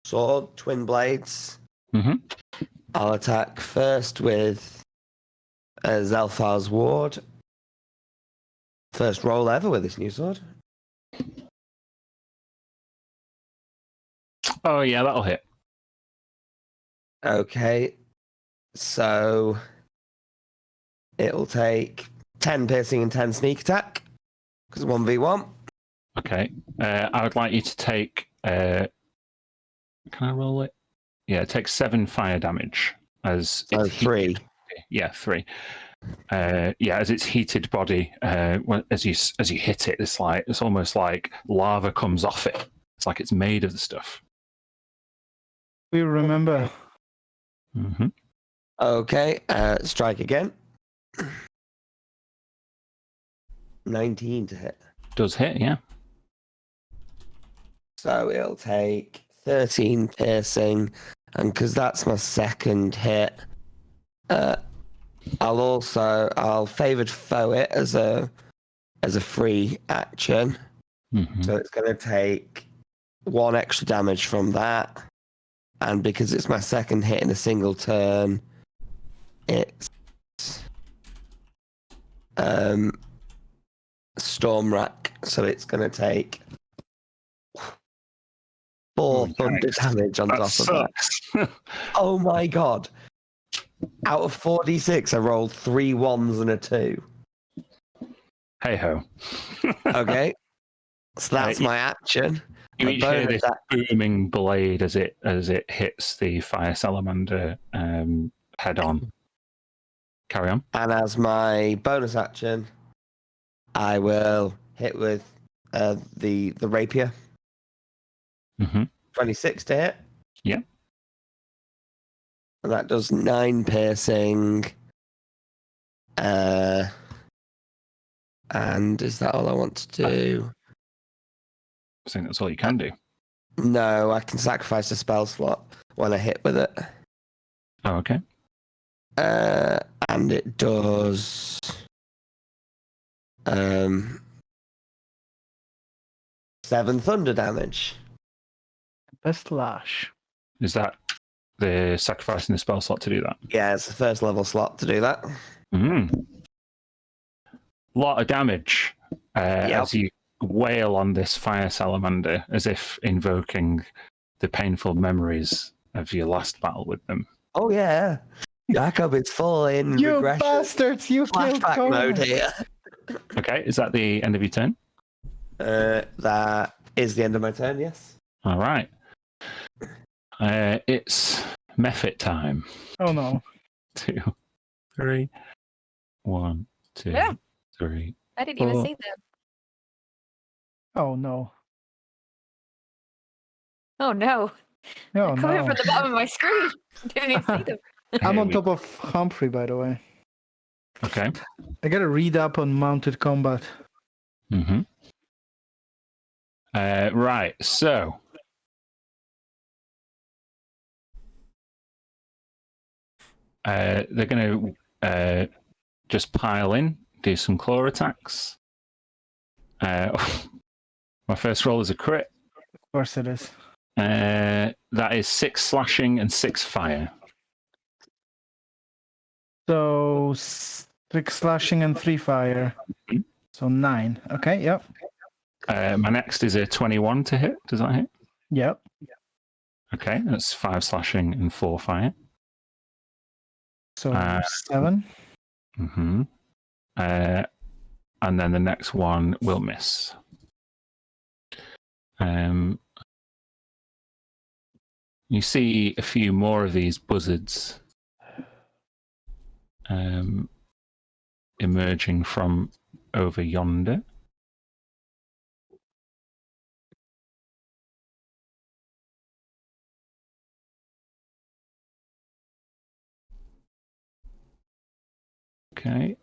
sword, twin blades. Mm-hmm. I'll attack first with Zelfar's Ward. First roll ever with this new sword. Oh, yeah, that'll hit. Okay. So, it'll take 10 piercing and 10 sneak attack. Because 1v1. Okay. I would like you to take... can I roll it? Yeah, it takes 7 fire damage as So it's 3. Yeah, 3. As its heated body, as you hit it, it's almost like lava comes off it. It's like it's made of the stuff. We remember. Mm-hmm. Okay, strike again. 19 to hit. Does hit, yeah. So it'll take 13 piercing, and because that's my second hit, I'll favored foe it as a free action. Mm-hmm. So it's going to take 1 extra damage from that, and because it's my second hit in a single turn, it's Storm Rack, so it's going to take 4 thunder damage on top of that. Oh my god. Out of 4d6, I rolled 3 1s and a 2. Hey ho. Okay. So that's my action. You My each hear bonus this booming blade as it hits the fire salamander head on. Carry on. And as my bonus action, I will hit with the rapier. Mm-hmm. 26 to hit. Yeah. And that does 9 piercing. And is that all I want to do? I think that's all you can do. No, I can sacrifice a spell slot when I hit with it. Oh, okay. And it does 7 thunder damage. Best lash. Is that the sacrificing the spell slot to do that? Yeah, it's the first level slot to do that. Lot of damage Yep. as you wail on this fire salamander, as if invoking the painful memories of your last battle with them. Oh yeah, Jacob is full in You regression. bastards! You killed Flashback mode Conan. here. Okay, is that the end of your turn? That is the end of my turn. Yes. All right. It's Mephit time. Oh no. 2, 3, 1, 2, Yeah. 3. I didn't even Four. see them. Oh no. Oh no. Oh They're coming no. from the bottom of my screen. Didn't even see them. I'm Here on we- top of Humphrey, by the way. Okay. I gotta read up on mounted combat. Mm-hmm. Right, so they're going to just pile in, do some claw attacks. My first roll is a crit. Of course it is. That is 6 slashing and 6 fire. So 6 slashing and 3 fire. So 9. Okay, yep. My next is a 21 to hit. Does that hit? Yep. Okay, that's 5 slashing and 4 fire. So Uh, 7. Mm-hmm. And then the next one will miss. You see a few more of these buzzards emerging from over yonder. Okay.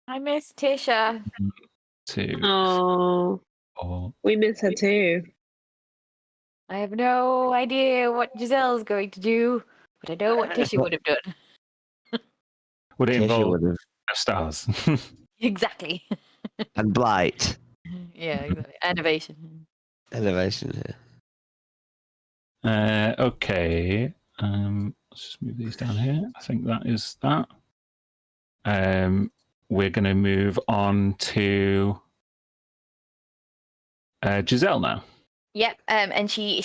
I miss Tisha. 2, Oh, 4. we miss her too. I have no idea what Giselle's going to do, but I know what Tisha would have done. Would it Tisha involve would have stars? Exactly. and blight Yeah, exactly. Innovation. innovation here. Okay. Let's just move these down here. I think that is that. We're going to move on to Giselle now. Yep. And she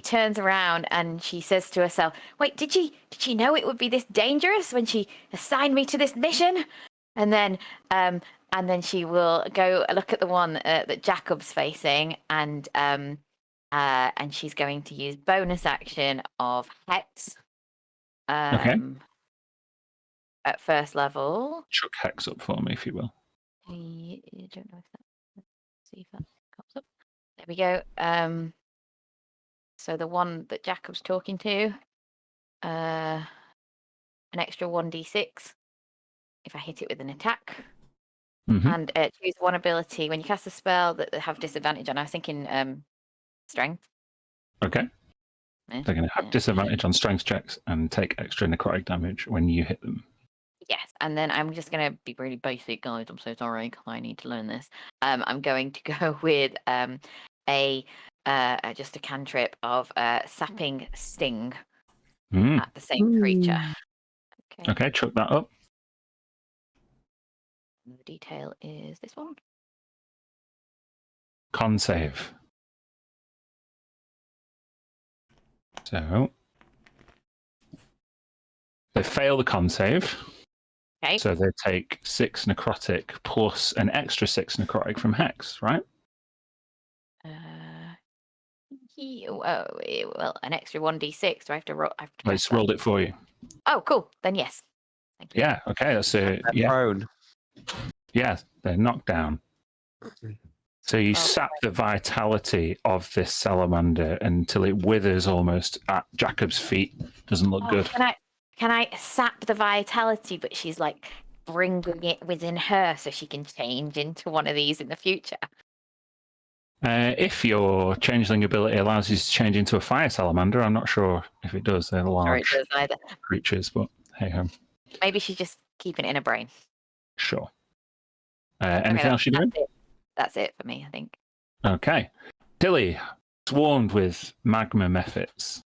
turns around and she says to herself, "Wait, did she know it would be this dangerous when she assigned me to this mission?" And then she will go look at the one that Jacob's facing, and she's going to use bonus action of Hex. Okay. At first level. Chuck Hex up for me, if you will. I don't know if that. Let's see if that comes up. There we go. So the one that Jacob's talking to, an extra 1d6 if I hit it with an attack. Mm-hmm. And choose one ability when you cast a spell that have disadvantage on. I was thinking strength. Okay. Eh, They're going to have disadvantage on strength checks and take extra necrotic damage when you hit them. Yes, and then I'm just going to be really basic, guys. I'm so sorry because I need to learn this. I'm going to go with just a cantrip of sapping sting at the same creature. Okay, chuck that up. The detail is this one. Con save. So they fail the con save. Okay. So they take 6 necrotic plus an extra 6 necrotic from Hex, right? Well, an extra 1d6. Do I have to roll? I just rolled it for you. Oh, cool. Then yes. Thank you. Yeah. Okay. That's a Prone. Yeah, they're knocked down. So you Oh, sap the vitality of this salamander until it withers almost at Jacob's feet. Doesn't look good. Can I sap the vitality, but she's like bringing it within her so she can change into one of these in the future? If your changeling ability allows you to change into a fire salamander, I'm not sure if it does. They're large Or it does either. creatures, but hey ho. Maybe she's just keeping it in her brain. Sure. Okay, Anything else you're doing? That's it for me, I think. Okay. Dilly, swarmed with magma mephits.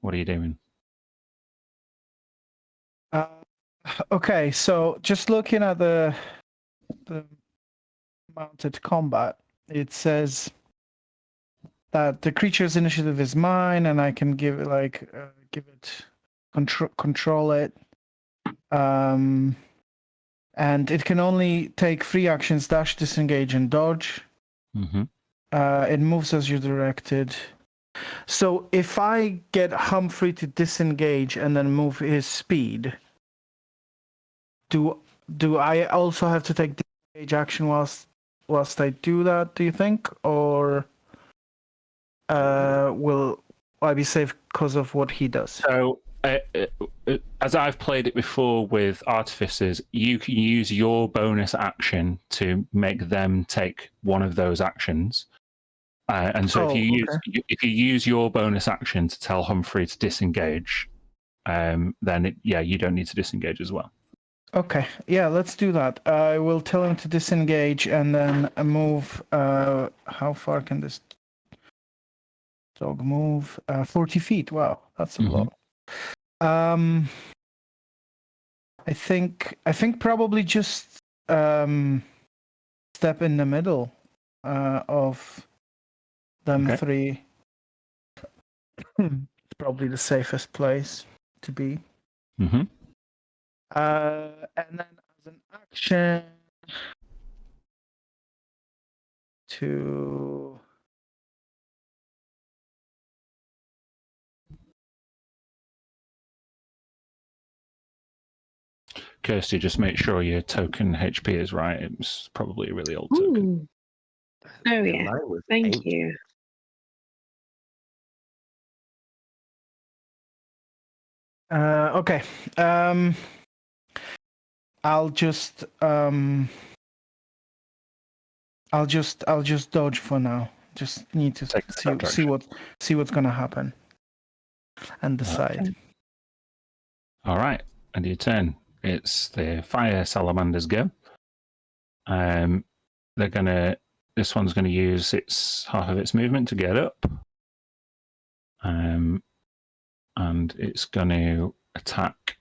What are you doing? Okay, so just looking at the mounted combat, it says that the creature's initiative is mine, and I can give it control it, and it can only take 3 actions: dash, disengage, and dodge. Mm-hmm. It moves as you're directed. So if I get Humphrey to disengage and then move his speed, do I also have to take disengage action whilst I do that? Do you think, or will I be safe because of what he does? So, as I've played it before with artificers, you can use your bonus action to make them take one of those actions. And so, if you use your bonus action to tell Humphrey to disengage, then you don't need to disengage as well. Okay, yeah, let's do that. I will tell him to disengage and then move. How far can this dog move? 40 feet. Wow, that's a lot. I think probably just step in the middle of them three. It's probably the safest place to be. Mm-hmm. And then as an action to Kirsty, just make sure your token HP is right. It's probably a really old token. Oh yeah, thank you. Okay. I'll just dodge for now. Just need to see what's gonna happen and decide. Okay. All right, and your turn. It's the fire salamander's go. This one's gonna use its half of its movement to get up. And it's gonna attack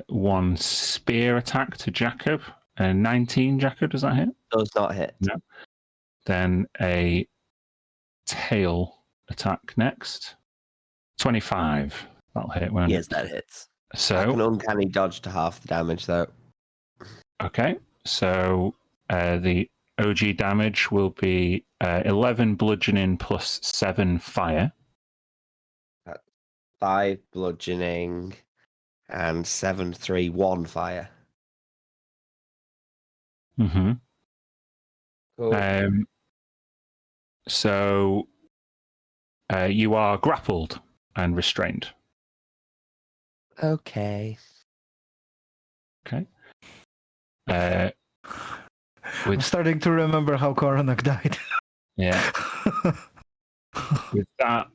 one spear attack to Jacob. 19, Jacob, does that hit? Does not hit. No. Then a tail attack next. 25. That'll hit, won't it? Yes, that hits. So I can uncanny dodge to half the damage, though. Okay, so the OG damage will be 11 bludgeoning plus 7 fire. 5 bludgeoning and 7, 3, 1 fire. Mm-hmm. Cool. So you are grappled and restrained. Okay. Okay. I'm starting to remember how Koronak died. Yeah. With that,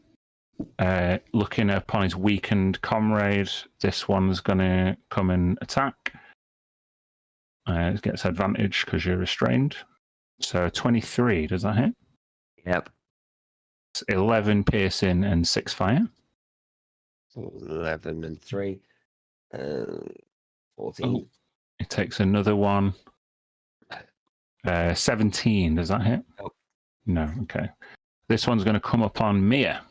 looking upon his weakened comrade, this one's going to come and attack. It gets advantage because you're restrained. So 23, does that hit? Yep. It's 11 piercing and 6 fire. 11 and 3. 14. Oh, it takes another one. 17, does that hit? Nope. No, okay. This one's going to come upon Mia.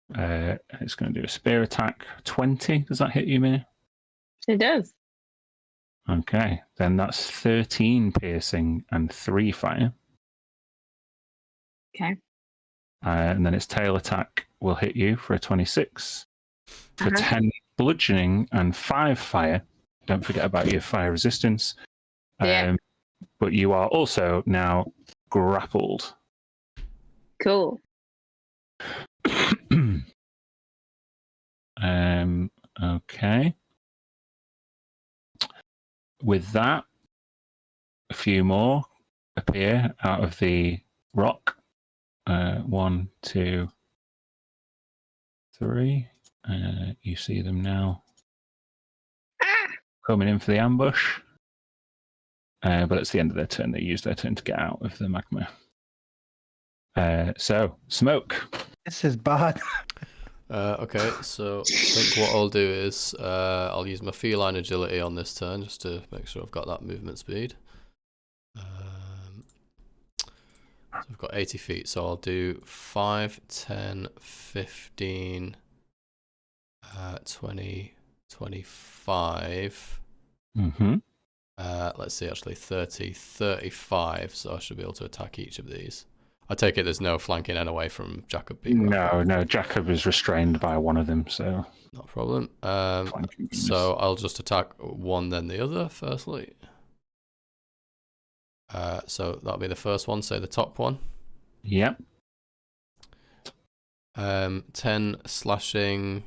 It's going to do a spear attack. 20, does that hit you, Mia? It does. Okay, then that's 13 piercing and 3 fire. Okay. And then its tail attack will hit you for a 26 for bludgeoning and 5 fire. Don't forget about your fire resistance. Yeah. But you are also now grappled. Cool. Okay. With that, a few more appear out of the rock. 1, 2, 3. You see them now coming in for the ambush. But it's the end of their turn. They use their turn to get out of the magma. So, smoke. This is bad. Okay, so I think what I'll do is I'll use my feline agility on this turn just to make sure I've got that movement speed. So I've got 80 feet, so I'll do 5, 10, 15, 20, 25. Mm-hmm. Let's see, actually 30, 35, so I should be able to attack each of these. I take it there's no flanking end away from Jacob being No, Jacob is restrained by one of them, so... Not a problem. So I'll just attack one, then the other, firstly. So that'll be the first one, say the top one. Yep. 10 slashing.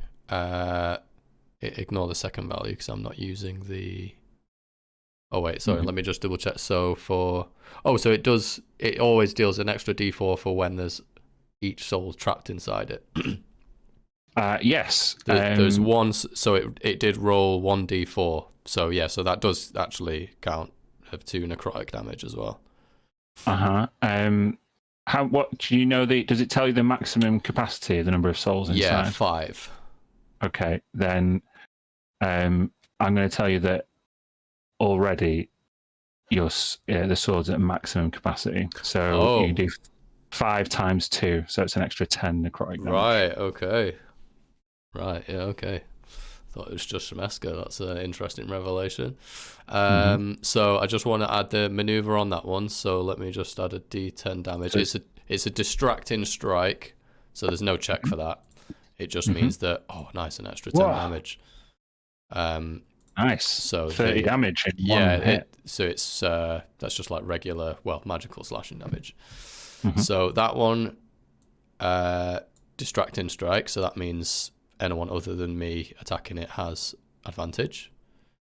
Ignore the second value because I'm not using the... Oh wait, sorry, let me just double check. So for... Oh, so it always deals an extra d4 for when there's each soul trapped inside it. Yes. There's one, so it did roll 1d4. So yeah, so that does actually count of 2 necrotic damage as well. What do you know? Does it tell you the maximum capacity, the number of souls inside? Yeah, 5. Okay, then I'm going to tell you that already the sword's at maximum capacity. So you can do 5 times 2, so it's an extra 10 necrotic damage. Right, okay. Right, yeah, okay. Thought it was just Shemeska. That's an interesting revelation. So I just want to add the maneuver on that one. So let me just add a d10 damage. It's a distracting strike, so there's no check for that. It just means that, nice, an extra 10 damage. Nice. So 30 damage in one hit. So it's that's just like regular, magical slashing damage. So that one, distracting strike. So that means anyone other than me attacking it has advantage.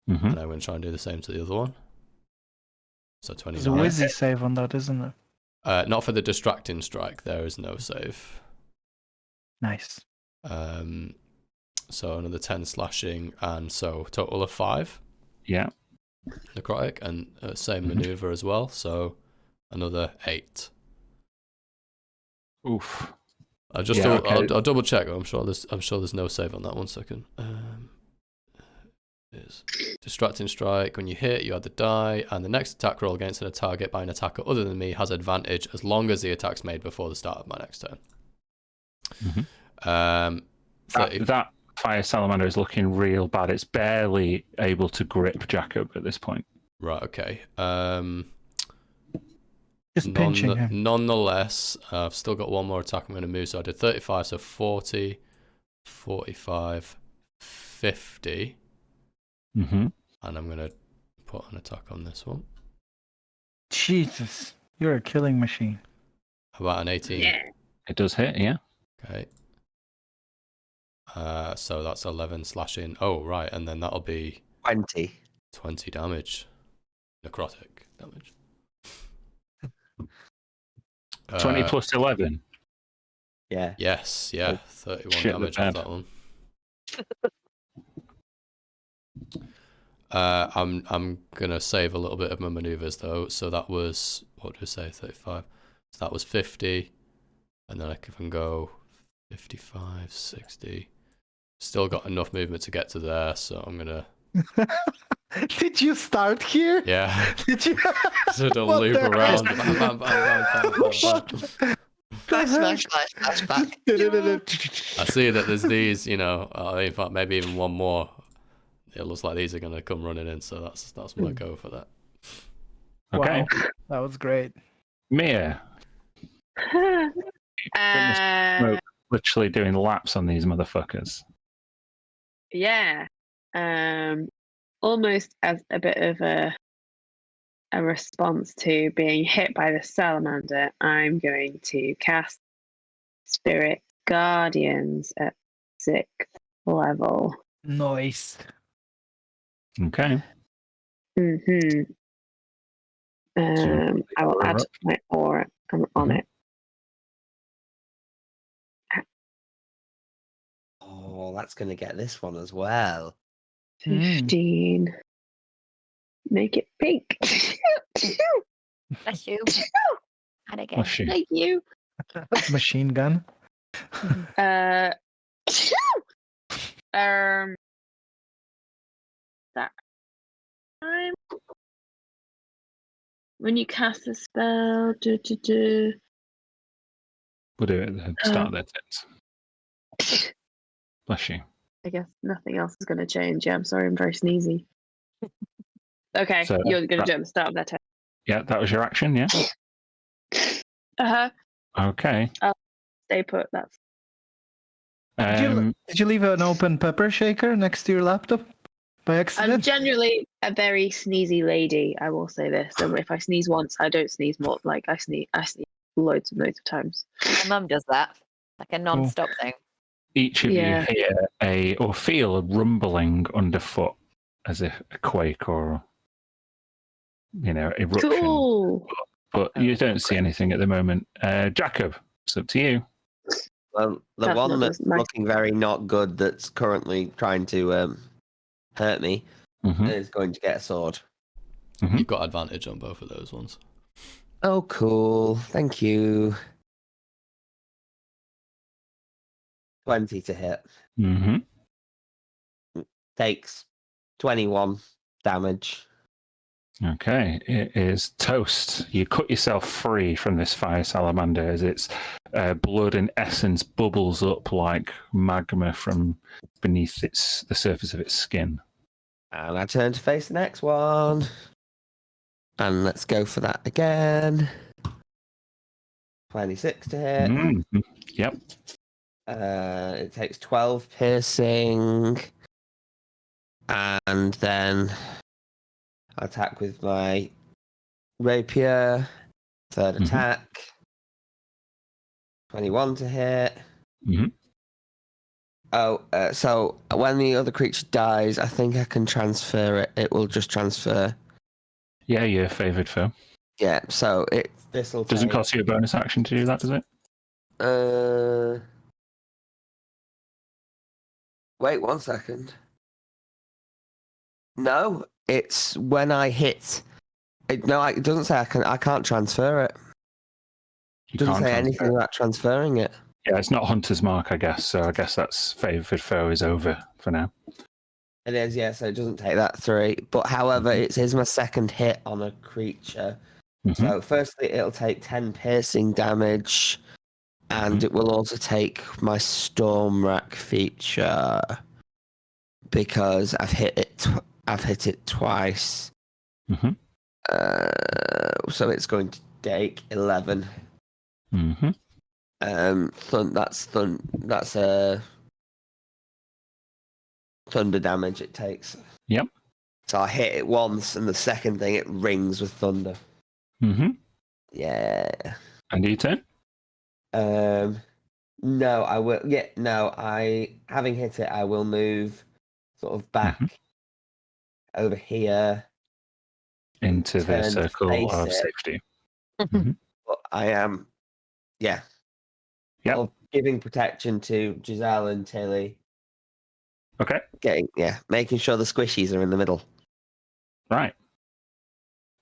And I'm going to try and do the same to the other one. So 29. There's a whizzy save on that, isn't there? Not for the distracting strike. There is no save. Nice. So another 10 slashing, and so total of 5. Yeah. Necrotic, and same maneuver as well. So another 8. Oof. I'll double check. I'm sure there's no save on that. 1 second. Is distracting strike. When you hit, you add the die, and the next attack roll against a target by an attacker other than me has advantage as long as the attack's made before the start of my next turn. That fire salamander is looking real bad. It's barely able to grip Jacob at this point. Right. Okay. Just pinching him. Nonetheless, I've still got one more attack I'm going to move. So I did 35, so 40, 45, 50. And I'm going to put an attack on this one. Jesus, you're a killing machine. About an 18. Yeah. It does hit, yeah. Okay. So that's 11 slashing. Oh, right. And then that'll be 20 damage. Necrotic damage. 20 plus 11. Yeah. Yes, yeah. 31 damage off that one. I'm gonna save a little bit of my maneuvers though. So that was, what did I say, 35. So that was 50, and then I can go 55, 60. Still got enough movement to get to there, so I'm gonna. Did you start here? Yeah. Did you? So don't loop around. Smash. I see that there's these, in fact, maybe even one more. It looks like these are going to come running in, so that's my go for that. Okay. Wow, that was great. Mia. Smoke literally doing laps on these motherfuckers. Yeah. Almost as a bit of a response to being hit by the salamander, I'm going to cast Spirit Guardians at 6th level. Nice. Okay. Mm-hmm. So I will you're add up. my aura. I'm on Mhm. it. Oh, that's going to get this one as well. 15. Make it pink. Bless you. And again. Bless you. Thank you. That's machine gun. Uh, that time when you cast a spell, We'll do it at the start of their turns. Bless you. I guess nothing else is going to change. Yeah, I'm sorry, I'm very sneezy. Okay, So you're going to that- do it at the start of that turn. Yeah, that was your action, yeah? Uh-huh. Okay. Stay put. That's Did you leave an open pepper shaker next to your laptop by I'm accident? generally a very sneezy lady. I will say this. So if I sneeze once, I don't sneeze more. Like I sneeze loads of times. My mum does that. Like a non-stop thing. Each of Yeah. you hear or feel a rumbling underfoot as if a quake or, eruption. Cool. But you don't see anything at the moment. Jacob, it's up to you. Well, the That's one not that's nice. looking very not good, that's currently trying to hurt me, Mhm. is going to get a sword. Mhm. You've got advantage on both of those ones. Oh, cool. Thank you. 20 to hit. Mhm. Takes 21 damage. Okay, it is toast. You cut yourself free from this fire salamander as its blood and essence bubbles up like magma from beneath the surface of its skin. And I turn to face the next one. And let's go for that again. 26 to hit. Mhm. Yep. It takes 12 piercing. And then I attack with my rapier. Third Mhm. attack. 21 to hit. Mhm. Oh, so when the other creature dies, I think I can transfer it. It will just transfer. Yeah, your favoured foe. Yeah, so this will Doesn't take. cost you a bonus action to do that, does it? Wait 1 second. No, it's when I hit. It doesn't say I can't transfer it. It You doesn't can't say transfer. anything about transferring it. Yeah, it's not Hunter's Mark, I guess. So I guess that's favoured foe is over for now. It is, yeah, so it doesn't take that 3. But however, it is my second hit on a creature. Mhm. So firstly, it'll take 10 piercing damage. And it will also take my Storm Rack feature. Because I've hit it twice. Mhm. So it's going to take 11. Mhm. That's a thunder damage it takes. Yep. So I hit it once, and the second thing it rings with thunder. Mhm. Yeah. And you turn. No, I will. Yeah, no. Having hit it, I will move sort of back over here. Into the Turn to circle face of it. safety. Mhm. But I am, yeah, Yep. sort of giving protection to Giselle and Tilly. Okay. Making sure the squishies are in the middle. Right.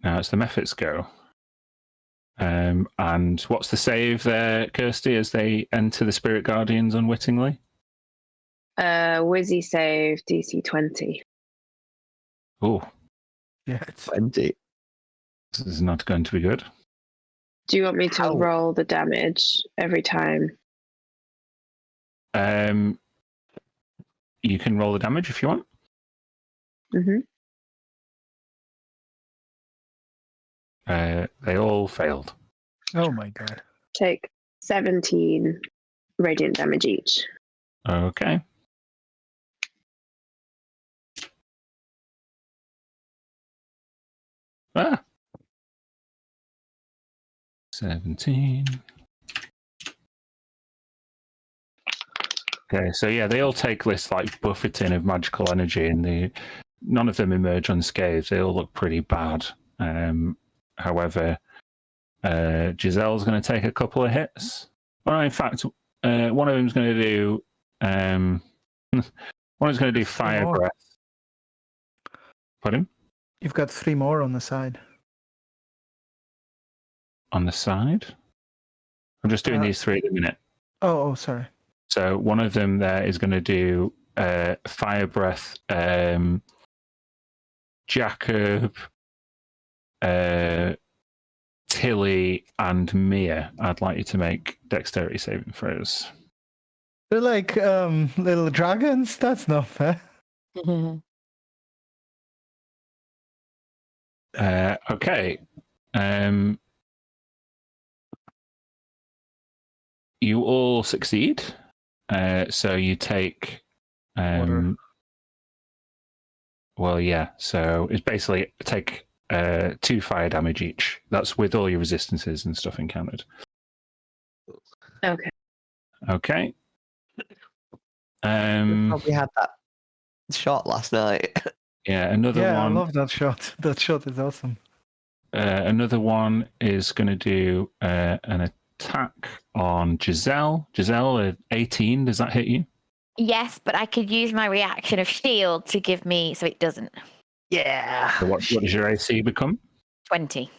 Now it's the Mephits go. And what's the save there, Kirsty, as they enter the Spirit Guardians unwittingly? Wizzy save DC 20. Oh, Yeah, it's 20. this is not going to be good. Do you want me to How? roll the damage every time? You can roll the damage if you want. Mm-hmm. They all failed. oh my god. Take 17 radiant damage each. Okay. Ah. 17. Okay, so yeah, they all take this like buffeting of magical energy, and none of them emerge unscathed. They all look pretty bad. However, Giselle's going to take a couple of hits. Well, in fact, one of them's going to do. One of them's going to do fire more. breath. Pardon? You've got 3 more on the side. On the side. I'm just doing these 3 at the minute. Oh, sorry. So one of them there is going to do fire breath. Jacob, Tilly, and Mia. I'd like you to make dexterity saving throws. They're like little dragons. That's not fair. Okay. You all succeed. So you take. Water. Well, yeah. So it's basically take 2 fire damage each. That's with all your resistances and stuff encountered. Okay. Okay. Probably had that shot last night. Yeah, another Yeah, one. I love that shot. That shot is awesome. Another one is going to do an attack on Giselle. Giselle, 18. Does that hit you? Yes, but I could use my reaction of shield to give me so it doesn't. Yeah. So what does your AC become? 20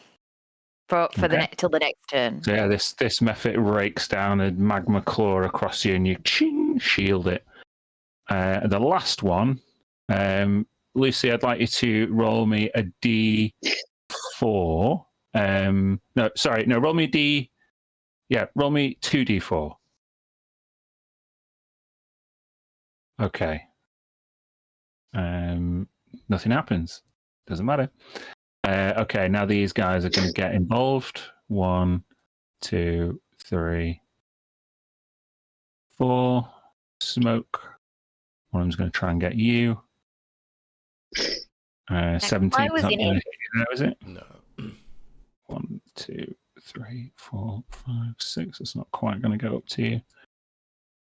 for Okay. till the next turn. So yeah, this mephit rakes down a magma claw across you, and you ching, shield it. The last one, Lucy, I'd like you to roll me a D4. Roll me roll me 2D4. Okay. Nothing happens. Doesn't matter. Okay, now these guys are going to get involved. 1, 2, 3, 4. Smoke. One of them's going to try and get you. 17. I was in it. Is it? No. 1, 2, 3, 4, 5, 6. It's not quite going to go up to you.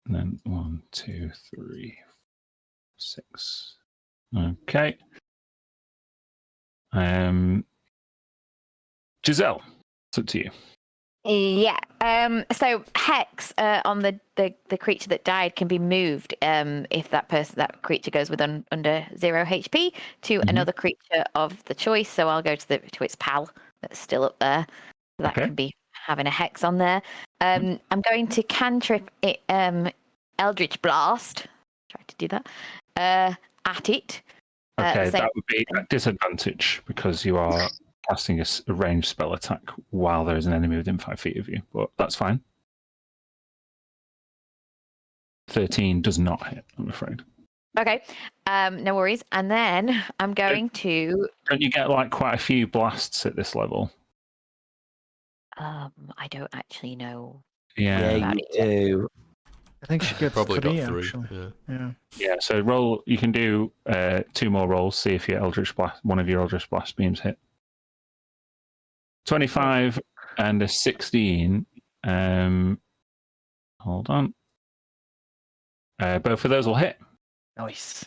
And then 1, 2, 3, 6. Okay. Giselle, it's up to you. Yeah. So hex on the creature that died can be moved if that creature goes with under 0 HP to another creature of the choice. So I'll go to its pal that's still up there. So that can be having a hex on there. I'm going to cantrip it, Eldritch Blast. Try to do that at it. Okay, that would be a disadvantage because you are casting a ranged spell attack while there is an enemy within 5 feet of you, but that's fine. 13 does not hit, I'm afraid. Okay, no worries. And then I'm going to. Don't you get like quite a few blasts at this level? I don't actually know. Yeah, you do. I think she gets Probably 3, got 3. actually. Yeah. Yeah. So roll. You can do 2 more rolls. See if your one of your Eldritch Blast beams hit. 25 and a 16. Hold on. Both of those will hit. Nice.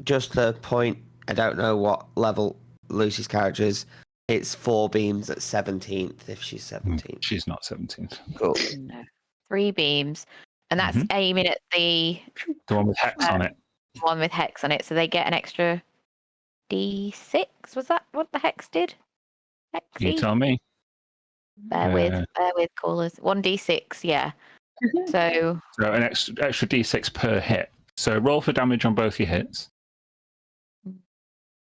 Just a point. I don't know what level Lucy's character is. It's 4 beams at 17th if she's 17th. She's not 17th. Cool. No. 3 beams, and that's aiming at the one with hex on it. One with hex on it, so they get an extra D6. Was that what the hex did? You tell me. Bear with callers. 1d6, yeah. So an extra d6 per hit. So roll for damage on both your hits.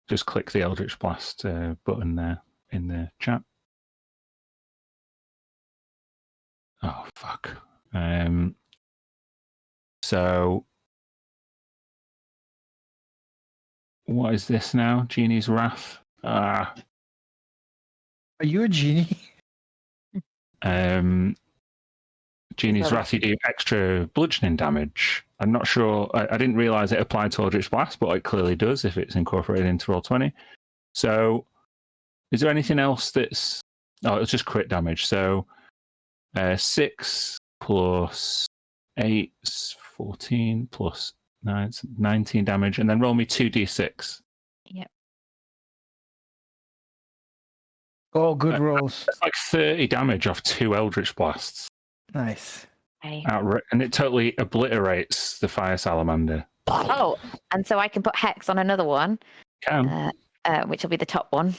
Just click the Eldritch Blast button there in the chat. Oh, fuck. So what is this now? Genie's Wrath. Are you a genie? Genie's Wrath, you do extra bludgeoning damage. I'm not sure. I didn't realise it applied to Eldritch Blast, but it clearly does if it's incorporated into Roll20. So, is there anything else that's... Oh, it's just crit damage. So, 6 plus 8 is 14 plus 9 is 19 damage. And then roll me 2d6. Yep. Oh, good rolls. That's like 30 damage off 2 Eldritch Blasts. Nice. Okay. And it totally obliterates the Fire Salamander. Oh, and so I can put Hex on another one, Can. which will be the top one.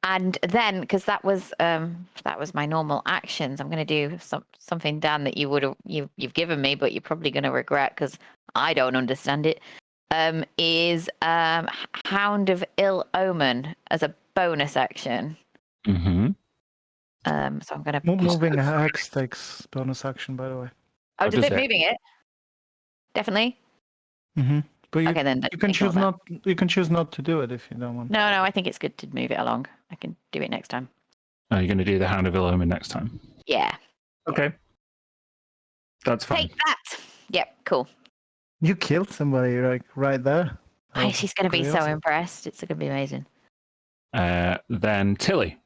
And then, because that was my normal actions, I'm going to do something, Dan, that you've given me, but you're probably going to regret because I don't understand it. Is Hound of Ill Omen as a bonus action. Mm-hmm. So I'm going to Moving a hex takes bonus action, by the way. Oh, does does it it? moving it? Definitely. Mm-hmm. But you, Okay, then you can ignore choose that. not. You can choose not to do it if you don't want. No, I think it's good to move it along. I can do it next time. Oh, you're going to do the Hound of Ill Omen next time. Yeah. Okay. That's fine. Take that. Yep, cool. You killed somebody like right there. That was She's going to be pretty so awesome. impressed. It's going to be amazing. Then Tilly.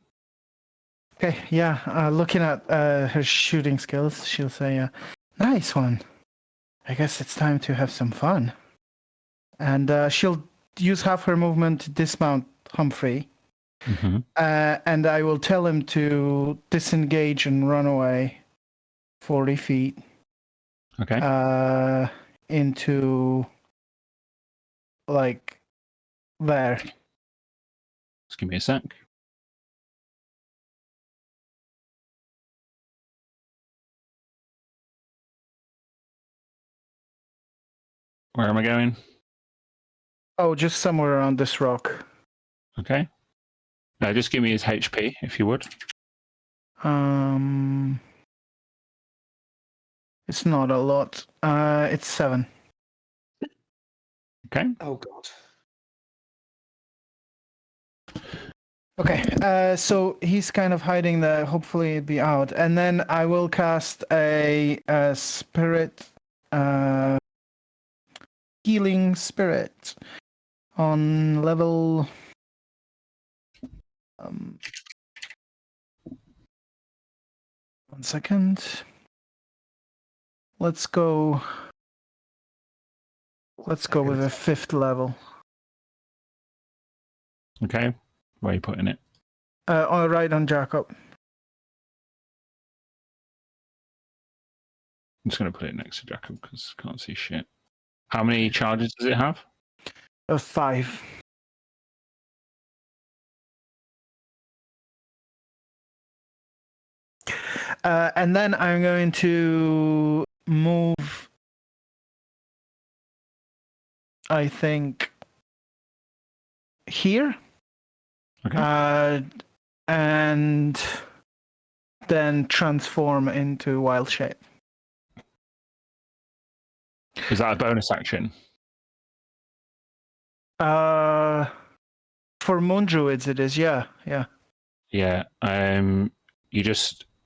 Okay, yeah. Looking at her shooting skills, she'll say, "Nice one. I guess it's time to have some fun." And she'll use half her movement to dismount Humphrey. Mm-hmm. And I will tell him to disengage and run away 40 feet Okay. into like there. Just give me a sec. Where am I going? Oh, just somewhere around this rock. Okay. Just give me his HP, if you would. It's not a lot. It's 7. Okay. Oh god. Okay, so he's kind of hiding there. Hopefully it'll be out. And then I will cast a spirit, healing spirit on level... 1 second. Let's go with a 5th level. Okay. Where are you putting it? All right, on Jacob. I'm just going to put it next to Jacob because I can't see shit. How many charges does it have? 5. And then I'm going to move, I think, here. Okay. And then transform into wild shape. Is that a bonus action? For moon druids, it is. Yeah. Yeah.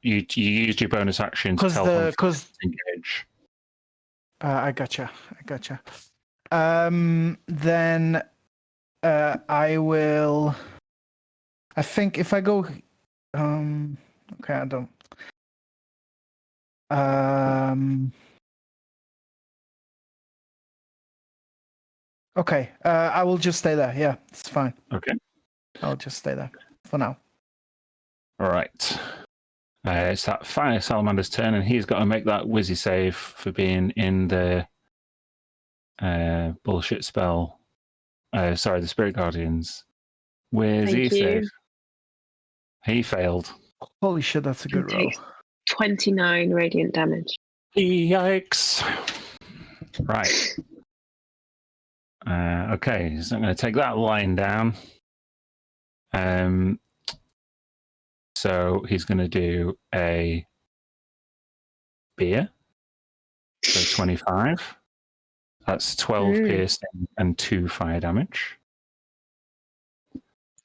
You used your bonus action to tell him to engage. I gotcha. Then I will. I think if I go, okay, I don't. Okay, I will just stay there. Yeah, it's fine. Okay. I'll just stay there for now. All right. It's that Fire Salamander's turn, and he's got to make that Wizzy save for being in the bullshit spell. The Spirit Guardians. Wizzy Thank you. save. He failed. Holy shit, that's a good roll. 29 radiant damage. Yikes. Right. Okay, he's not going to take that line down. So he's going to do a beer. So 25. That's 12 piercing and 2 fire damage.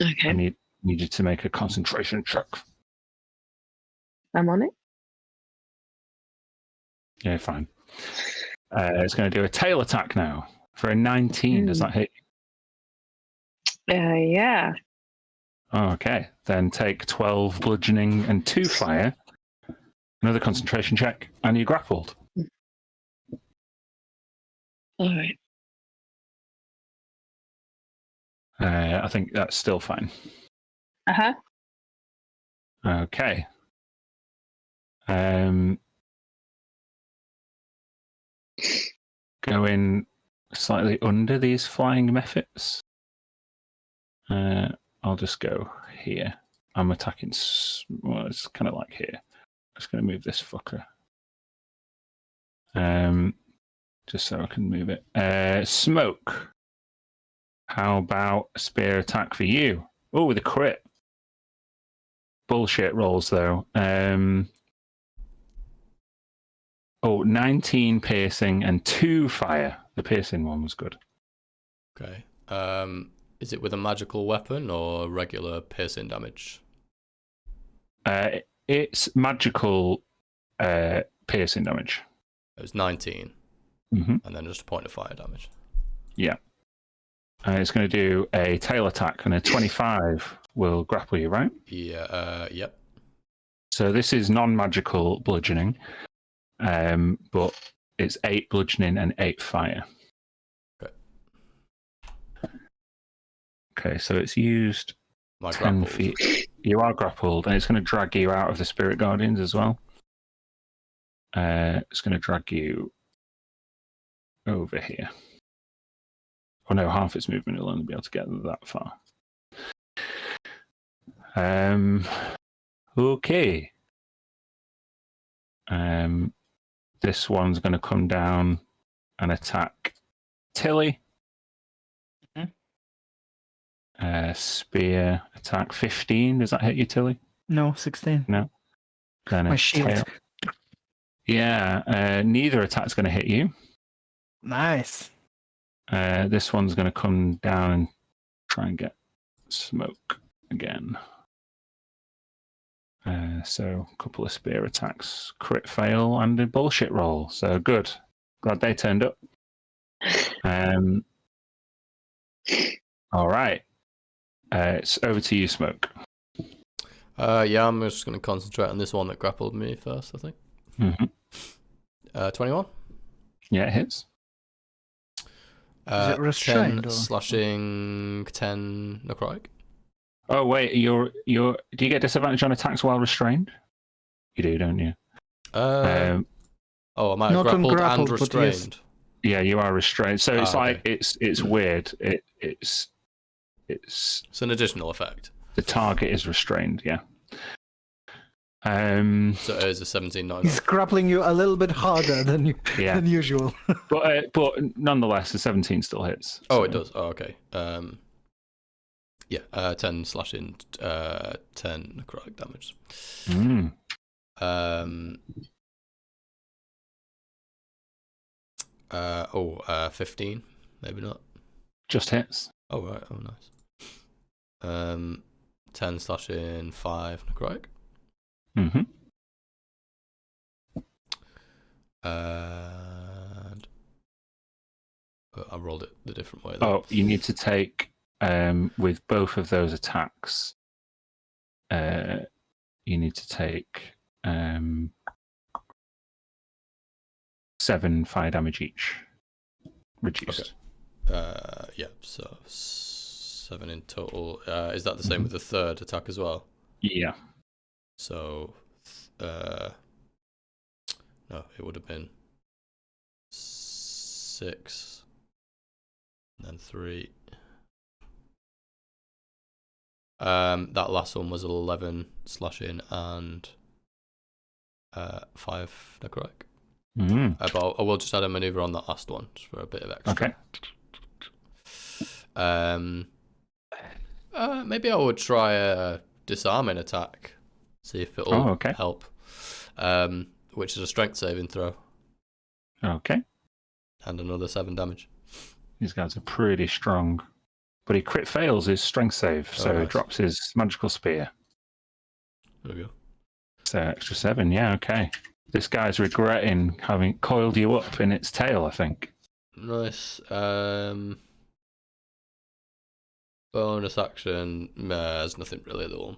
Okay. I need you to make a concentration check. I'm on it. Yeah, fine. It's going to do a tail attack now for a 19. Does that hit? Yeah. Okay, then take 12 bludgeoning and 2 fire. Another concentration check, and you're grappled. All right. I think that's still fine. Uh-huh. Okay. Going slightly under these flying methods. I'll just go here. I'm attacking. Well, it's kind of like here. I'm just going to move this fucker. Just so I can move it. Smoke. How about a spear attack for you? Oh, with a crit. Bullshit rolls though. 19 piercing and 2 fire. The piercing one was good. Okay. Is it with a magical weapon or regular piercing damage? It's magical piercing damage. It was 19. Mm-hmm. And then just a point of fire damage. Yeah. It's going to do a tail attack, and a 25 will grapple you, right? Yeah. Yep. So this is non-magical bludgeoning, but it's 8 bludgeoning and 8 fire. Okay. Okay, so it's used My 10 grappled. feet. You are grappled, and it's going to drag you out of the Spirit Guardians as well. It's going to drag you over here. Oh no, half its movement will only be able to get that far. Okay. This one's going to come down and attack Tilly. Spear attack 15. Does that hit you, Tilly? No, 16. No. Then My a shield. tail. Yeah, neither attack's going to hit you. Nice. This one's going to come down and try and get smoke again. So a couple of spear attacks, crit fail, and a bullshit roll. So good. Glad they turned up. All right. It's over to you, Smoke. Yeah, I'm just going to concentrate on this one that grappled me first, I think. Mm-hmm. 21? Yeah, it hits. Is it restrained? 10 Or? slashing, 10 necrotic. Oh wait, do you get disadvantage on attacks while restrained? You do, don't you? I might have Not grappled and ungrappled, but restrained. Yeah, you are restrained. So it's like okay. it's weird. It's an additional effect. The target is restrained. Yeah. So it is a 17, not He's grappling you a little bit harder than than usual. but nonetheless, the 17 still hits. Oh, it does. Oh, okay. Yeah, 10 slashing, 10 necrotic damage. 15, maybe not. Just hits. Oh, right. Oh, nice. 10 slashing, 5 necrotic. Mm-hmm. And I rolled it the different way. Though. Oh, you need to take with both of those attacks. You need to take 7 fire damage each, reduced. Okay. Yeah. So 7 in total. Is that the same with the third attack as well? Yeah. So, no, it would have been 6, and then 3. That last one was 11 slashing and 5 necrotic. But I will just add a maneuver on that last one just for a bit of extra. Okay. Maybe I would try a disarming attack. See if it'll help. Which is a strength saving throw. Okay. And another 7 damage. These guys are pretty strong. But he crit fails his strength save, so nice. he drops his magical spear. There we go. So extra 7, yeah, okay. This guy's regretting having coiled you up in its tail, I think. Nice. Bonus action. There's nothing really though.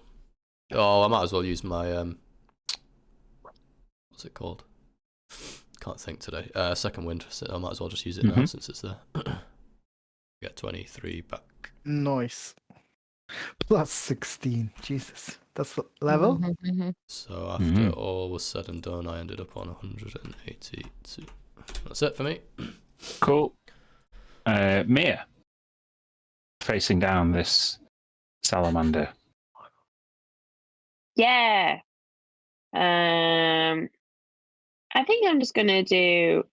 Oh, I might as well use my what's it called? Can't think today. Second wind. So I might as well just use it now since it's there. Get 23 back. Nice. Plus 16. Jesus. That's the level? So after all was said and done, I ended up on 182. That's it for me. Cool. Mia, facing down this salamander. Yeah. I think I'm just gonna do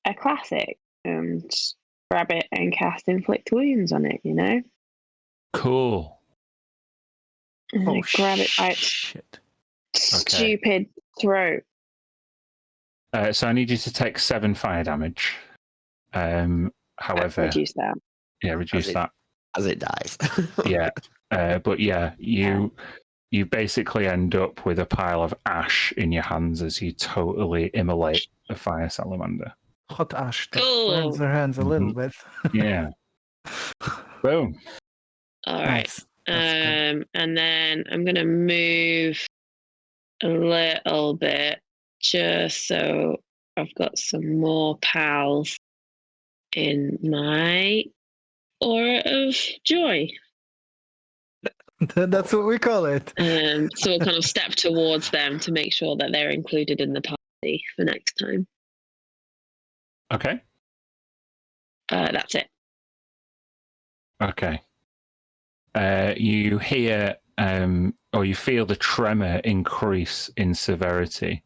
a classic and grab it and cast inflict wounds on it. You know. Cool. And I grab it by its shit. stupid throat. So I need you to take 7 fire damage. However, Reduce that. Yeah, reduce that as it dies. Yeah, but yeah, you basically end up with a pile of ash in your hands as you totally immolate a fire salamander. Hot ash that Cool. burns their hands a little bit. Yeah. Boom. All right. Nice. That's good. And then I'm gonna move a little bit just so I've got some more pals in my aura of joy. That's what we call it. So we'll kind of step towards them to make sure that they're included in the party for next time. Okay. That's it. Okay. You hear or you feel the tremor increase in severity,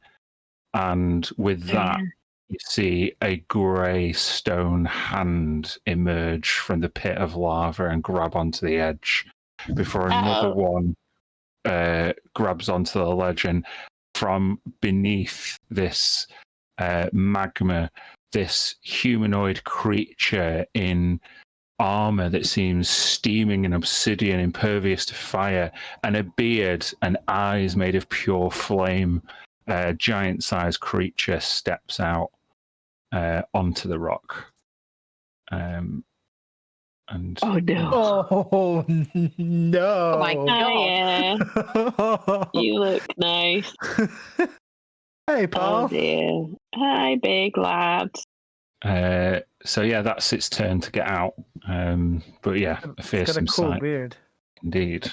and with that, you see a grey stone hand emerge from the pit of lava and grab onto the edge before another one grabs onto the ledge, and from beneath this magma, this humanoid creature in armor that seems steaming and obsidian, impervious to fire, and a beard and eyes made of pure flame, giant-sized creature steps out onto the rock. And oh no! Oh no! Oh my God! You look nice. Hey, Paul. Oh dear. Hi, big lad. So yeah, that's its turn to get out. But yeah, a It's fearsome got a cool sight beard. indeed.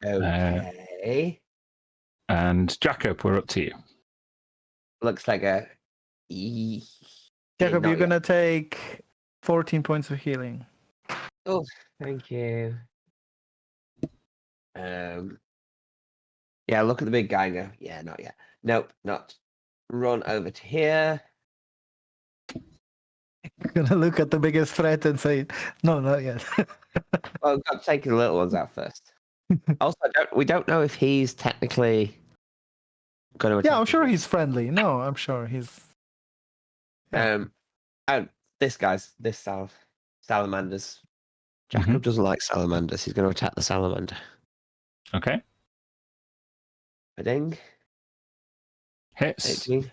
Okay. And Jacob, we're up to you. Looks like a. Jacob, not you're yet. gonna take 14 points of healing. Oh, thank you. Yeah, look at the big guy and go, yeah, not yet. Nope, not. Run over to here. Gonna look at the biggest threat and say, no, not yet. Well, I've got to take the little ones out first. Also, we don't know if he's technically going to attack. Yeah, I'm sure us. he's friendly. No, I'm sure he's. Oh, this salamanders. Jacob doesn't like salamanders. He's going to attack the salamander. Okay. A ding. Hits. 18.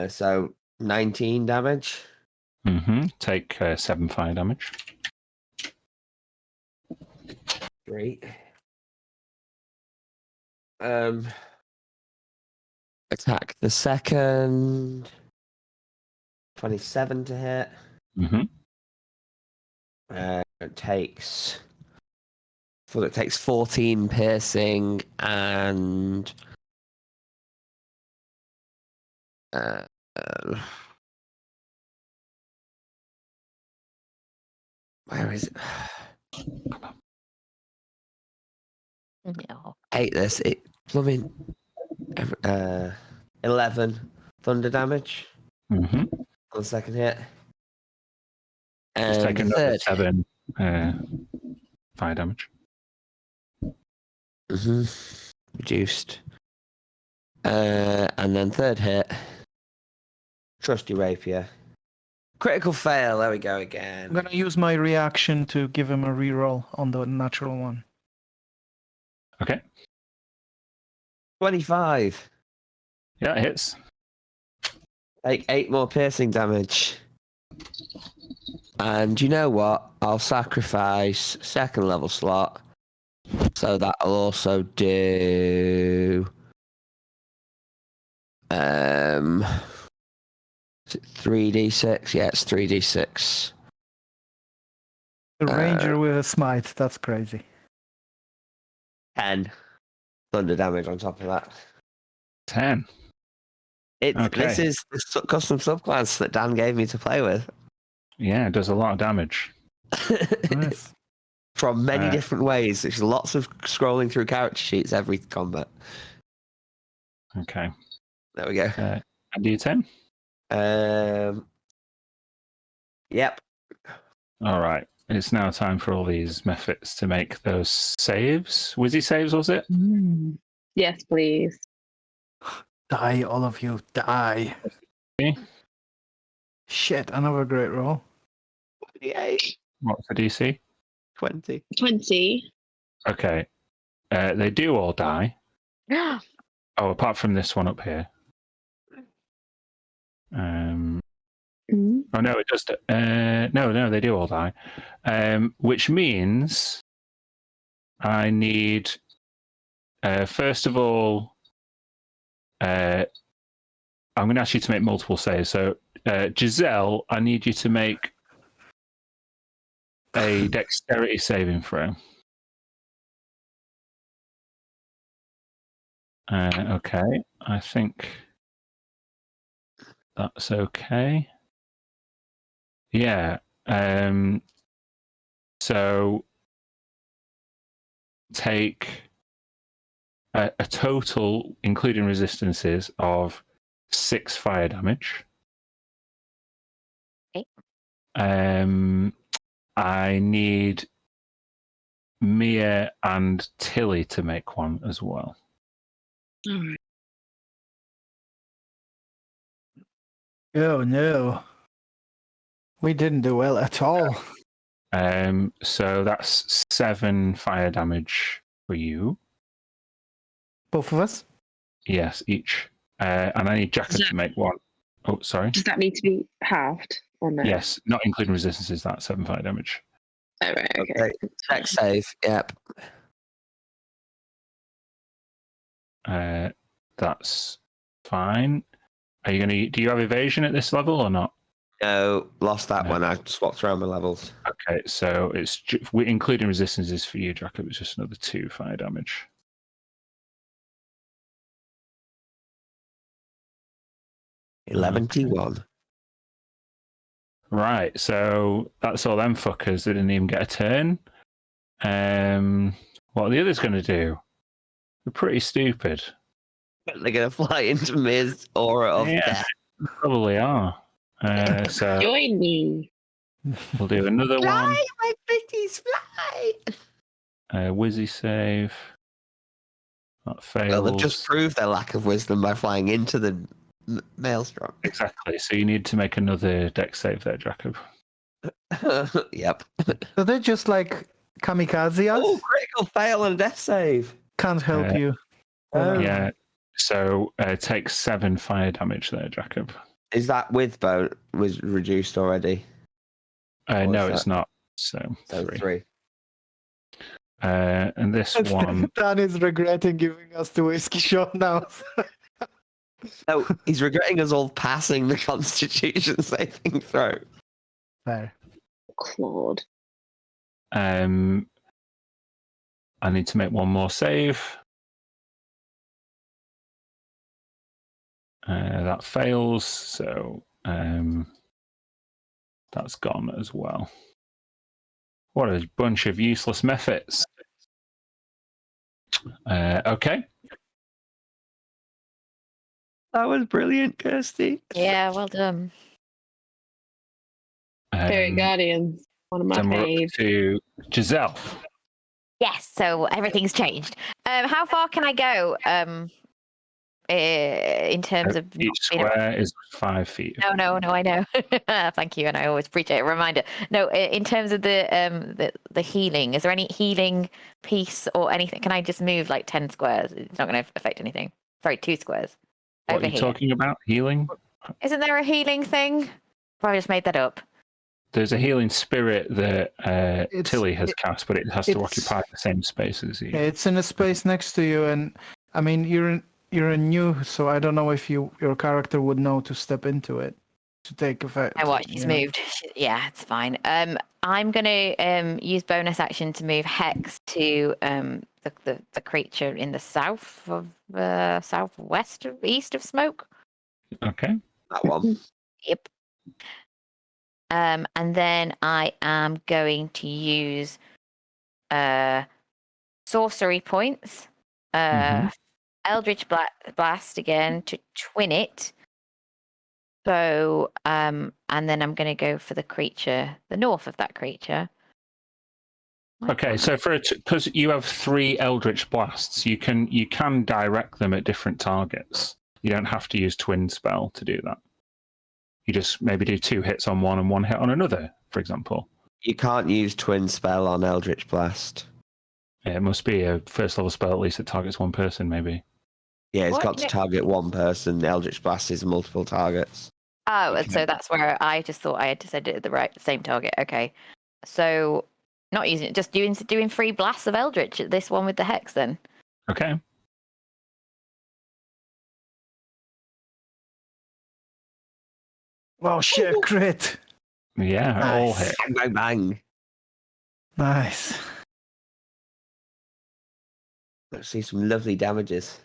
So 19 damage. Take 7 fire damage. Great. Attack the second. 27 to hit. It takes 14 piercing and where is it? No. Hate this. It blooming 11 thunder damage on the second hit. Just And take another third. 7 fire damage. Reduced. And then third hit. Trusty rapier. Critical fail. There we go again. I'm gonna use my reaction to give him a reroll on the natural one. Okay. 25. Yeah, it hits. Take 8 more piercing damage. And you know what? I'll sacrifice second level slot. So that'll also do 3d6. Yeah, it's 3d6. The ranger with a smite. That's crazy. 10 thunder damage on top of that. 10. This Okay. is the custom subclass that Dan gave me to play with. Yeah, it does a lot of damage. Nice. From many Uh, different ways. There's lots of scrolling through character sheets every combat. Okay. There we go. And D10? Yep. All right. It's now time for all these methods to make those saves. Wizzy saves, was it? Yes, please. Die, all of you. Die. Okay. Shit, another great roll. 28. What's the DC? 20. 20. Okay. They do all die. Oh, Oh, apart from this one up here. Oh no, it does. No, they do all die. Which means I need, first of all, I'm going to ask you to make multiple saves. So, Giselle, I need you to make a dexterity saving throw. Okay, I think that's okay. Yeah. So take a total, including resistances, of 6 fire damage. Okay. I need Mia and Tilly to make one as well. all right. Oh no. We didn't do well at all. So that's 7 fire damage for you. Both of us? Yes, each. And I need Jacka to make one. Oh, sorry. Does that need to be halved or no? Yes, not including resistances, that's 7 fire damage. Oh, right, okay. Dex save. Yep. That's fine. Are you gonna? Do you have evasion at this level or not? No, lost that No. one. I swapped around my levels. Okay, so it's including resistances for you, Jacob. It's just another 2 fire damage. Okay. 11-1. Right, so that's all them fuckers. They didn't even get a turn. What are the others going to do? They're pretty stupid. They're going to fly into Mia's aura of death. Probably are. So Join me. we'll do another one. Fly, my pretties, fly! Wizzy save. That fails. Well, they've just proved their lack of wisdom by flying into the maelstrom. Exactly. So you need to make another dex save there, Jacob. Yep. So they're just like kamikaze us? Oh, critical fail and death save. Can't help you. Yeah. So take 7 fire damage there, Jacob. Is that with bow was reduced already? No, is it's that? not. So 3. And this one. Dan is regretting giving us the whiskey shot now. No, he's regretting us all passing the Constitution saving throw. Fair. Claude. I need to make one more save. That fails, so that's gone as well. What a bunch of useless methods. Okay. That was brilliant, Kirsty. Yeah, well done. Fairy Guardians. One of my Then we're up faves. to Giselle. Yes, so everything's changed. How far can I go? In terms of Each square is 5 feet. No, I know. Thank you, and I always appreciate a reminder. No, in terms of the healing, is there any healing piece or anything? Can I just move like 10 squares? It's not going to affect anything. Sorry, 2 squares. What over are you here. talking about? Healing? Isn't there a healing thing? Or I just made that up. there's a healing spirit that It's- Tilly has cast, but it has to it's- occupy the same space as you. Yeah, it's in a space next to you, and I mean you're a new, so I don't know if your character would know to step into it to take effect. I watch. She's you know. moved. Yeah, it's fine. I'm gonna use bonus action to move Hex to the creature in the south of southwest of east of smoke. Okay. That one. Yep. And then I am going to use sorcery points. Eldritch Blast again to twin it. So, and then I'm going to go for the creature, the north of that creature. Okay, so because you have 3 Eldritch Blasts, you can direct them at different targets. You don't have to use Twin Spell to do that. You just maybe do 2 hits on one and 1 hit on another, for example. You can't use Twin Spell on Eldritch Blast. It must be a first level spell at least that targets one person, maybe. Yeah, it's What? got to target one person. The Eldritch Blast is multiple targets. Oh, Okay. so that's where I just thought I had to set it at the same target. Okay, so not using it, just doing 3 blasts of Eldritch at this one with the Hex then. Okay. Oh shit, crit! Yeah, all Nice. hit. Bang, bang, bang. Nice. Let's see some lovely damages.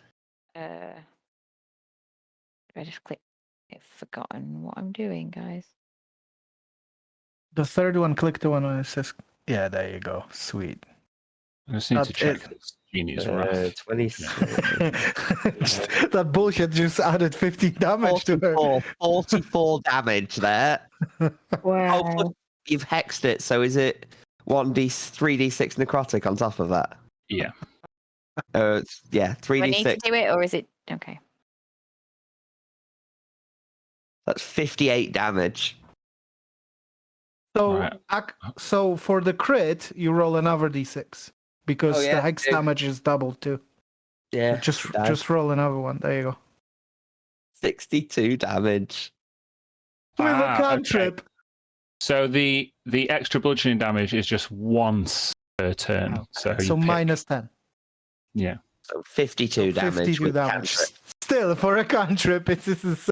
I just click. I've forgotten what I'm doing, guys. The third one, click the one where it says. Yeah, there you go. Sweet. I just need to check It- this Genius Wrath. 26. That bullshit just added 50 damage to her. 44 damage there. Wow. Oh, plus you've hexed it, so is it 3d6 necrotic on top of that? Yeah. Yeah, Do I need to 3d6. do it, or is it okay? That's 58 damage. So, Right. so for the crit, you roll another d6 because Oh, yeah, the hex do. damage is doubled too. Yeah, Just roll another one. There you go. 62 damage. With a Okay. cantrip. So the extra bludgeoning damage is just once per turn. So So you pick- minus 10. Yeah. So 52 damage 52 with damage. cantrip. Still, for a cantrip, this is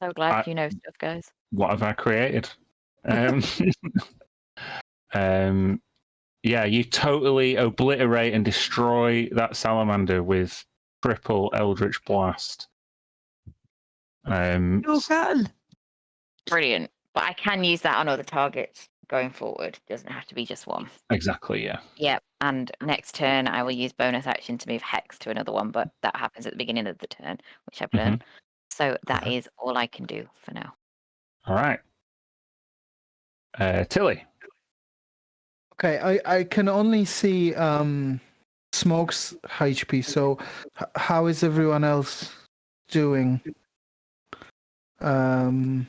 So glad I- you know stuff, guys. What have I created? Yeah, you totally obliterate and destroy that salamander with triple Eldritch Blast. You can. Brilliant. But I can use that on other targets going forward. Doesn't have to be just one. Exactly, yeah. Yep. And next turn, I will use bonus action to move Hex to another one, but that happens at the beginning of the turn, which I've done. So that is all I can do for now. All right. Tilly. okay. I can only see Smoke's HP. So, how is everyone else doing? Anyone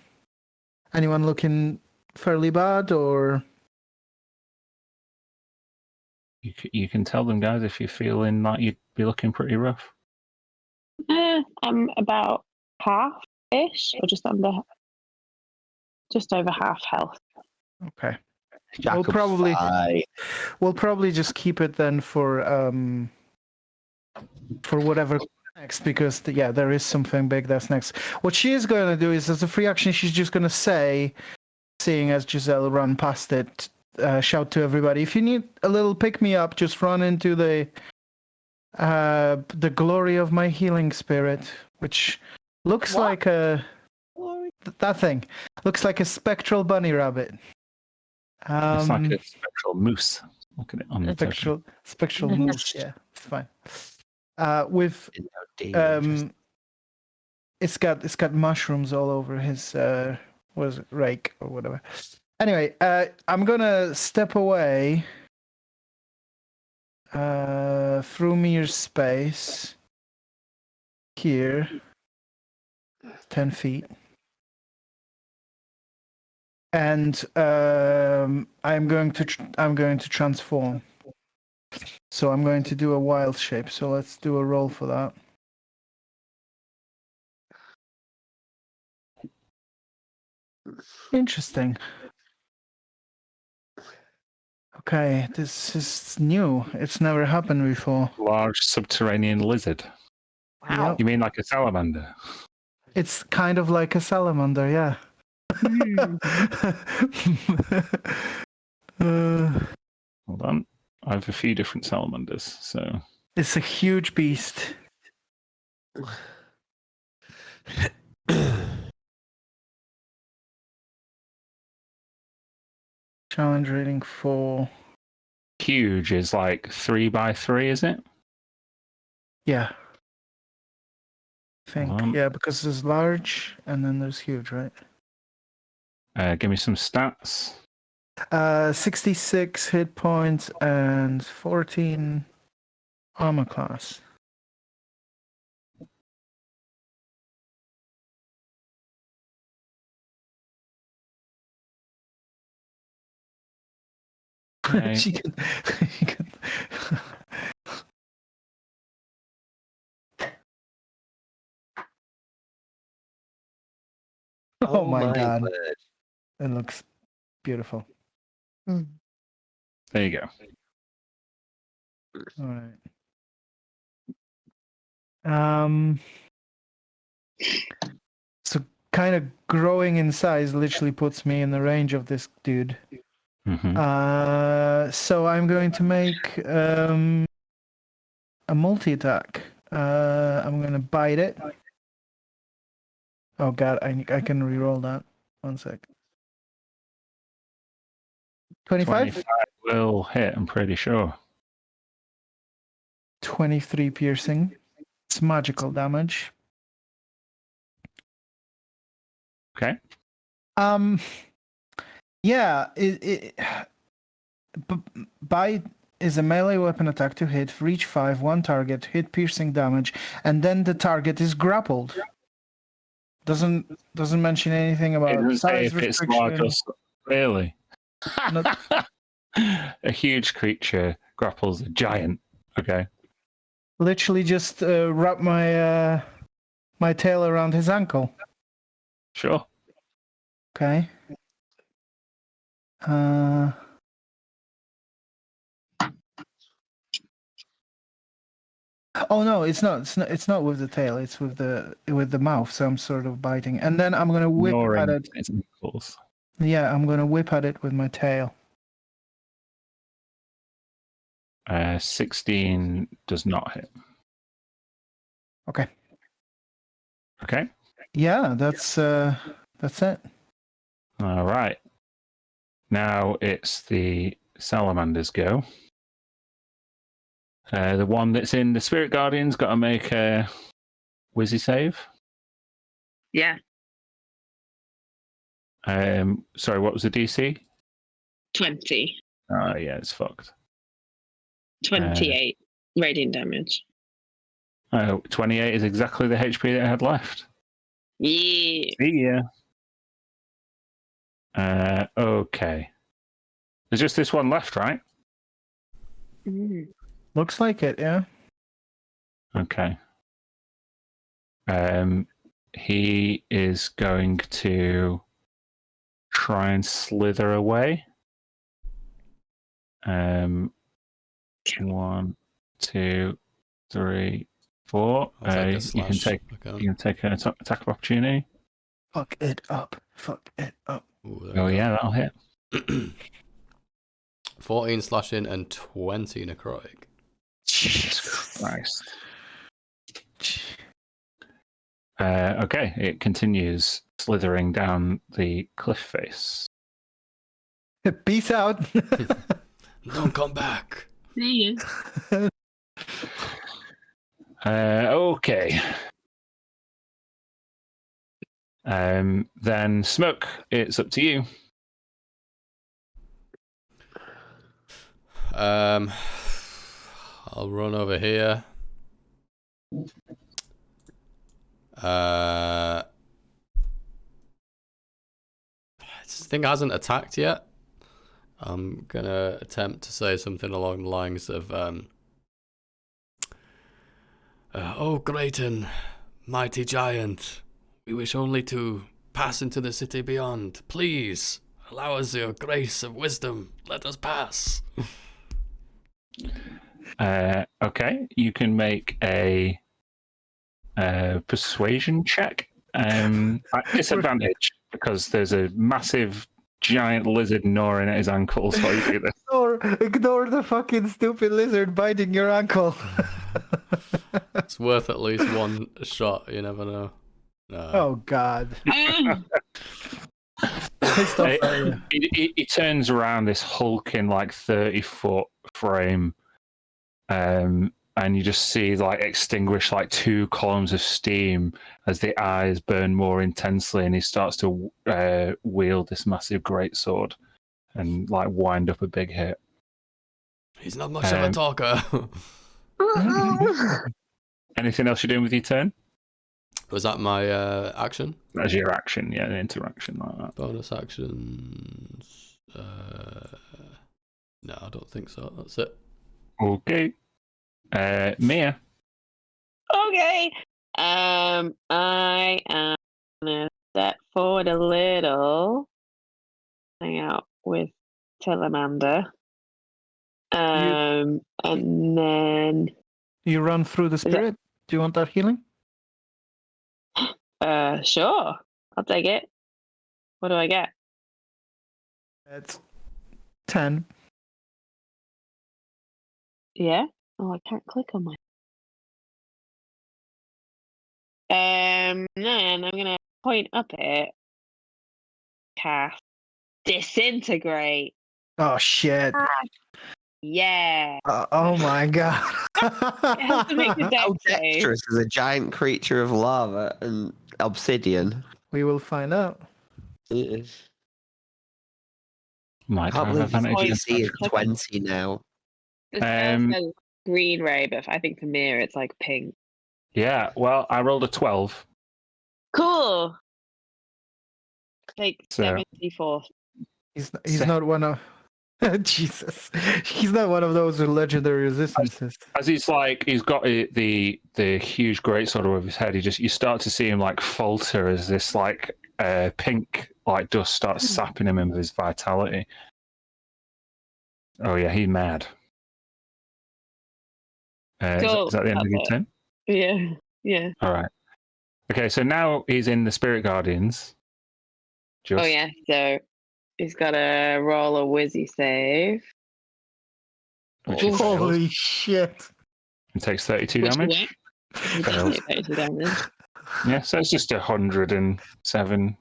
looking fairly bad, or You can tell them, guys, if you're feeling like you'd be looking pretty rough. I'm about half-ish, or just over half health. okay? Jack will probably- fly. We'll probably just keep it then for whatever next, because there is something big that's next. What she is going to do is, as a free action, she's just going to say, seeing as Giselle ran past it, shout to everybody, if you need a little pick me up, just run into the glory of my healing spirit, which looks What? like that thing looks like a spectral bunny rabbit. It's like a spectral moose. Look at it on the token. spectral moose. Yeah, it's fine. With it's got mushrooms all over his was it rake or whatever. Anyway, I'm gonna step away through mere space here, 10 feet, and I'm going to transform. So I'm going to do a wild shape. So let's do a roll for that. Interesting. Okay, this is new. It's never happened before. Large subterranean lizard. Wow. You mean like a salamander? It's kind of like a salamander, yeah. Hold on. I have a few different salamanders, so It's a huge beast. Challenge rating 4. huge is like 3x3, is it? Yeah. I think. Hold on. Yeah, because there's large and then there's huge, right? Give me some stats. 66 hit points and 14 armor class. Okay. she can. Oh my god. word. It looks beautiful. Mm. There you go. All right. So kind of growing in size literally puts me in the range of this dude. Hmm. So I'm going to make a multi-attack. I'm going to bite it. Oh god, I can re-roll that. 1 sec. 25? 25 will hit, I'm pretty sure. 23 piercing. It's magical damage. Okay. Yeah, bite is a melee weapon attack to hit, reach 5, one target, hit piercing damage, and then the target is grappled. Doesn't mention anything It about doesn't say size if it's large restriction. or really. Not- A huge creature grapples a giant. Okay. Literally just wrap my my tail around his ankle. Sure. Okay. Oh no, it's not. It's not with the tail. It's with the mouth. So I'm sort of biting, and then I'm gonna whip Ignoring at it. its ankles. Yeah, I'm gonna whip at it with my tail. 16 does not hit. Okay. Okay. Yeah, that's it. All right. Now it's the salamander's go. The one that's in the Spirit Guardian's got to make a Wizzy save. Yeah, Sorry, what was the DC? 20. Oh, yeah, it's fucked. 28 radiant damage. 28 is exactly the HP that I had left. Yeah. See ya. Okay. There's just this one left, right? Mm. Looks like it. Yeah. Okay. He is going to try and slither away. 1, 2, 3, 4. I'll take a You can slash. take an attack of opportunity. Fuck it up. Fuck it up. Ooh, Oh yeah, that'll hit. 14 slashing and 20 necrotic. Jesus Christ. Okay, it continues slithering down the cliff face. Peace out. Don't come back. See ya. Okay. Then Smoke, it's up to you. I'll run over here. This thing hasn't attacked yet. I'm gonna attempt to say something along the lines of, "Oh, great and mighty giant, we wish only to pass into the city beyond. Please, allow us your grace of wisdom. Let us pass. Okay, you can make a persuasion check at disadvantage because there's a massive giant lizard gnawing at his ankles while you do this. Ignore the fucking stupid lizard biting your ankle. It's worth at least one shot. You never know. No. Oh God. He turns around this hulking like 30-foot frame, and you just see like extinguish like 2 columns of steam as the eyes burn more intensely, and he starts to wield this massive greatsword and like wind up a big hit. He's not much of a talker. Anything else you're doing with your turn? Was that my action? That's your action, yeah, an interaction like that. Bonus actions. No, I don't think so. That's it. Okay. Mia. Okay. I am gonna step forward a little. Hang out with Tilamander. And then You run through the spirit. Do you want that healing? sure. I'll take it. What do I get? It's 10. Yeah? Oh, I can't click on my. Then I'm gonna point up it. Cast disintegrate. Oh shit. Yeah. Oh my God. It has to make a How dex save. dexterous is a giant creature of lava and obsidian? We will find out. It is. Might Can't have believe advantage it's against DC is 20 now. The spell says green ray, but I think for Mia it's like pink. Yeah, well, I rolled a 12. Cool. Like So- 74. He's not one of Jesus. He's not one of those with legendary resistances. As he's got the huge greatsword over his head, you start to see him like falter as this like pink like dust starts sapping him of his vitality. Oh yeah, he's mad. Cool. Is that the end of your That's turn? Yeah. Yeah. All right. Okay, so now he's in the Spirit Guardians. Oh yeah. So he's got to roll a Wizzy save. Which he Oof. fails. Holy shit. And takes 32 Which damage. He Fails. definitely takes the damage. Yeah, so it's just 107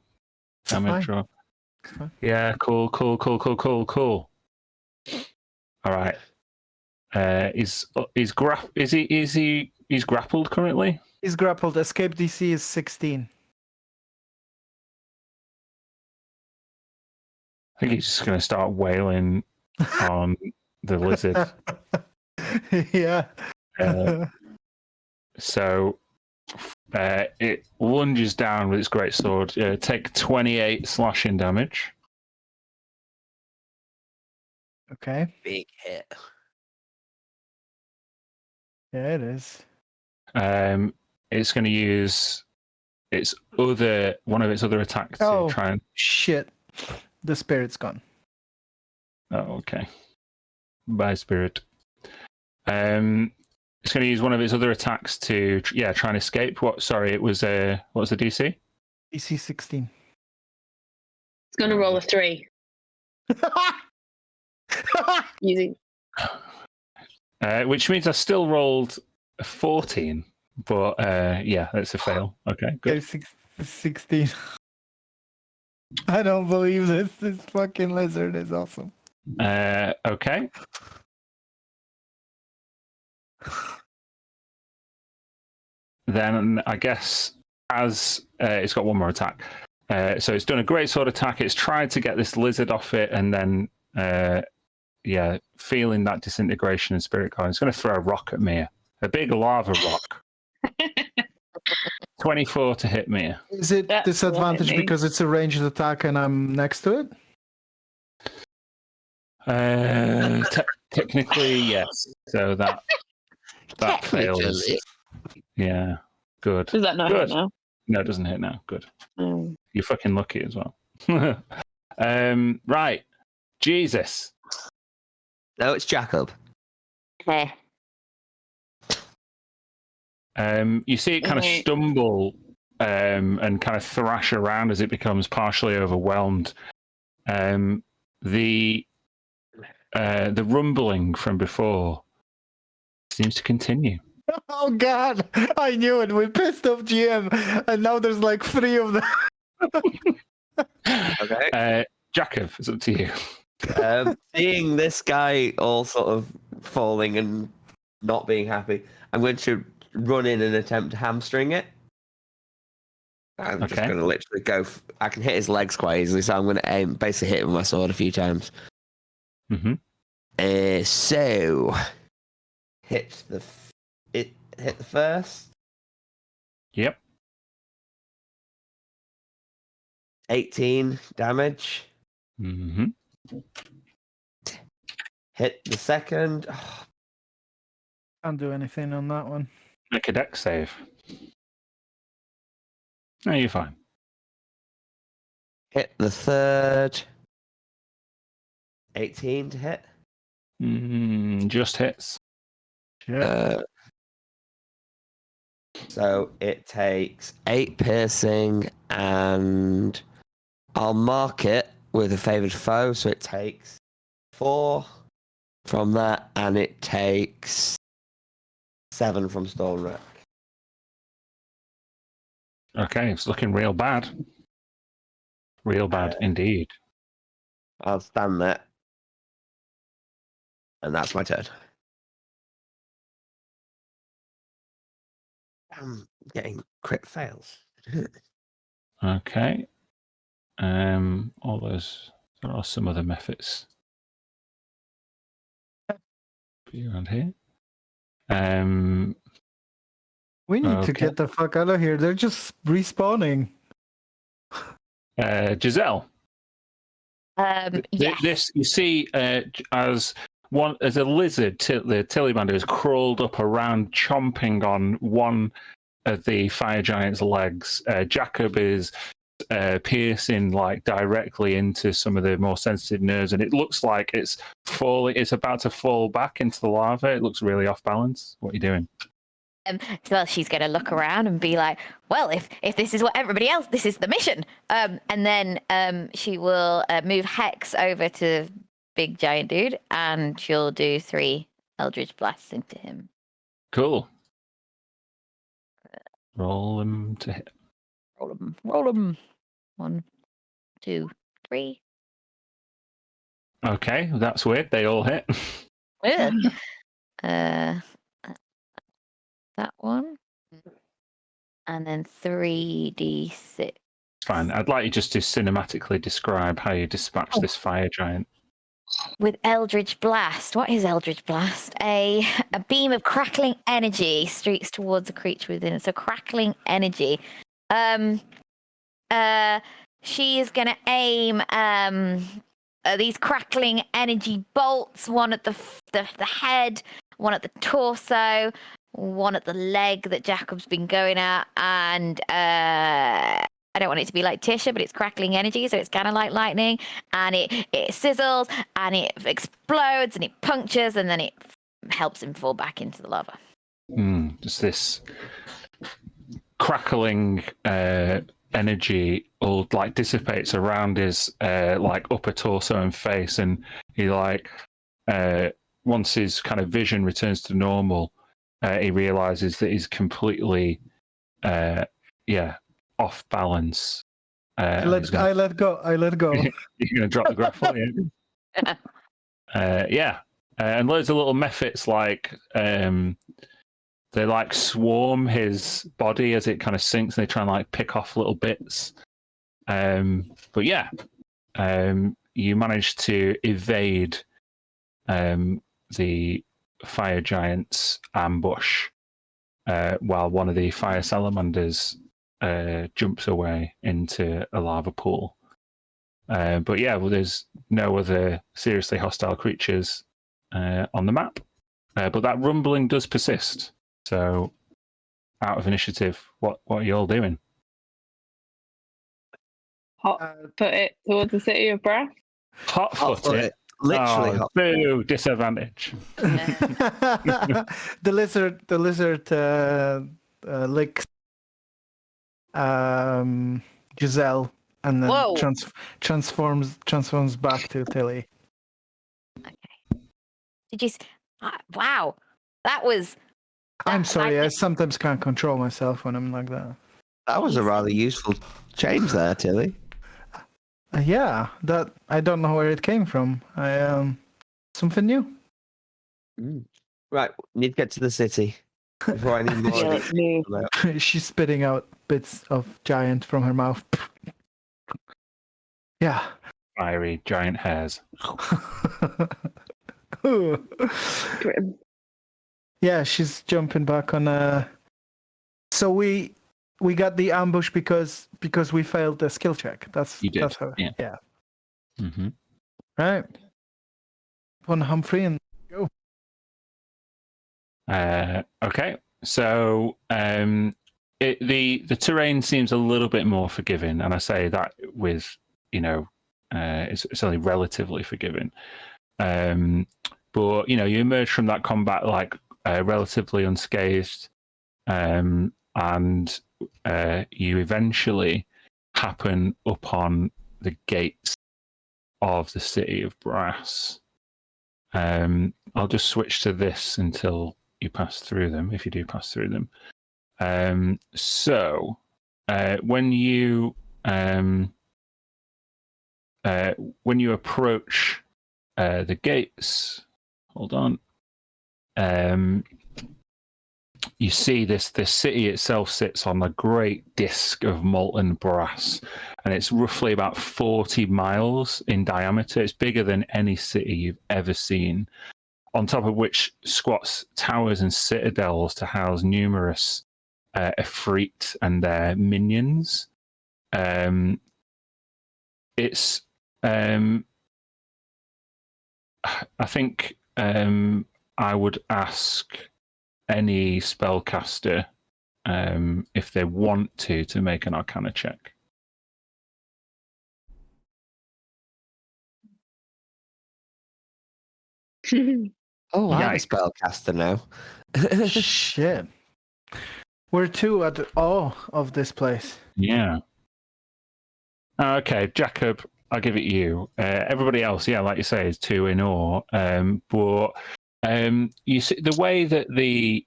damage. Fine. Or... Fine. Yeah, cool. All right. He's grappled currently? He's grappled. Escape DC is 16. I think he's just going to start wailing on the lizard. Yeah. So it lunges down with its greatsword. Take 28 slashing damage. Okay. Big hit. Yeah, it is. It's going to use one of its other attacks to try and. Shit. The spirit's gone. Oh, okay. Bye, spirit. It's going to use one of its other attacks to try and escape. Sorry, it was what's the DC? DC 16. It's going to roll a 3. Using. Which means I still rolled a 14, but that's a fail. Okay, good. 16. I don't believe this. This fucking lizard is awesome. Okay. Then I guess as it's got one more attack. So it's done a great sword attack. It's tried to get this lizard off it, and then feeling that disintegration and spirit guard, it's going to throw a rock at Mia. A big lava rock. 24 to hit Mia. Is it That's disadvantage lightning. because it's a ranged attack and I'm next to it? Technically, yes. So that fails. Technically. Yeah, good. Does that not Good. hit now? No, it doesn't hit now. Good. Oh. You're fucking lucky as well. Right. Jesus. No, it's Jacob. Okay. You see it kind of stumble and kind of thrash around as it becomes partially overwhelmed. The rumbling from before seems to continue. Oh God! I knew it. We pissed off GM, and now there's like 3 of them. Okay. Jacob, it's up to you. Seeing this guy all sort of falling and not being happy, I'm going to run in and attempt to hamstring it. I'm just Okay. going to literally go. I can hit his legs quite easily, so I'm going to aim, basically hit him with my sword a few times. Mm-hmm. So hit the first. Yep. 18 damage. Mm-hmm. Hit the second. Can't do anything on that one. Make a dex save. No, you're fine. Hit the third. 18 to hit. Just hits. Yeah. So it takes 8 piercing, and I'll mark it with a favored foe. So it takes 4 from that, and it takes 7 from Storm Wreck. Okay, it's looking real bad. Real bad indeed. I'll stand there. And that's my turn. I'm getting crit fails. Okay. All those. There are some other methods. Be around here. We need to okay. get the fuck out of here. They're just respawning. Giselle. Yes. This you see as a lizard. The Tillymander has crawled up around, chomping on one of the fire giant's legs. Jacob is piercing like directly into some of the more sensitive nerves, and it looks like it's falling. It's about to fall back into the lava. It looks really off balance. What are you doing? Well, she's going to look around and be like, well, if this is what everybody else, this is the mission. And then she will move Hex over to big giant dude, and she'll do 3 Eldritch Blasts into him. Cool. Roll them to hit. Roll them. 1, 2, 3. Okay, that's weird. They all hit. Weird. That one. And then 3d6. Fine. I'd like you just to cinematically describe how you dispatch this fire giant. With Eldritch Blast. What is Eldritch Blast? A beam of crackling energy streaks towards a creature within it. So crackling energy. She is gonna aim these crackling energy bolts, one at the head, one at the torso, one at the leg that Jacob's been going at, and I don't want it to be like Tisha, but it's crackling energy, so it's kind of like lightning, and it sizzles, and it explodes, and it punctures, and then it helps him fall back into the lava. Just this crackling energy all like dissipates around his like upper torso and face, and he like once his kind of vision returns to normal, he realizes that he's completely off balance. I let go. You're gonna drop the grapple, yeah. And loads of little methods like they like swarm his body as it kind of sinks, and they try and like pick off little bits. But yeah, you manage to evade the fire giant's ambush while one of the fire salamanders jumps away into a lava pool. But yeah, well, there's no other seriously hostile creatures on the map. But that rumbling does persist. So, out of initiative, what are you all doing? Hot put it towards the city of Brass. Hot Hot foot foot it. it. Literally Oh, hot. boo, disadvantage. The lizard licks Giselle and then Whoa. transforms back to Tilly. Did you? Wow, that was. I'm that- sorry, that- I sometimes can't control myself when I'm like that. That was a rather useful change there, Tilly. Yeah, that I don't know where it came from. I something new. Right, need to get to the city before I need more. Yeah, let's move. She's spitting out bits of giant from her mouth. Yeah. Fiery giant hairs. Grim. Yeah, she's jumping back on. So we got the ambush because we failed the skill check. That's You did, That's how. yeah. Yeah. Mm-hmm. Right. One Humphrey and go. Okay, so the terrain seems a little bit more forgiving, and I say that with it's only relatively forgiving. But you emerge from that combat like relatively unscathed, and you eventually happen upon the gates of the city of Brass. I'll just switch to this until you pass through them, if you do pass through them. So when you approach the gates, hold on. You see the city itself sits on a great disc of molten brass, and it's roughly about 40 miles in diameter. It's bigger than any city you've ever seen, on top of which squats towers and citadels to house numerous Efreet and their minions. It's I think I would ask any spellcaster if they want to make an Arcana check. Oh, I'm a Yikes. spellcaster now. Shit. We're two at awe of this place. Yeah. Okay, Jacob, I'll give it you. Everybody else, yeah, like you say, is two in awe. But you see the way that the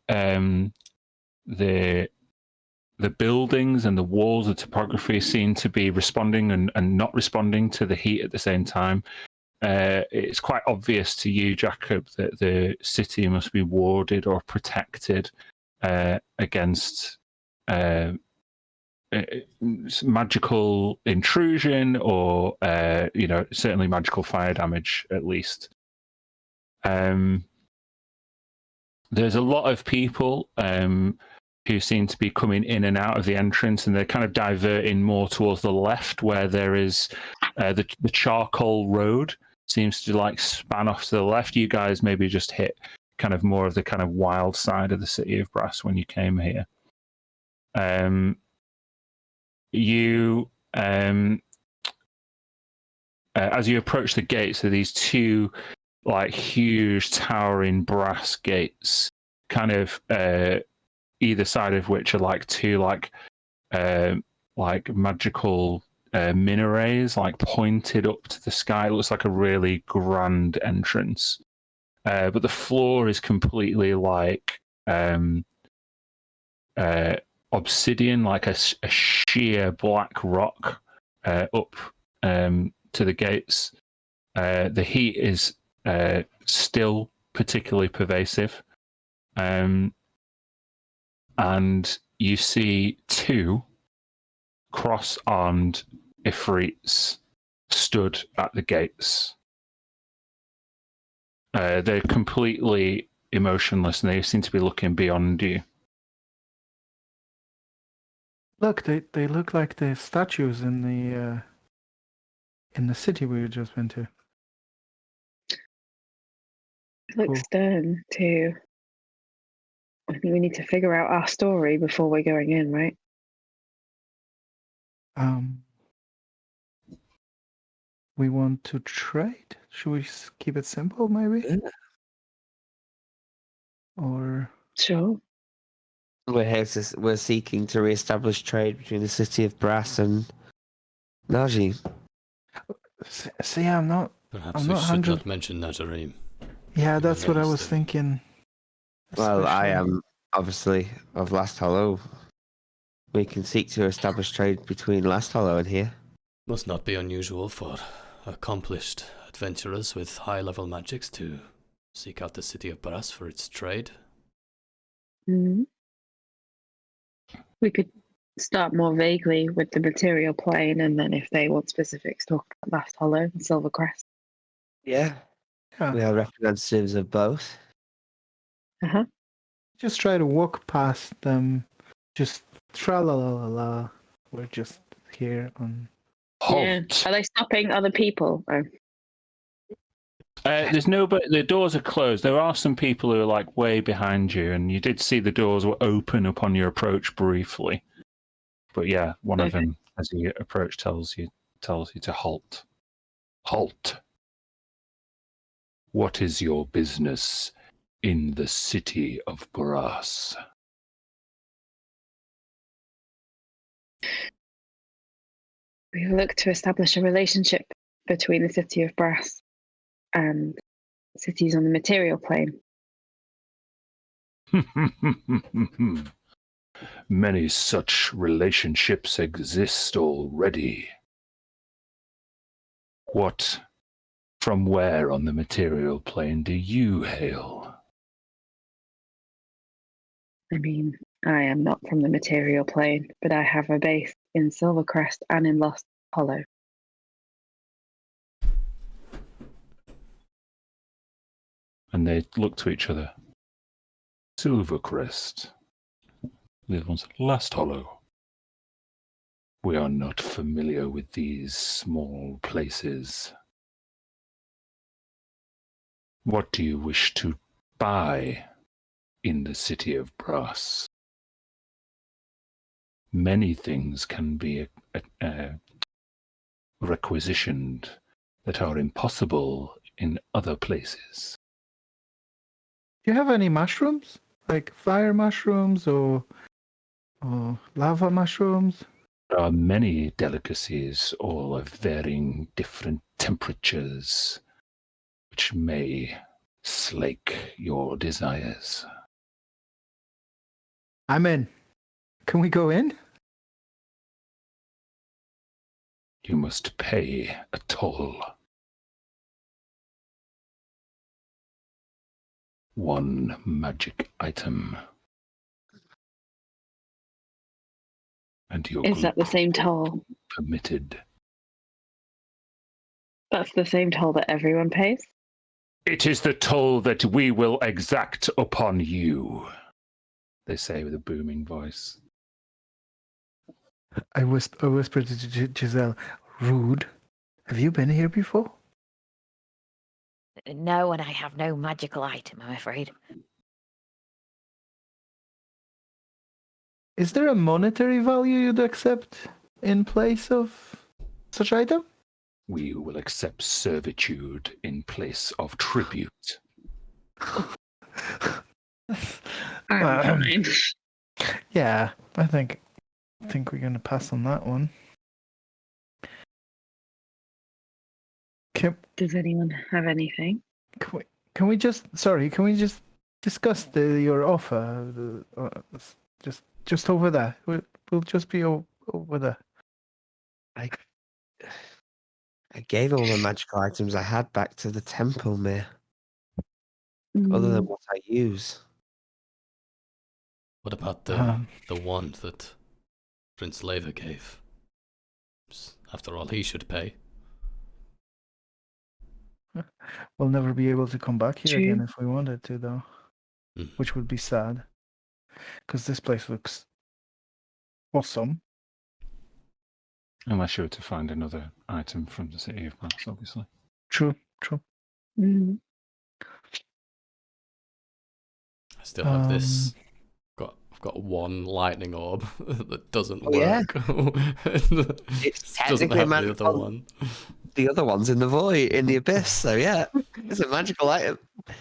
buildings and the walls of topography seem to be responding and not responding to the heat at the same time. It's quite obvious to you, Jacob, that the city must be warded or protected against magical intrusion or certainly magical fire damage at least. There's a lot of people who seem to be coming in and out of the entrance, and they're kind of diverting more towards the left where there is the charcoal road seems to like span off to the left. You guys maybe just hit kind of more of the kind of wild side of the city of Brass when you came here. As you approach the gates, there are these two like huge towering brass gates, kind of either side of which are like two like magical minarets like pointed up to the sky. It looks like a really grand entrance, but the floor is completely like obsidian, like a sheer black rock up to the gates. The heat is still particularly pervasive, and you see two cross-armed Ifrits stood at the gates. They're completely emotionless, and they seem to be looking beyond you. Look, they look like the statues in the city we just went to. Looks stern too. I think we need to figure out our story before we're going in, right? we want to trade? Should we keep it simple, maybe? Yeah. Or Sure. We're seeking to re-establish trade between the city of Brass and Najee. see, I'm not. Perhaps I'm we not should 100. not mention Nazarim. Yeah, Even that's what I though was still- thinking. Well, I Especially- am obviously of Last Hollow. We can seek to establish trade between Last Hollow and here. Must not be unusual for accomplished adventurers with high-level magics to seek out the city of Brass for its trade. Mhm. We could start more vaguely with the material plane, and then if they want specifics, talk about Last Hollow and Silvercrest. Yeah. Yeah. We are representatives of both. Uh-huh. Just try to walk past them. Just tra la la la la. We're just here on. Yeah. Halt. Are they stopping other people? Oh. There's nobody. The doors are closed. There are some people who are like way behind you, and you did see the doors were open upon your approach briefly. But yeah, one of Okay. them, as you approach, tells you to halt. Halt. What is your business in the city of Brass? We look to establish a relationship between the city of Brass and cities on the material plane. Many such relationships exist already. From where on the material plane do you hail? I mean, I am not from the material plane, but I have a base in Silvercrest and in Lost Hollow. And they look to each other. Silvercrest. The other one's Last Hollow. We are not familiar with these small places. What do you wish to buy in the city of Brass? Many things can be requisitioned that are impossible in other places. Do you have any mushrooms? Like fire mushrooms or lava mushrooms? There are many delicacies, all of varying different temperatures, which may slake your desires. I'm in. Can we go in? You must pay a toll. One magic item. And your Is that the group same toll? permitted. That's the same toll that everyone pays? It is the toll that we will exact upon you, they say with a booming voice. I whispered to Giselle, rude. Have you been here before? No, and I have no magical item, I'm afraid. Is there a monetary value you'd accept in place of such item? We will accept servitude in place of tribute. Fine. Yeah, I think we're gonna pass on that one. Can Does anyone have anything? can we just discuss your offer? Just over there. We'll just be over there. I gave all the magical items I had back to the temple, Mir. Other than Mm, what I use. What about Um, the wand that Prince Leva gave? After all, he should pay. We'll never be able to come back here True. again if we wanted to, though, Hmm. which would be sad. Because this place looks awesome. Unless you were to find another item from the city of Brass, obviously. True. mm. I still have this. I've got one lightning orb that doesn't Oh, yeah. work. It's Doesn't technically have the other magical. one. the other one's in the void, in the abyss. So yeah, it's a magical item.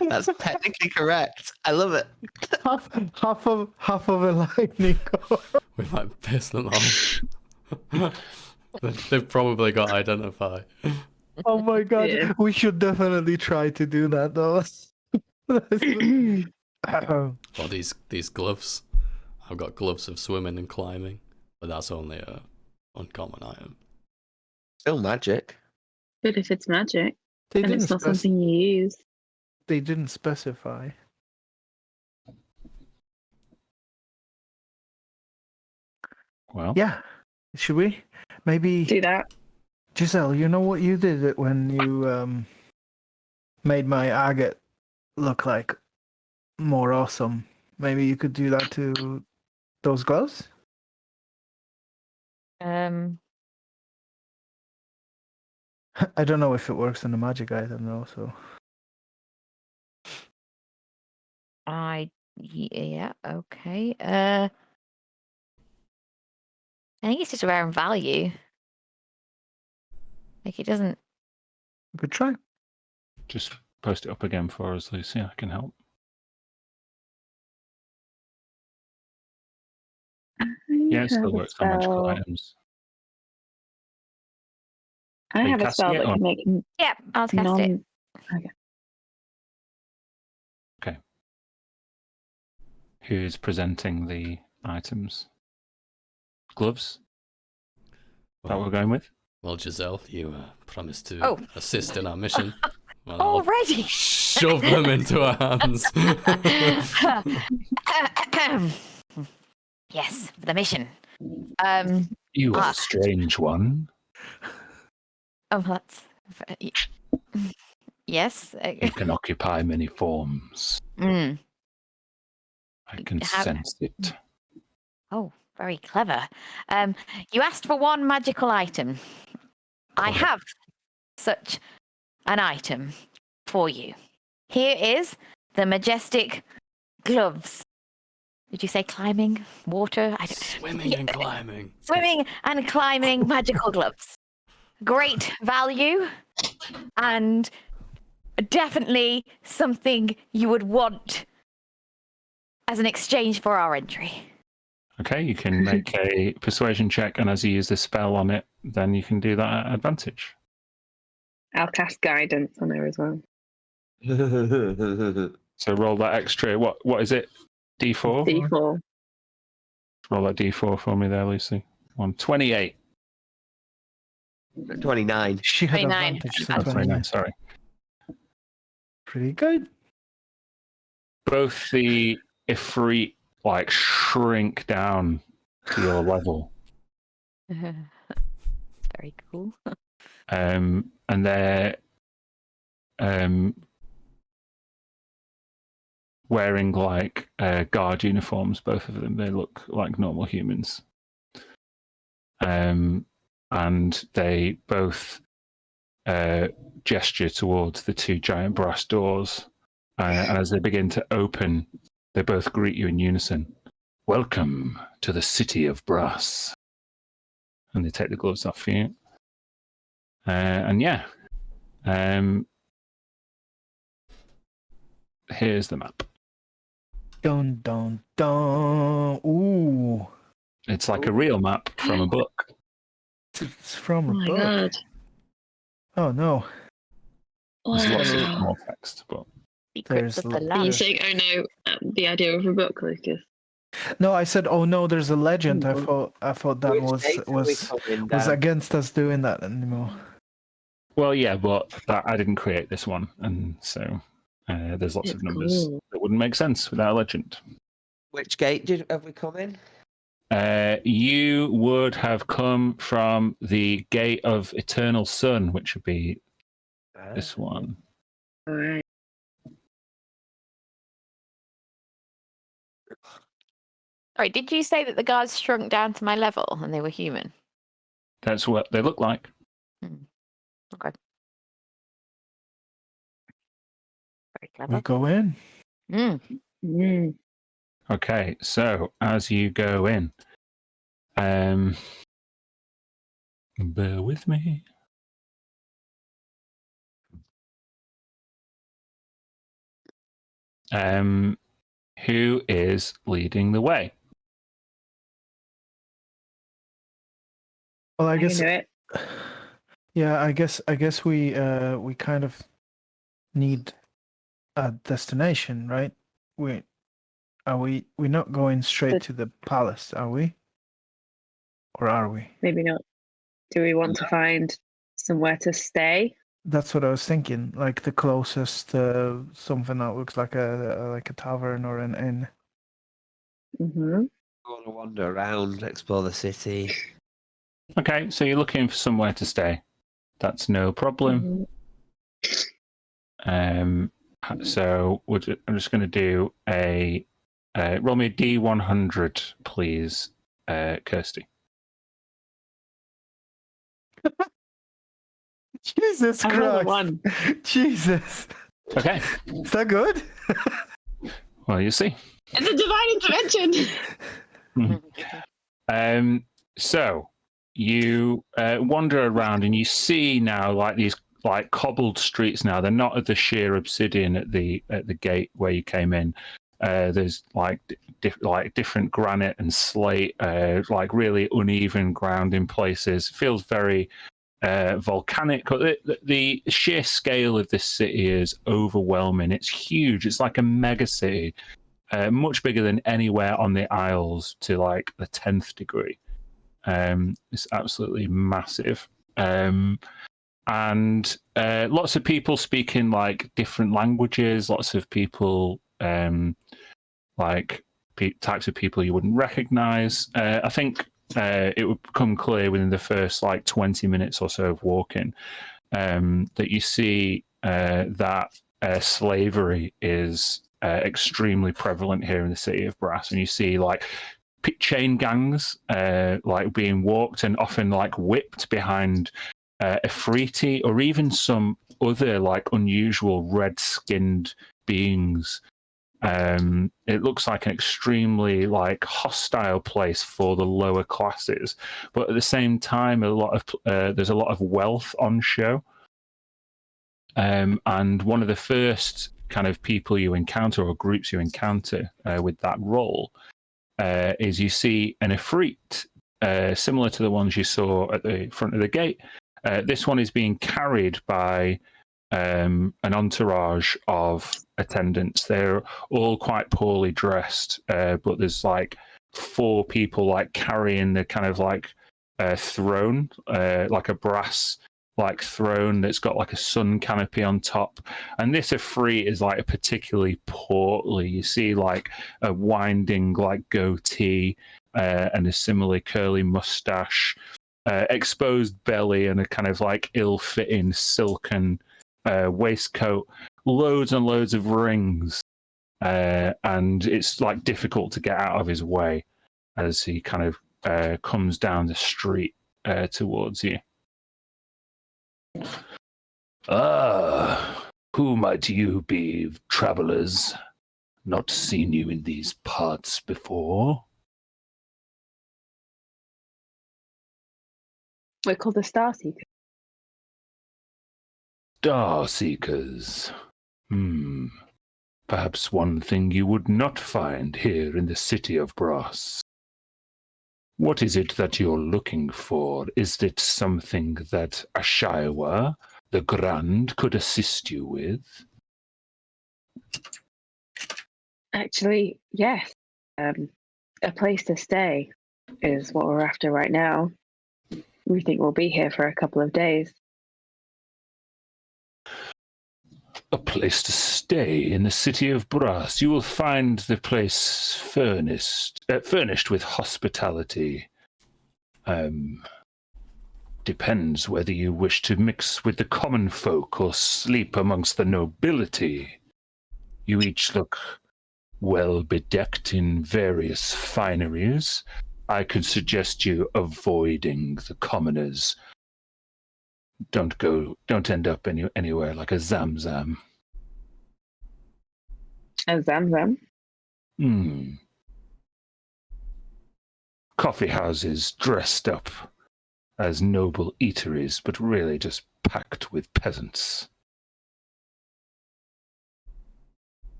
That's technically correct. I love it. half of a lightning core. We might piss them off. They've probably got identify. Oh my god, Yeah. we should definitely try to do that though. Or these gloves. I've got gloves of swimming and climbing, but that's only a uncommon item. Still magic. But if it's magic They and didn't it's not something you use, They didn't specify. Well, Yeah, should we? Maybe do that. Giselle, you know what you did it when you made my agate look like more awesome. Maybe you could do that to those gloves. Um, I don't know if it works in a magic item though. So yeah, okay. I think it's just rare and value. Like it doesn't. we could try. just post it up again for us, Lucy. I can help. Yeah, it still works on magical items. I Are you have a casting spell it that or- can make Yeah, I'll cast non. it. Okay. Who's presenting the items? Gloves? Is that what we're going with? Well, Giselle, you promised to Oh. assist in our mission. Well, I'll Already. shove them into our hands. Yes, for the mission. You are a strange one. Oh, that's. Yes. You can occupy many forms. Mm. I can Have- sense it. Oh, very clever. You asked for one magical item. I Correct. have such an item for you. Here is the majestic gloves. Did you say climbing? Water? I don't... Swimming and climbing. Swimming and climbing magical gloves. Great value and definitely something you would want as an exchange for our entry. Okay, you can make a persuasion check, and as you use the spell on it, then you can do that at advantage. I'll cast guidance on her as well. So roll that extra. What is it? D4? D4. Roll that D4 for me there, Lucy. 128. 29. She had 29. advantage, so Oh, 29. Sorry. Pretty good. Both the Ifrit shrink down to your level. Very cool. And they're wearing guard uniforms, both of them. They look like normal humans. And they both gesture towards the two giant brass doors. And as they begin to open, they both greet you in unison. Welcome to the city of brass. And they take the gloves off for you. Here's the map. Dun dun dun. Ooh, It's like a real map from a book. it's from Oh a my book. god. Oh no, There's lots of Wow. more text, but Secrets of the There's Are you land. saying, oh no, the idea of a book, Lucas? no! I said, oh no, there's a legend. I Oh. thought that Which gate are we was coming down? against us doing that anymore. well, yeah, but I didn't create this one, and so there's lots It's of numbers cool. that wouldn't make sense without a legend. Which gate have we come in? You would have come from the Gate of Eternal Sun, which would be this one. All right. Sorry, did you say that the guards shrunk down to my level and they were human? That's what they look like. Okay. Very We clever. go in. Mm. Mm. Okay, so as you go in, bear with me. Who is leading the way? Well, I I can guess. do it. Yeah, I guess we kind of need a destination, right? We're not going straight But- to the palace, are we? Or are we? Maybe not. Do we want to find somewhere to stay? That's what I was thinking. Like the closest something that looks like a tavern or an inn. Mm-hmm. I want to wander around, explore the city. Okay, so you're looking for somewhere to stay. That's no problem. So I'm just going to do a roll me a D100, please, Kirsty. Jesus I rolled a Christ! one. Jesus, Okay, is that good? well, you see. It's a divine intervention. So you wander around and you see now like these like cobbled streets. Now they're not at the sheer obsidian at the gate where you came in. There's like different granite and slate, like really uneven ground in places. Feels very volcanic. The sheer scale of this city is overwhelming. It's huge. It's like a mega city, much bigger than anywhere on the Isles to like the 10th degree. It's absolutely massive. And lots of people speaking like different languages, lots of people types of people you wouldn't recognize. I think it would become clear within the first like 20 minutes or so of walking that you see that slavery is extremely prevalent here in the city of Brass, and you see like chain gangs like being walked and often like whipped behind Efreeti or even some other like unusual red-skinned beings. It looks like an extremely like hostile place for the lower classes, but at the same time, there's a lot of wealth on show. And one of the first kind of people you encounter or groups you encounter with that role is you see an Efreet, similar to the ones you saw at the front of the gate. This one is being carried by an entourage of attendants. They're all quite poorly dressed, but there's like 4 people like carrying the kind of like throne, like a brass like throne that's got like a sun canopy on top. And this Efreet is like particularly portly. You see like a winding like goatee and a similarly curly mustache, exposed belly, and a kind of like ill-fitting silken waistcoat, loads and loads of rings, and it's like difficult to get out of his way as he kind of comes down the street towards you. Ah, who might you be, travelers? Not seen you in these parts before. We're called the Star Seekers. Star Seekers. Perhaps one thing you would not find here in the city of Brass. What is it that you're looking for? Is it something that Ashaiwa, the Grand, could assist you with? Actually, yes. A place to stay is what we're after right now. We think we'll be here for a couple of days. A place to stay in the city of Brass. You will find the place furnished with hospitality. Depends whether you wish to mix with the common folk or sleep amongst the nobility. You each look well bedecked in various fineries. I could suggest you avoiding the commoners. Don't end up anywhere like a Zamzam. A Zamzam? Coffee houses dressed up as noble eateries, but really just packed with peasants.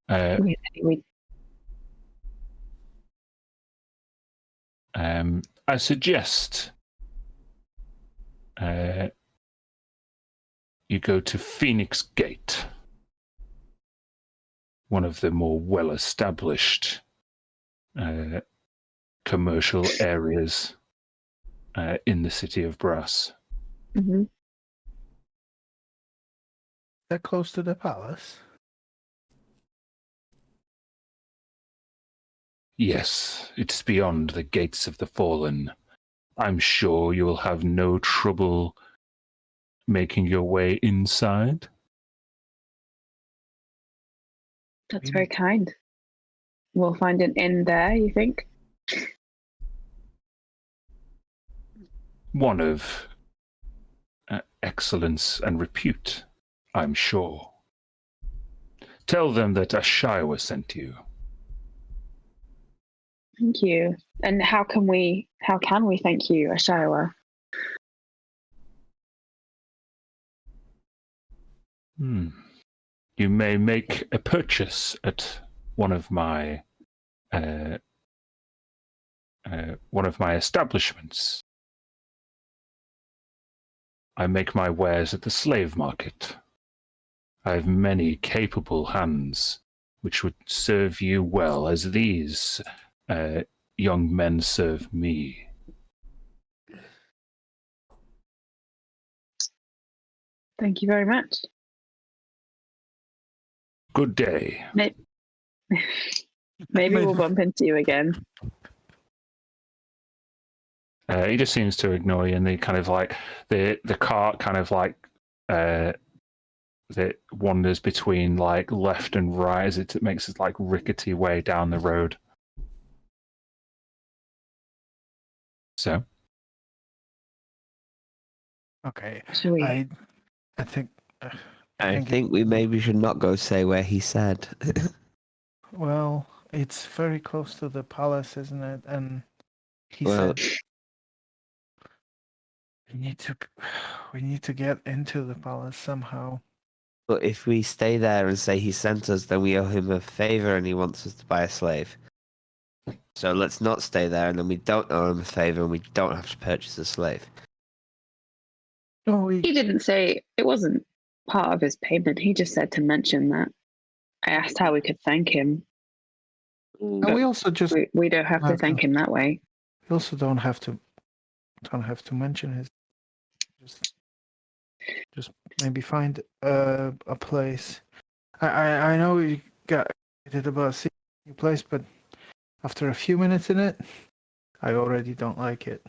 We I suggest you go to Phoenix Gate, one of the more well-established commercial areas in the city of Brass. hmm That close to the palace? Yes, it's beyond the gates of the fallen. I'm sure you will have no trouble making your way inside. That's very kind. We'll find an inn there, you think? One of excellence and repute, I'm sure. Tell them that Ashiwa sent you. Thank you. And how can we thank you, Ashiwa? You may make a purchase at one of my establishments. I make my wares at the slave market. I have many capable hands which would serve you well, as these young men serve me. Thank you very much. Good day. Maybe we'll bump into you again. He just seems to ignore you, and they kind of like the cart kind of like that wanders between like left and right as it makes its like rickety way down the road. So, Okay. Shall we? I think. I think we maybe should not go say where he said. Well, it's very close to the palace, isn't it? And he Well- said we need to get into the palace somehow. But if we stay there and say he sent us, then we owe him a favor and he wants us to buy a slave. So let's not stay there, and then we don't owe him a favor and we don't have to purchase a slave. No, He didn't say it wasn't part of his payment. He just said to mention that. I asked how we could thank him. and we also just We don't have to thank him that way. we also don't have to mention his. Just maybe find a place. I know we got excited about seeing a new place, but after a few minutes in it, I already don't like it.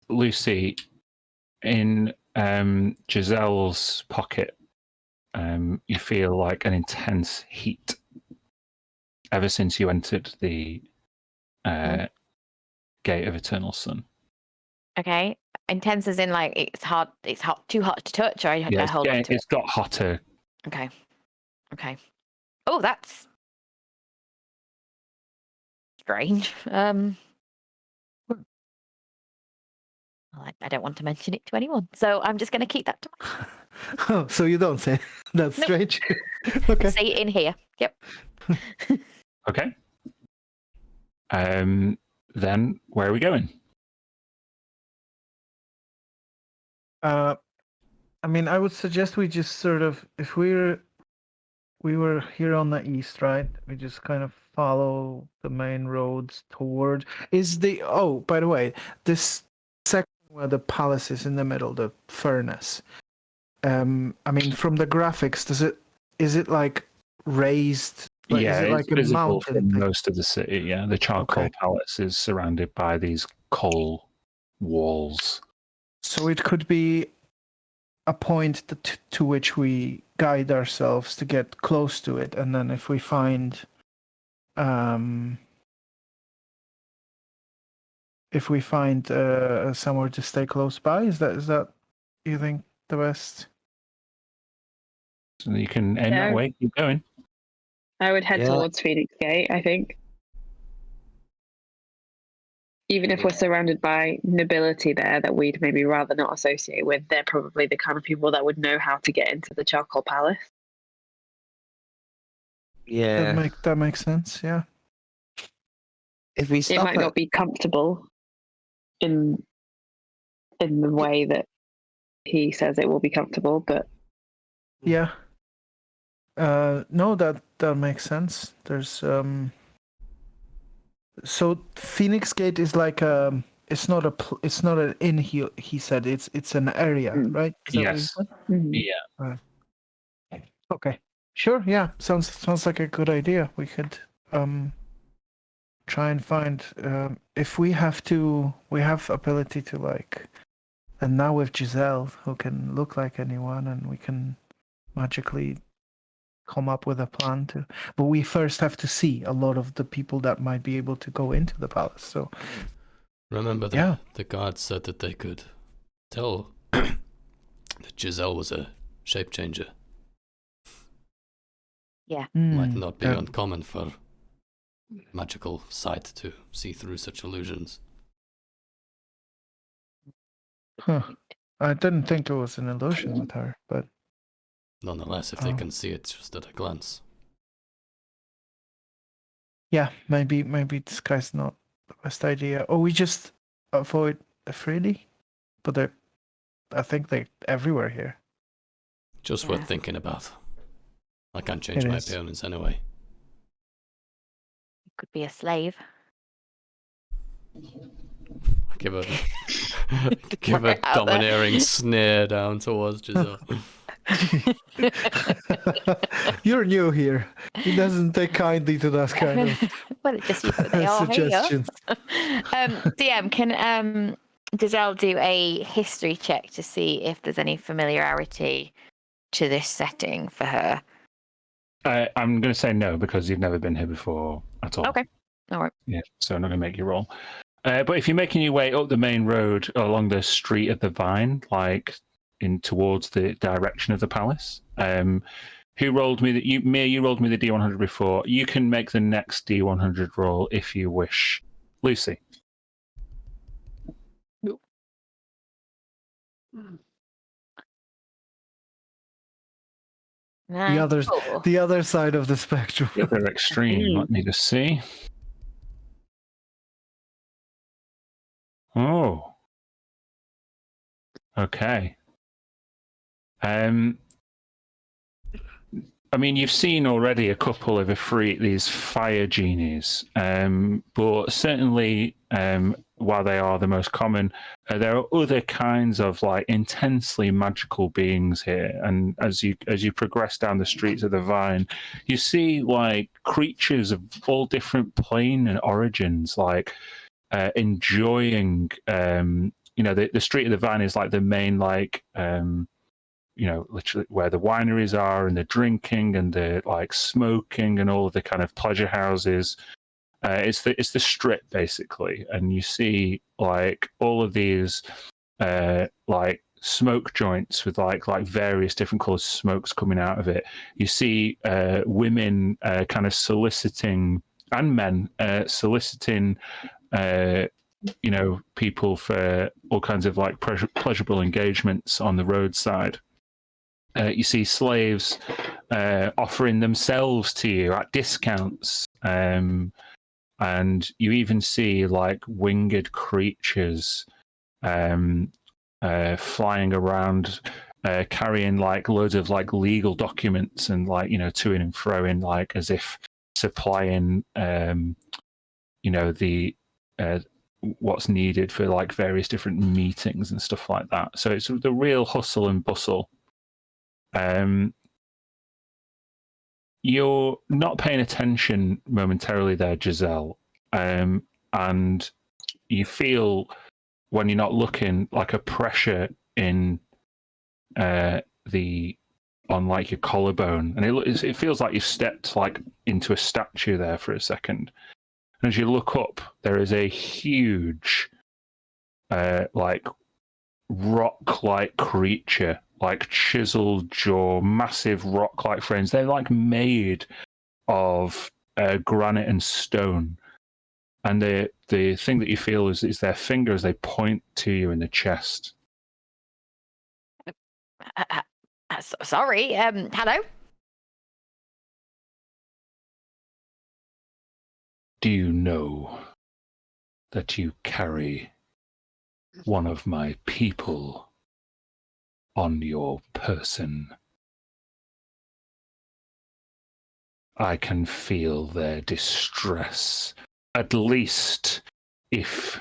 Lucy, in Giselle's pocket, you feel like an intense heat ever since you entered the Gate of Eternal Sun. Okay. Intense as in like it's hot, too hot to touch, or I hold on to it. It's got hotter. Okay. Oh, that's strange. Well, I don't want to mention it to anyone, so I'm just going to keep that to myself. Oh, so you don't say that's Nope. strange. Okay. Say it in here. Yep. Okay. Then where are we going? I mean, I would suggest we just sort of, if we were here on the east, right? We just kind of follow the main roads toward. Oh, by the way, this section where the palace is in the middle, the furnace. I mean, from the graphics, is it like raised? Like, Yeah, is it like it's a visible mountain from thing? most of the city. Yeah, the charcoal Okay. palace is surrounded by these coal walls. So it could be a point to which we guide ourselves to get close to it, and then if we find somewhere to stay close by, is that you think the best? So you can aim that Yeah. way. Keep going. I would head Yeah. towards Phoenix Gate, I think. Even if we're surrounded by nobility there that we'd maybe rather not associate with, they're probably the kind of people that would know how to get into the Charcoal Palace. Yeah. That makes sense. Yeah. If we It stop might not be comfortable in the way that he says it will be comfortable, but Yeah. No, that makes sense. There's So Phoenix Gate is like it's not it's not an inn. He said it's an area, right? Is that what he Yes. said? Yeah. Okay. Sure. Yeah. Sounds like a good idea. We could try and find if we have to. We have ability to like, and now with Giselle who can look like anyone, and we can magically come up with a plan to. But we first have to see a lot of the people that might be able to go into the palace. So Remember the guards said that they could tell that Giselle was a shape changer. Might not be uncommon for magical sight to see through such illusions. Huh. I didn't think it was an illusion with her, but Nonetheless, if they can see it just at a glance. yeah, maybe this guy's not the best idea. Or we just avoid Freddy, but I think they're everywhere here. Just worth thinking about. I can't change It my is. appearance anyway. Could be a slave. Give a domineering sneer down towards Giselle. You're new here. He doesn't take kindly to that kind of Well, it's just you put they are here. suggestions. DM, can Giselle do a history check to see if there's any familiarity to this setting for her? I'm going to say no because you've never been here before at all. Okay. All right. Yeah, so I'm not going to make you roll. But if you're making your way up the main road along the street of the Vine, like in towards the direction of the palace, who rolled me that you rolled me the D100 before. You can make the next D100 roll if you wish, Lucy. The other side of the spectrum. The other extreme. Let me just see. Oh. Okay. I mean, you've seen already a couple of these fire genies, but certainly, while they are the most common, there are other kinds of like intensely magical beings here. And as you progress down the streets of the Vine, you see like creatures of all different plane and origins, like enjoying. The street of the Vine is like the main like. Literally where the wineries are and the drinking and the like smoking and all of the kind of pleasure houses. It's the strip basically, and you see like all of these like smoke joints with like various different colors of smokes coming out of it. You see women kind of soliciting and men soliciting people for all kinds of like pleasurable engagements on the roadside. You see slaves offering themselves to you at discounts, and you even see like winged creatures flying around, carrying like loads of like legal documents and like to and fro in like as if supplying the what's needed for like various different meetings and stuff like that. So it's the real hustle and bustle. You're not paying attention momentarily there, Giselle, and you feel when you're not looking like a pressure in on like your collarbone, and it feels like you've stepped like into a statue there for a second. And as you look up, there is a huge, like rock-like creature. Like chiseled jaw, massive rock-like frames. They're like made of granite and stone. And the thing that you feel is their fingers. They point to you in the chest. Sorry. Hello. Do you know that you carry one of my people on your person? I can feel their distress, at least if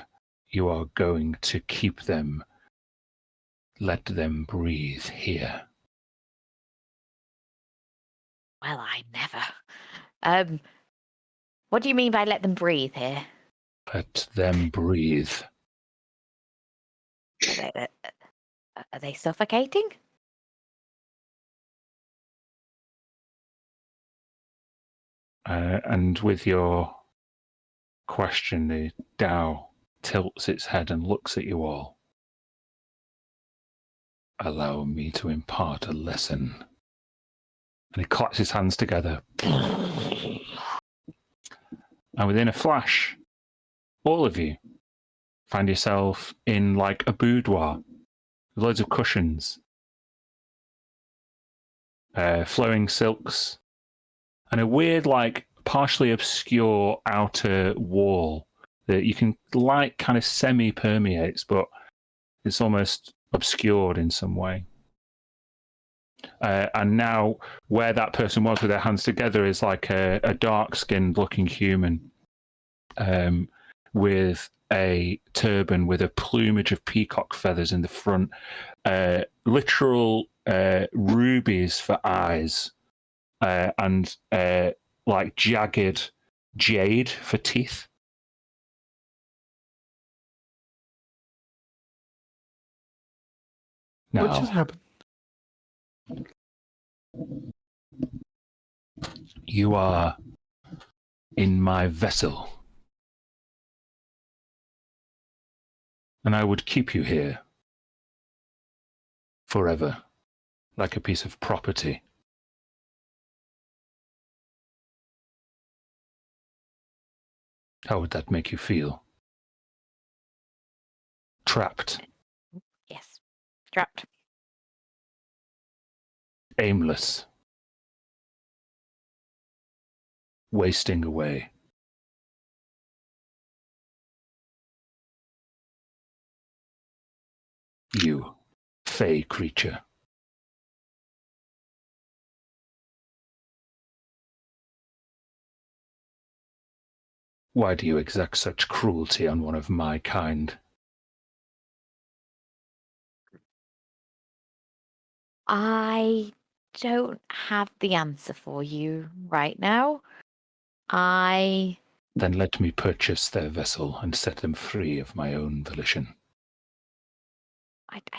you are going to keep them. Let them breathe here. Well, I never. What do you mean by let them breathe here? Let them breathe. Are they suffocating? And with your question, the Tao tilts its head and looks at you all. Allow me to impart a lesson. And he claps his hands together. And within a flash, all of you find yourself in like a boudoir with loads of cushions, flowing silks, and a weird, like, partially obscure outer wall that you can light kind of semi-permeates, but it's almost obscured in some way. And now where that person was with their hands together is like a dark-skinned looking human with a turban with a plumage of peacock feathers in the front, literal rubies for eyes, and like jagged jade for teeth. What just Now, happened? you are in my vessel, and I would keep you here forever, like a piece of property. How would that make you feel? Trapped, Yes. Trapped. aimless, wasting away. You, fey creature. Why do you exact such cruelty on one of my kind? I don't have the answer for you right now. I Then let me purchase their vessel and set them free of my own volition.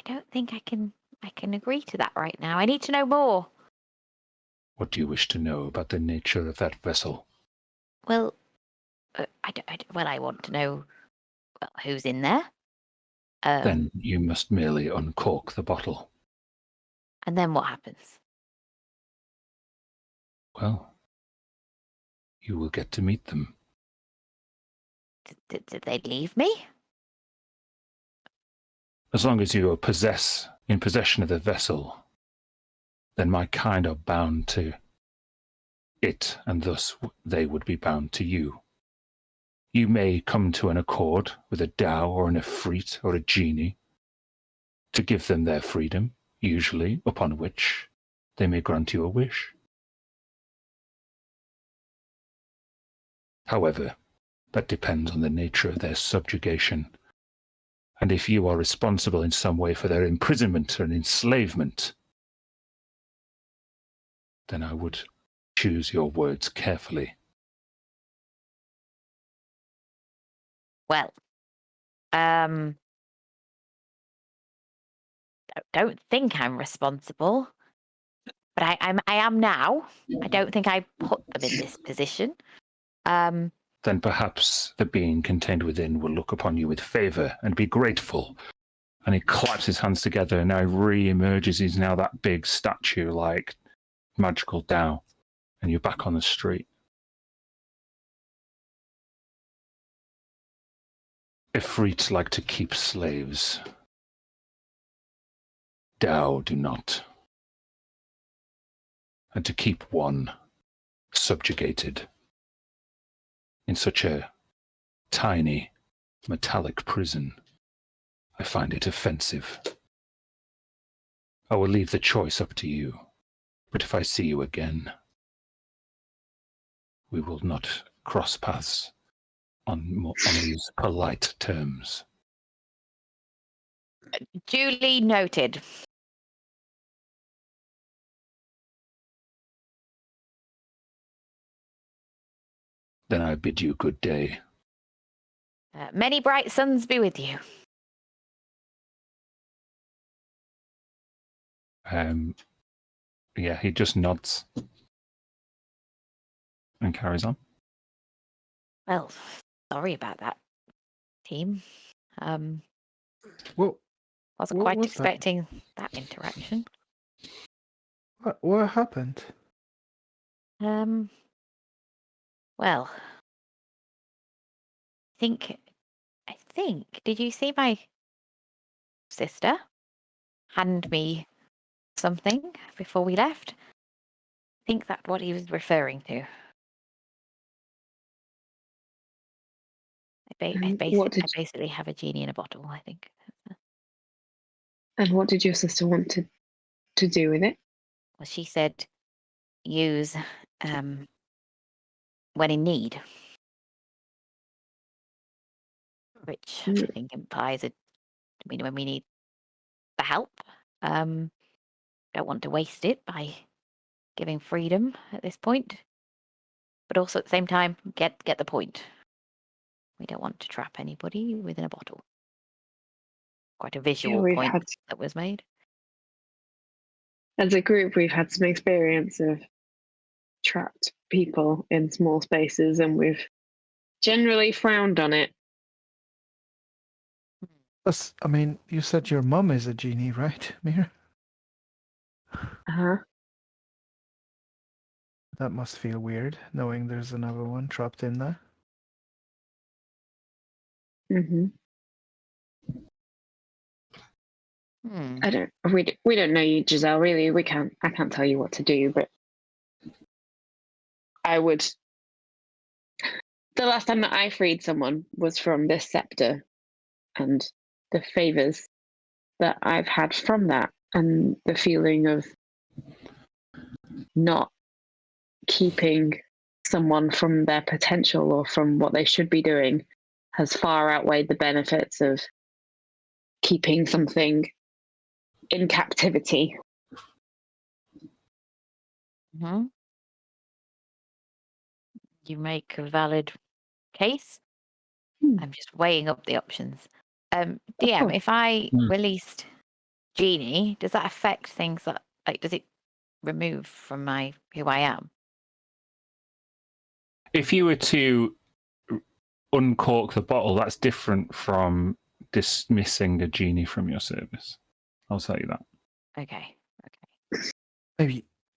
don't think I can agree to that right now. I need to know more. What do you wish to know about the nature of that vessel? Well, I want to know who's in there. Then you must merely uncork the bottle. And then what happens? Well, you will get to meet them. Did they leave me? As long as you are in possession of the vessel, then my kind are bound to it, and thus they would be bound to you. You may come to an accord with a Tao or an Ifrit or a genie to give them their freedom, usually, upon which they may grant you a wish. However, that depends on the nature of their subjugation, and if you are responsible in some way for their imprisonment or enslavement, then I would choose your words carefully. Well, don't think I'm responsible, but I am now. I don't think I put them in this position. Then perhaps the being contained within will look upon you with favor and be grateful. And he claps his hands together and now re-emerges. He's now that big statue, like magical Tao. And you're back on the street. Ifrits like to keep slaves. Tao do not. And to keep one subjugated in such a tiny, metallic prison. I find it offensive. I will leave the choice up to you, but if I see you again, we will not cross paths on these polite terms. Duly noted. Then I bid you good day. Many bright suns be with you. Yeah, he just nods and carries on. Well, sorry about that, team. Well, Wasn't what quite was that? expecting that interaction. What happened? Well, I think, did you see my sister hand me something before we left? I think that's what he was referring to. I basically have a genie in a bottle, I think. And what did your sister want to do with it? Well, she said use when in need, which I think implies when we need the help. Don't want to waste it by giving freedom at this point, but also at the same time get the point. We don't want to trap anybody within a bottle. Quite a visual point that was made. As a group, we've had some experience of trapped people in small spaces, and we've generally frowned on it. I mean, you said your mum is a genie, right, Mir? Uh-huh. That must feel weird, knowing there's another one trapped in there. Mm-hmm. Hmm. We don't know you, Giselle. Really, I can't tell you what to do, but I would. The last time that I freed someone was from this scepter, and the favors that I've had from that, and the feeling of not keeping someone from their potential or from what they should be doing has far outweighed the benefits of keeping something in captivity. Mm-hmm. You make a valid case. I'm just weighing up the options. DM, if I released Genie, does that affect things that, like, does it remove from who I am? If you were to uncork the bottle, that's different from dismissing a genie from your service. I'll tell you that. Okay.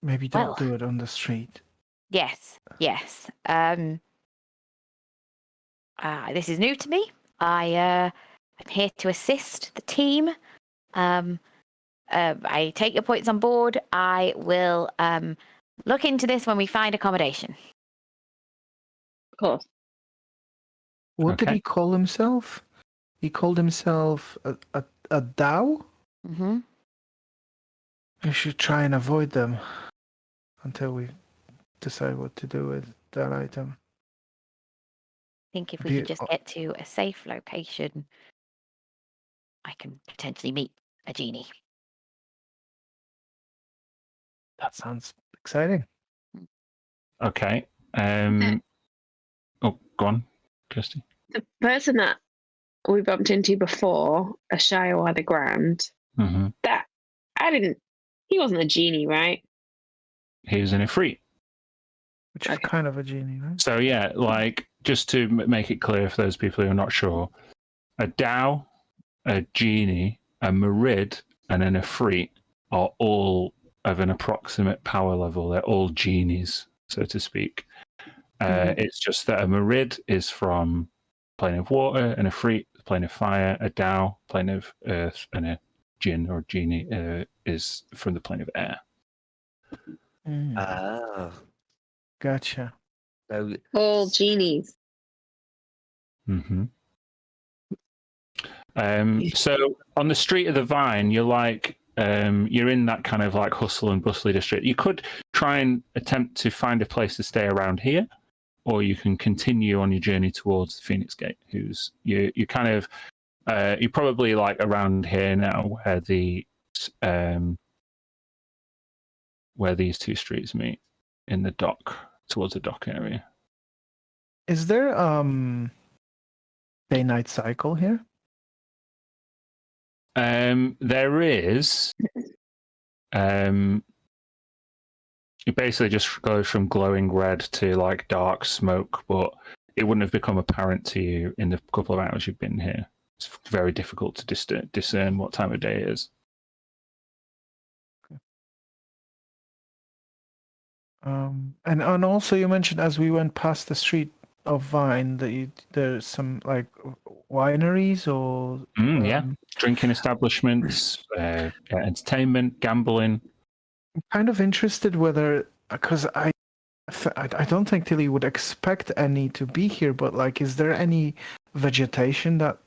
Maybe don't do it on the street. Yes. This is new to me. I'm here to assist the team. I take your points on board. I will look into this when we find accommodation. Of course. What did he call himself? He called himself a Dao? Mm-hmm. We should try and avoid them until we decide what to do with that item. I think if we could just get to a safe location, I can potentially meet a genie. That sounds exciting. Okay. Oh, go on, Kirsty. The person that we bumped into before, a Shiowa the Grand, that he wasn't a genie, right? He was an Ifrit. Which is kind of a genie, right? So yeah, like, just to make it clear for those people who are not sure, a Dao, a genie, a Marid, and an Ifrit are all of an approximate power level. They're all genies, so to speak. It's just that a Marid is from plane of water, an Ifrit, plane of fire, a Dao, plane of earth, and a Jinn or genie is from the plane of air. Oh. Gotcha. All genies. Mm-hmm. So on the street of the Vine, you're in that kind of like hustle and bustly district. You could try and attempt to find a place to stay around here, or you can continue on your journey towards the Phoenix Gate. You're probably like around here now, where these two streets meet in the dock, towards the dock area. Is there day-night cycle here? There is. It basically just goes from glowing red to like dark smoke, but it wouldn't have become apparent to you in the couple of hours you've been here. It's very difficult to discern what time of day it is. And also you mentioned as we went past the street of Vine that there's some like wineries or yeah, drinking establishments, entertainment, gambling. I'm kind of interested whether because I don't think Tilly would expect any to be here, but like, is there any vegetation that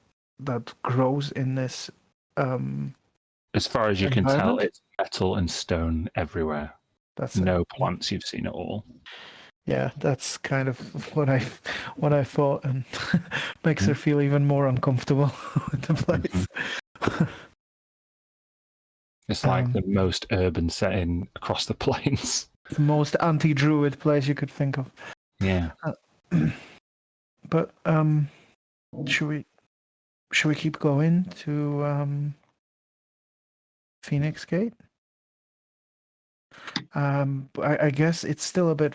grows in this? As far as you can tell, environment? it's metal and stone everywhere. That's No plants you've seen at all. Yeah, that's kind of what I thought, and makes her feel even more uncomfortable with the place. It's like the most urban setting across the plains. The most anti-druid place you could think of. Yeah. But should we keep going to Phoenix Gate? I guess it's still a bit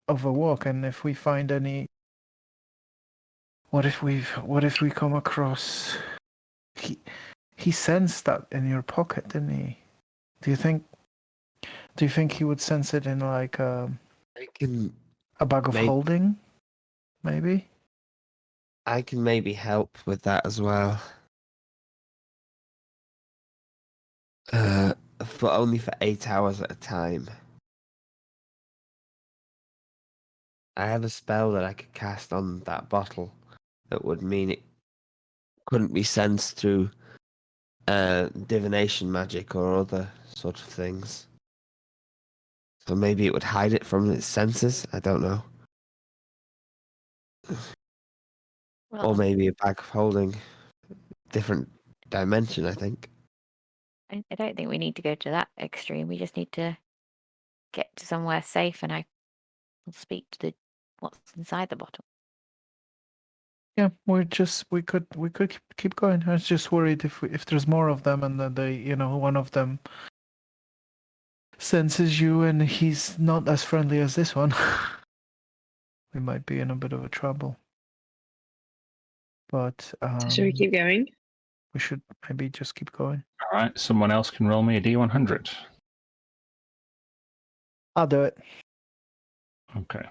of a walk, and if we find any, what if we come across? He sensed that in your pocket, didn't he? Do you think he would sense it in like a bag of holding? Maybe. I can maybe help with that as well. But only for 8 hours at a time. I have a spell that I could cast on that bottle that would mean it couldn't be sensed through divination magic or other sort of things. So maybe it would hide it from its senses. I don't know. Well, Or maybe a bag of holding. Different dimension, I think. I don't think we need to go to that extreme. We just need to get to somewhere safe, and I will speak to what's inside the bottle. Yeah, we could keep going. I was just worried if there's more of them and that one of them senses you and he's not as friendly as this one. We might be in a bit of a trouble. But So should we keep going? We should maybe just keep going. All right, someone else can roll me a D100. I'll do it. Okay.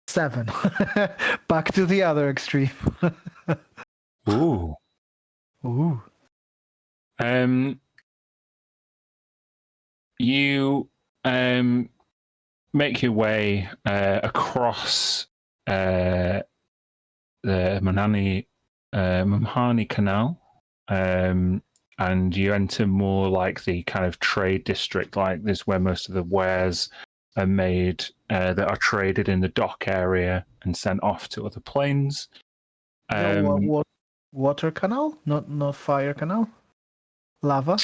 7. Back to the other extreme. Ooh. You make your way across the Mamhani Canal, and you enter more like the kind of trade district, like this, where most of the wares are made that are traded in the dock area and sent off to other planes. Water canal, not fire canal. Lava.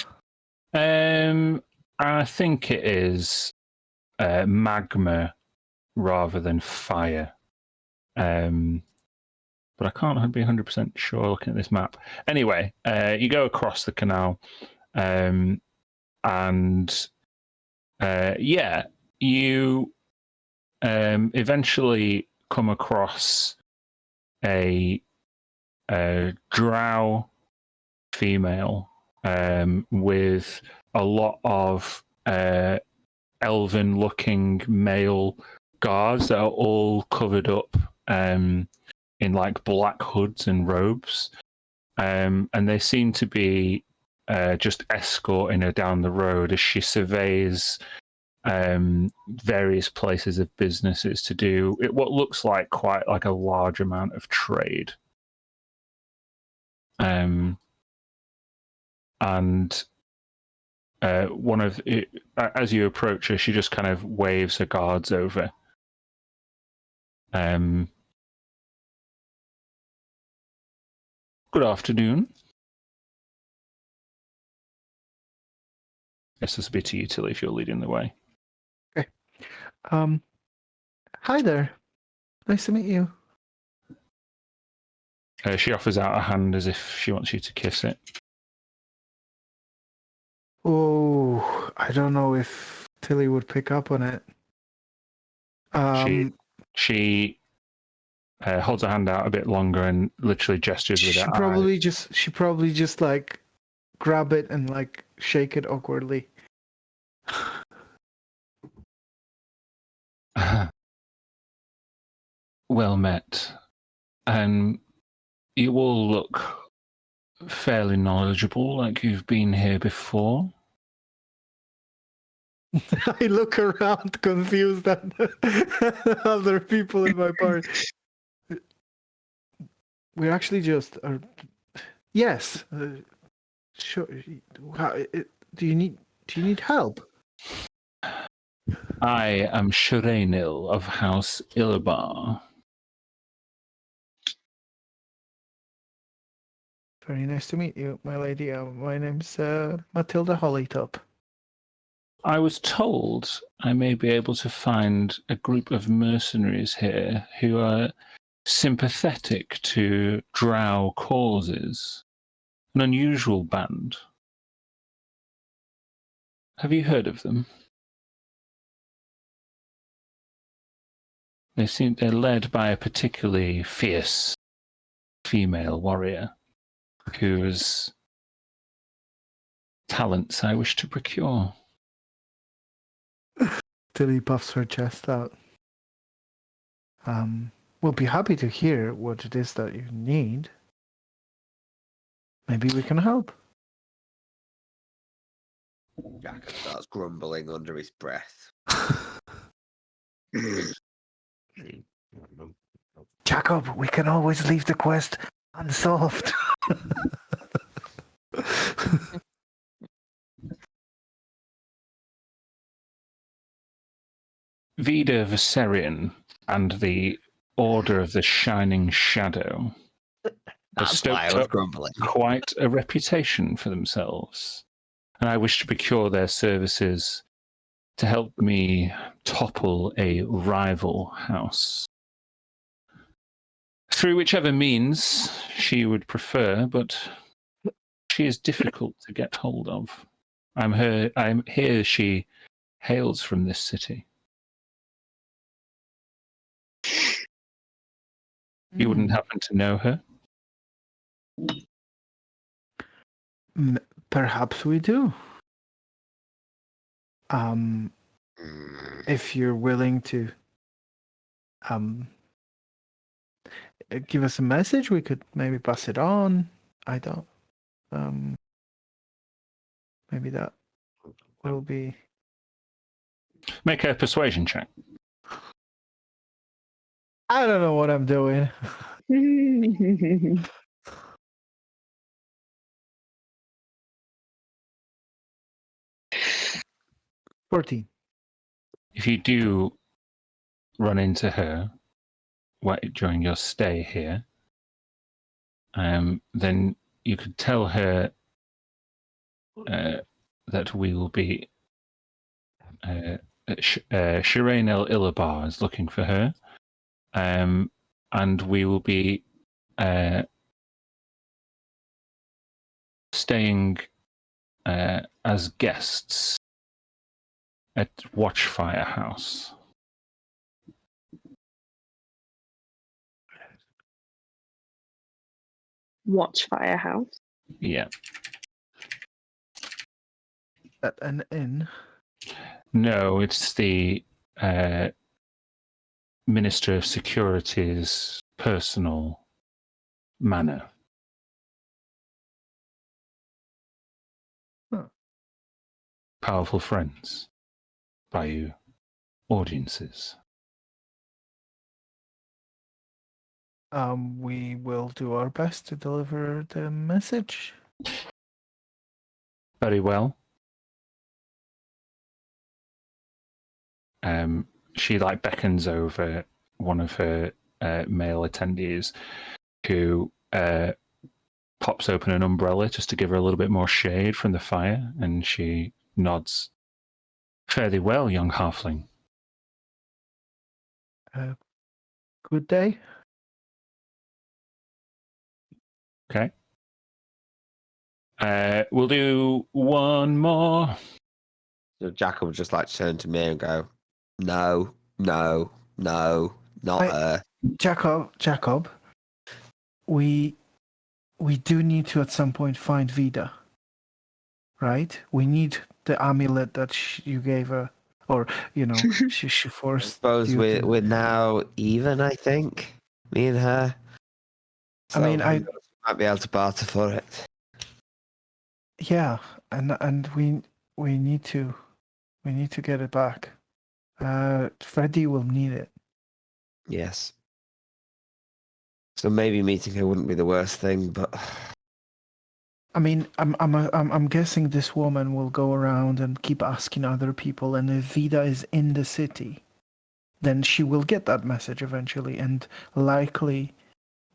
I think it is magma rather than fire. But I can't be 100% sure looking at this map. Anyway, you go across the canal, and you eventually come across a drow female with a lot of elven-looking male guards that are all covered up in like black hoods and robes, and they seem to be just escorting her down the road as she surveys various places of businesses to do what looks like quite like a large amount of trade. And one of as you approach her, she just kind of waves her guards over. Good afternoon. Yes, this will be to you, Tilly, if you're leading the way. Okay. Hi there. Nice to meet you. She offers out a hand as if she wants you to kiss it. Oh, I don't know if Tilly would pick up on it. She holds her hand out a bit longer and literally gestures with her eyes. She probably just like grab it and like shake it awkwardly. Well met. You all look fairly knowledgeable, like you've been here before. I look around confused at other people in my party. We're actually just... yes. Sure. Do you need help? I am Sherenil of House Ilabar. Very nice to meet you, my lady. My name's Matilda Hollytop. I was told I may be able to find a group of mercenaries here who are sympathetic to drow causes. An unusual band. Have you heard of them? They're led by a particularly fierce female warrior whose talents I wish to procure. Tilly puffs her chest out. We'll be happy to hear what it is that you need. Maybe we can help. Jack starts grumbling under his breath. Jacob, we can always leave the quest unsolved. Vida Viserion and the Order of the Shining Shadow have stoked up quite a reputation for themselves, and I wish to procure their services to help me topple a rival house. Through whichever means she would prefer, but she is difficult to get hold of. I'm here she hails from this city. You wouldn't happen to know her? Perhaps we do. If you're willing to give us a message, we could maybe pass it on. I don't. Maybe that will be. Make a persuasion check. I don't know what I'm doing. 14. If you do run into her during your stay here, then you could tell her that we will be Shireen El Ilabar is looking for her, and we will be staying as guests at Watchfire House. Watchfire House? Yeah. At an inn? No, it's the Minister of Security's personal manor. Huh. Powerful friends. by you audiences? We will do our best to deliver the message. Very well. She beckons over one of her male attendees, who pops open an umbrella just to give her a little bit more shade from the fire, and she nods. Fairly well, young halfling. Good day. Okay. We'll do one more. So Jack will just turn to me and go, no, no, no, not her. Jacob, we do need to at some point find Vida, right? We need the amulet that you gave her, or she I forced. suppose you to... we're now even, I think, me and her. So I might be able to barter for it. Yeah, and we need to get it back. Freddy will need it. Yes. So maybe meeting her wouldn't be the worst thing, but I mean, I'm guessing this woman will go around and keep asking other people, and if Vida is in the city, then she will get that message eventually, and likely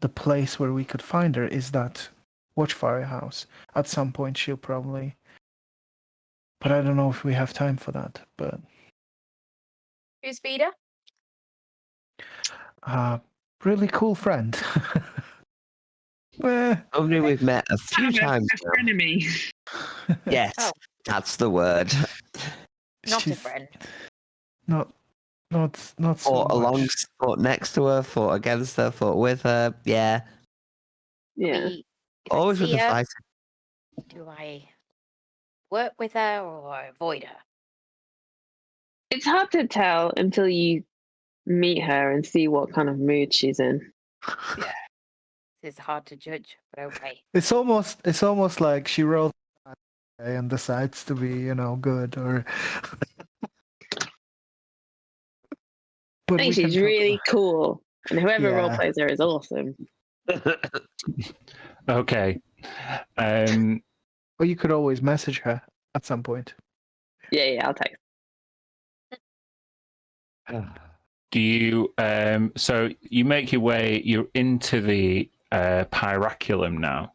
the place where we could find her is that Watchfire house. At some point, she'll probably. But I don't know if we have time for that. But Who's Vida? really cool friend. only we've met a few times A now. frenemy. Yes, Oh. that's the word. Not a friend. Not so Fought much. fought next to her, fought against her, fought with her. Yeah, Yeah. If always I with see the her, fight. do I work with her or avoid her? It's hard to tell until you meet her and see what kind of mood she's in. It's hard to judge, but okay. It's almost like she rolls and decides to be, good or. But I we think can she's talk really about... cool, and whoever Yeah. role plays her is awesome. Okay. Or you could always message her at some point. Yeah, I'll text. Do you so you make your way, you're into the Pyraculum now,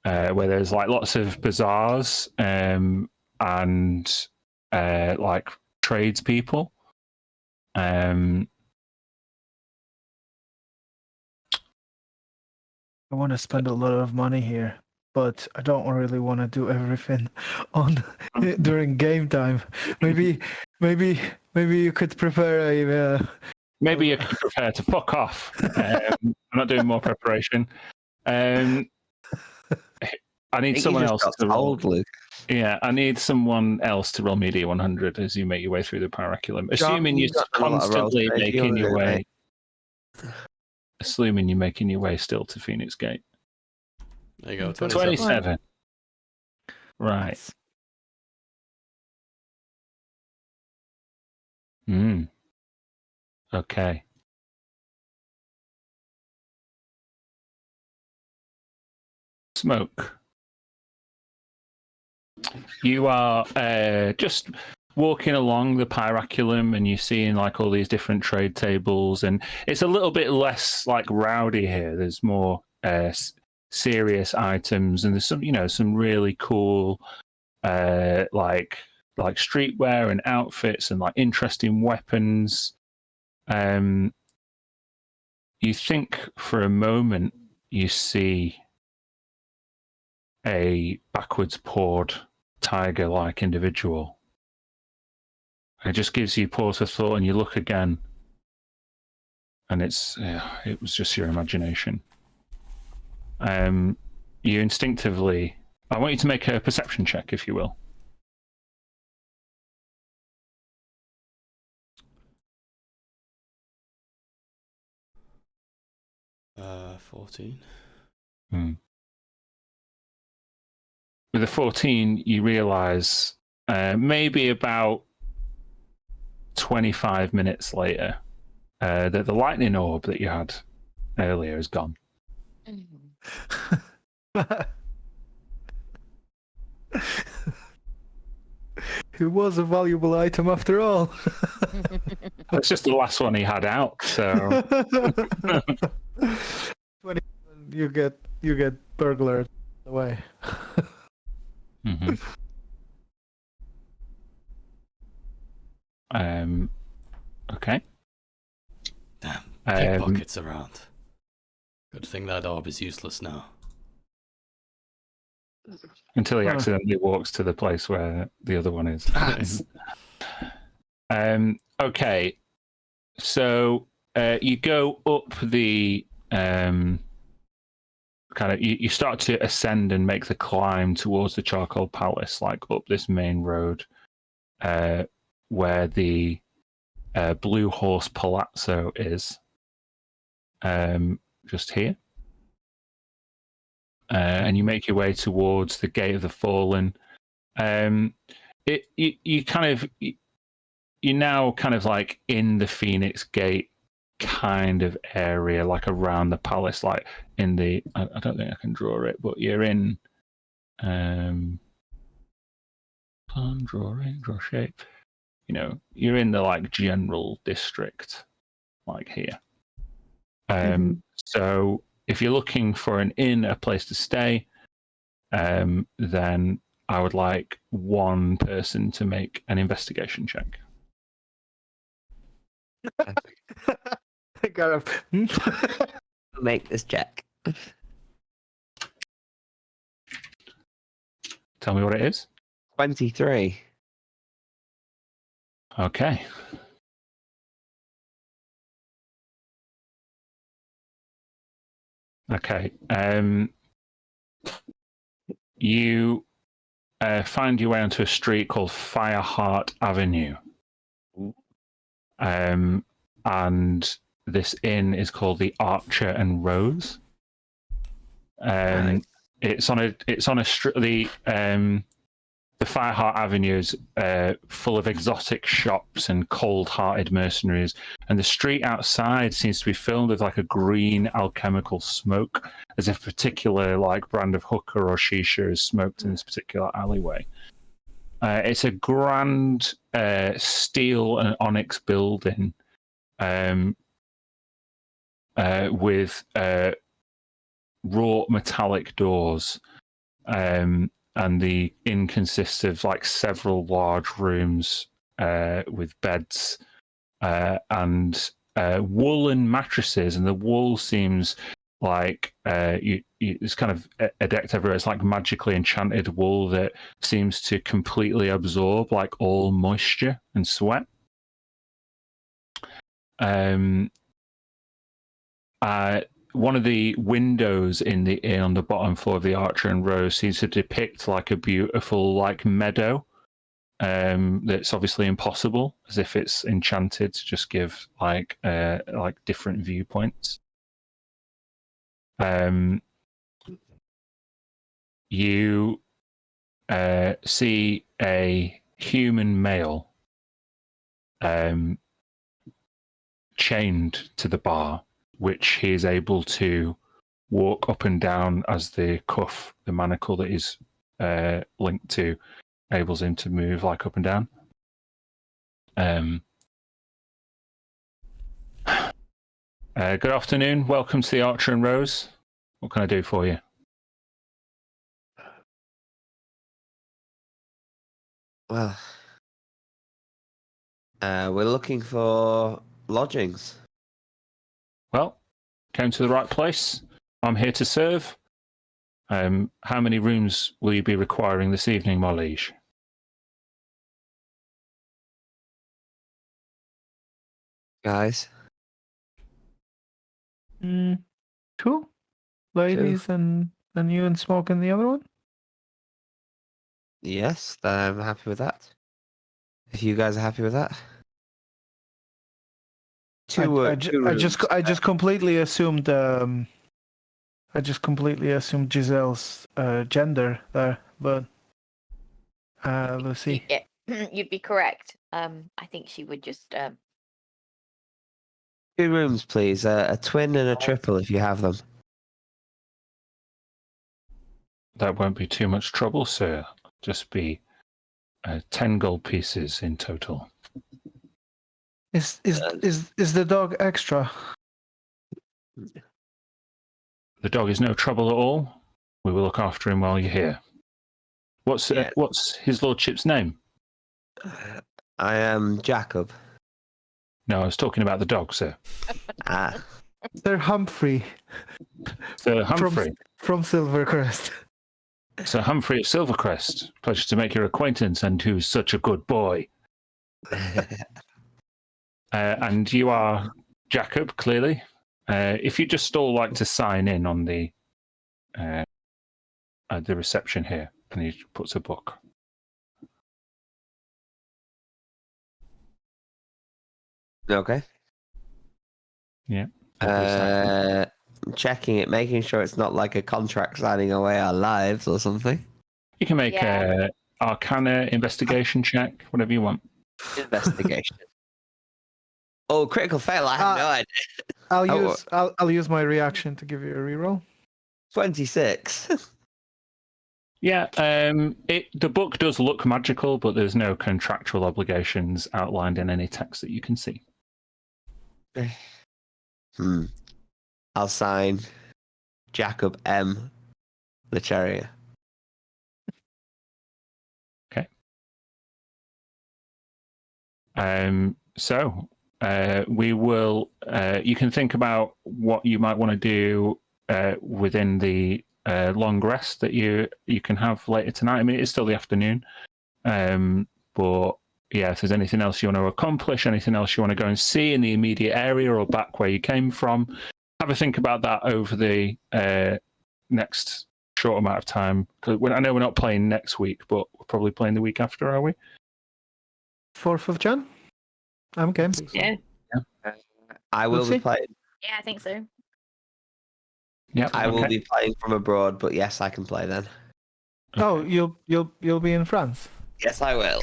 where there's lots of bazaars and tradespeople. I want to spend a lot of money here, but I don't really want to do everything on during game time. Maybe you could prepare a. Maybe you could prepare to fuck off. I'm not doing more preparation. I need someone else to roll. Luke. Yeah, I need someone else to roll me D100 as you make your way through the Pyraculum. Assuming you're you've got a lot of rolls constantly today. making your way. Mate. Assuming you're making your way still to Phoenix Gate. There you go. 27. Right. Okay. Smoke. You are just walking along the Pyraculum, and you're seeing all these different trade tables, and it's a little bit less rowdy here. There's more serious items, and there's some really cool streetwear and outfits and interesting weapons. You think for a moment you see a backwards poured tiger-like individual. It just gives you pause for thought, and you look again, and it was just your imagination. You instinctively, I want you to make a perception check, if you will. Uh, 14. With a 14, you realize maybe about 25 minutes later, that the lightning orb that you had earlier is gone. It was a valuable item after all. It's just the last one he had out, so 20, you get burglared away. mhm. Okay. Damn, Um, pickpockets around. Good thing that orb is useless now. until he Huh. accidentally walks to the place where the other one is. Okay, so you go up the kind of you start to ascend and make the climb towards the Charcoal Palace, like up this main road, where the Blue Horse Palazzo is, just here. And you make your way towards the Gate of the Fallen. You're now kind of like in the Phoenix Gate kind of area, like around the palace, like in the. I don't think I can draw it, but you're in. Draw shape. You know, you're in the like general district, like here. So if you're looking for an inn, a place to stay, then I would like one person to make an investigation check. I gotta Make this check. Tell me what it is. 23. Okay. Okay. You find your way onto a street called Fireheart Avenue. And this inn is called the Archer and Rose. Nice. It's on a street. The Fireheart Avenue is full of exotic shops and cold-hearted mercenaries, and the street outside seems to be filled with like a green alchemical smoke, as if a particular like brand of hookah or shisha is smoked in this particular alleyway. It's a grand steel and onyx building with wrought metallic doors. And the inn consists of like several large rooms with beds and woolen mattresses, and the wool seems like it's kind of a decked everywhere. It's like magically enchanted wool that seems to completely absorb like all moisture and sweat. One of the windows in the inn on the bottom floor of the Archer and Rose seems to depict like a beautiful like meadow that's obviously impossible, as if it's enchanted to just give like different viewpoints. You see a human male chained to the bar, which he is able to walk up and down as the cuff, the manacle that is linked to, enables him to move like up and down. Good afternoon. Welcome to the Archer and Rose. What can I do for you? Well, we're looking for lodgings. Well, came to the right place. I'm here to serve. How many rooms will you be requiring this evening, my liege? Guys. Two ladies and you and Smoke and the other one. Yes, I'm happy with that. If you guys are happy with that. I just completely assumed Giselle's gender there, but Lucy. You'd be correct. I think she would just. 2 rooms, please. A twin and a triple if you have them. That won't be too much trouble, sir. Just be 10 gold pieces in total. Is the dog extra? The dog is no trouble at all. We will look after him while you're here. What's his lordship's name? I am Jacob. No, I was talking about the dog, sir. Sir Humphrey. Sir Humphrey. From Silvercrest. Sir Humphrey of Silvercrest. Pleasure to make your acquaintance, and who's such a good boy. And you are Jacob, clearly. If you just all like to sign in on the reception here, and he puts a book. Okay. Yeah. Checking it, making sure it's not like a contract signing away our lives or something. You can make a Arcana investigation check, whatever you want. Investigation. Oh, critical fail! I have no idea. I'll use my reaction to give you a reroll. 26. Yeah, the book does look magical, but there's no contractual obligations outlined in any text that you can see. I'll sign Jacob M. Cerulea. Okay. So we will. You can think about what you might want to do within the long rest that you can have later tonight. I mean, it's still the afternoon, but yeah, if there's anything else you want to accomplish, anything else you want to go and see in the immediate area or back where you came from, have a think about that over the next short amount of time. Because I know we're not playing next week, but we're probably playing the week after, are we? 4th of Jan? I'm game. Yeah. I will be playing. Yeah, I think so. Yeah, I will be playing from abroad, but yes, I can play then. Oh, you'll be in France. Yes, I will.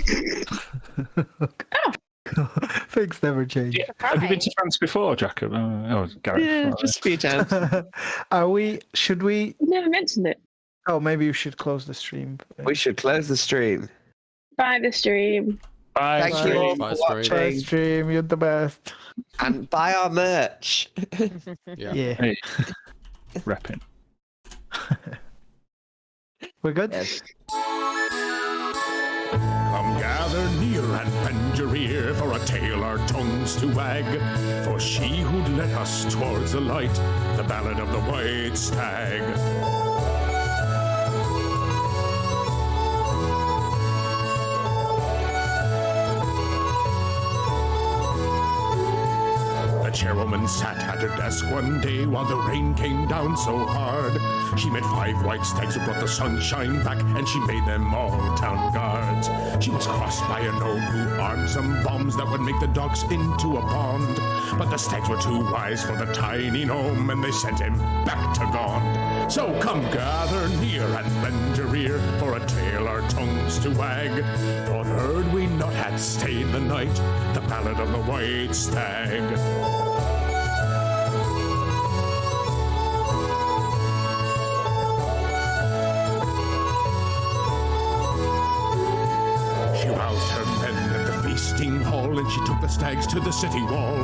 Things never change. Yeah. Have you been to France before, Jacob? Gareth. Yeah, just a few times. Should we? You never mentioned it. Oh, maybe you should close the stream. We should close the stream. Bye, the stream. Bye. Thank you all Bye, for watching. Bye, stream. You're the best. And buy our merch. Yeah. Hey. Repping. We're good? Yes. Come gather near and bend your ear for a tale our tongues to wag. For she who'd led us towards the light, the ballad of the white stag. The chairwoman sat at her desk one day while the rain came down so hard. She met 5 white stags who brought the sunshine back, and she made them all town guards. She was crossed by a gnome who armed some bombs that would make the docks into a pond. But the stags were too wise for the tiny gnome, and they sent him back to Gond. So come gather near and lend your ear for a tale our tongues to wag. For heard we not had stayed the night, the ballad of the white stag. She roused her men at the feasting hall, and she took the stags to the city wall.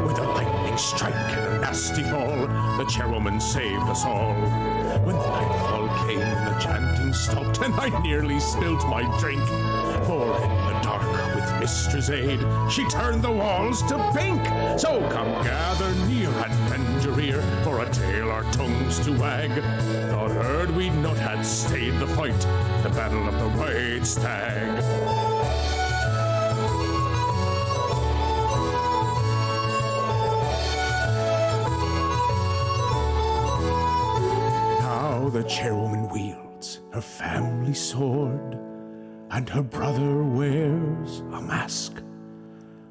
With a lightning strike and a nasty fall, the chairwoman saved us all. When the nightfall came and the chanting stopped, and I nearly spilt my drink, for in the dark with Mistress' aid, she turned the walls to pink. So come gather near and bend your ear for a tale our tongues to wag. Thought heard we not had stayed the fight, the battle of the white stag. Now the chairwoman wields her family sword, and her brother wears a mask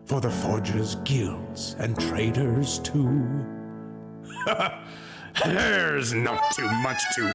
for the forgers' guilds and traders too. There's not too much to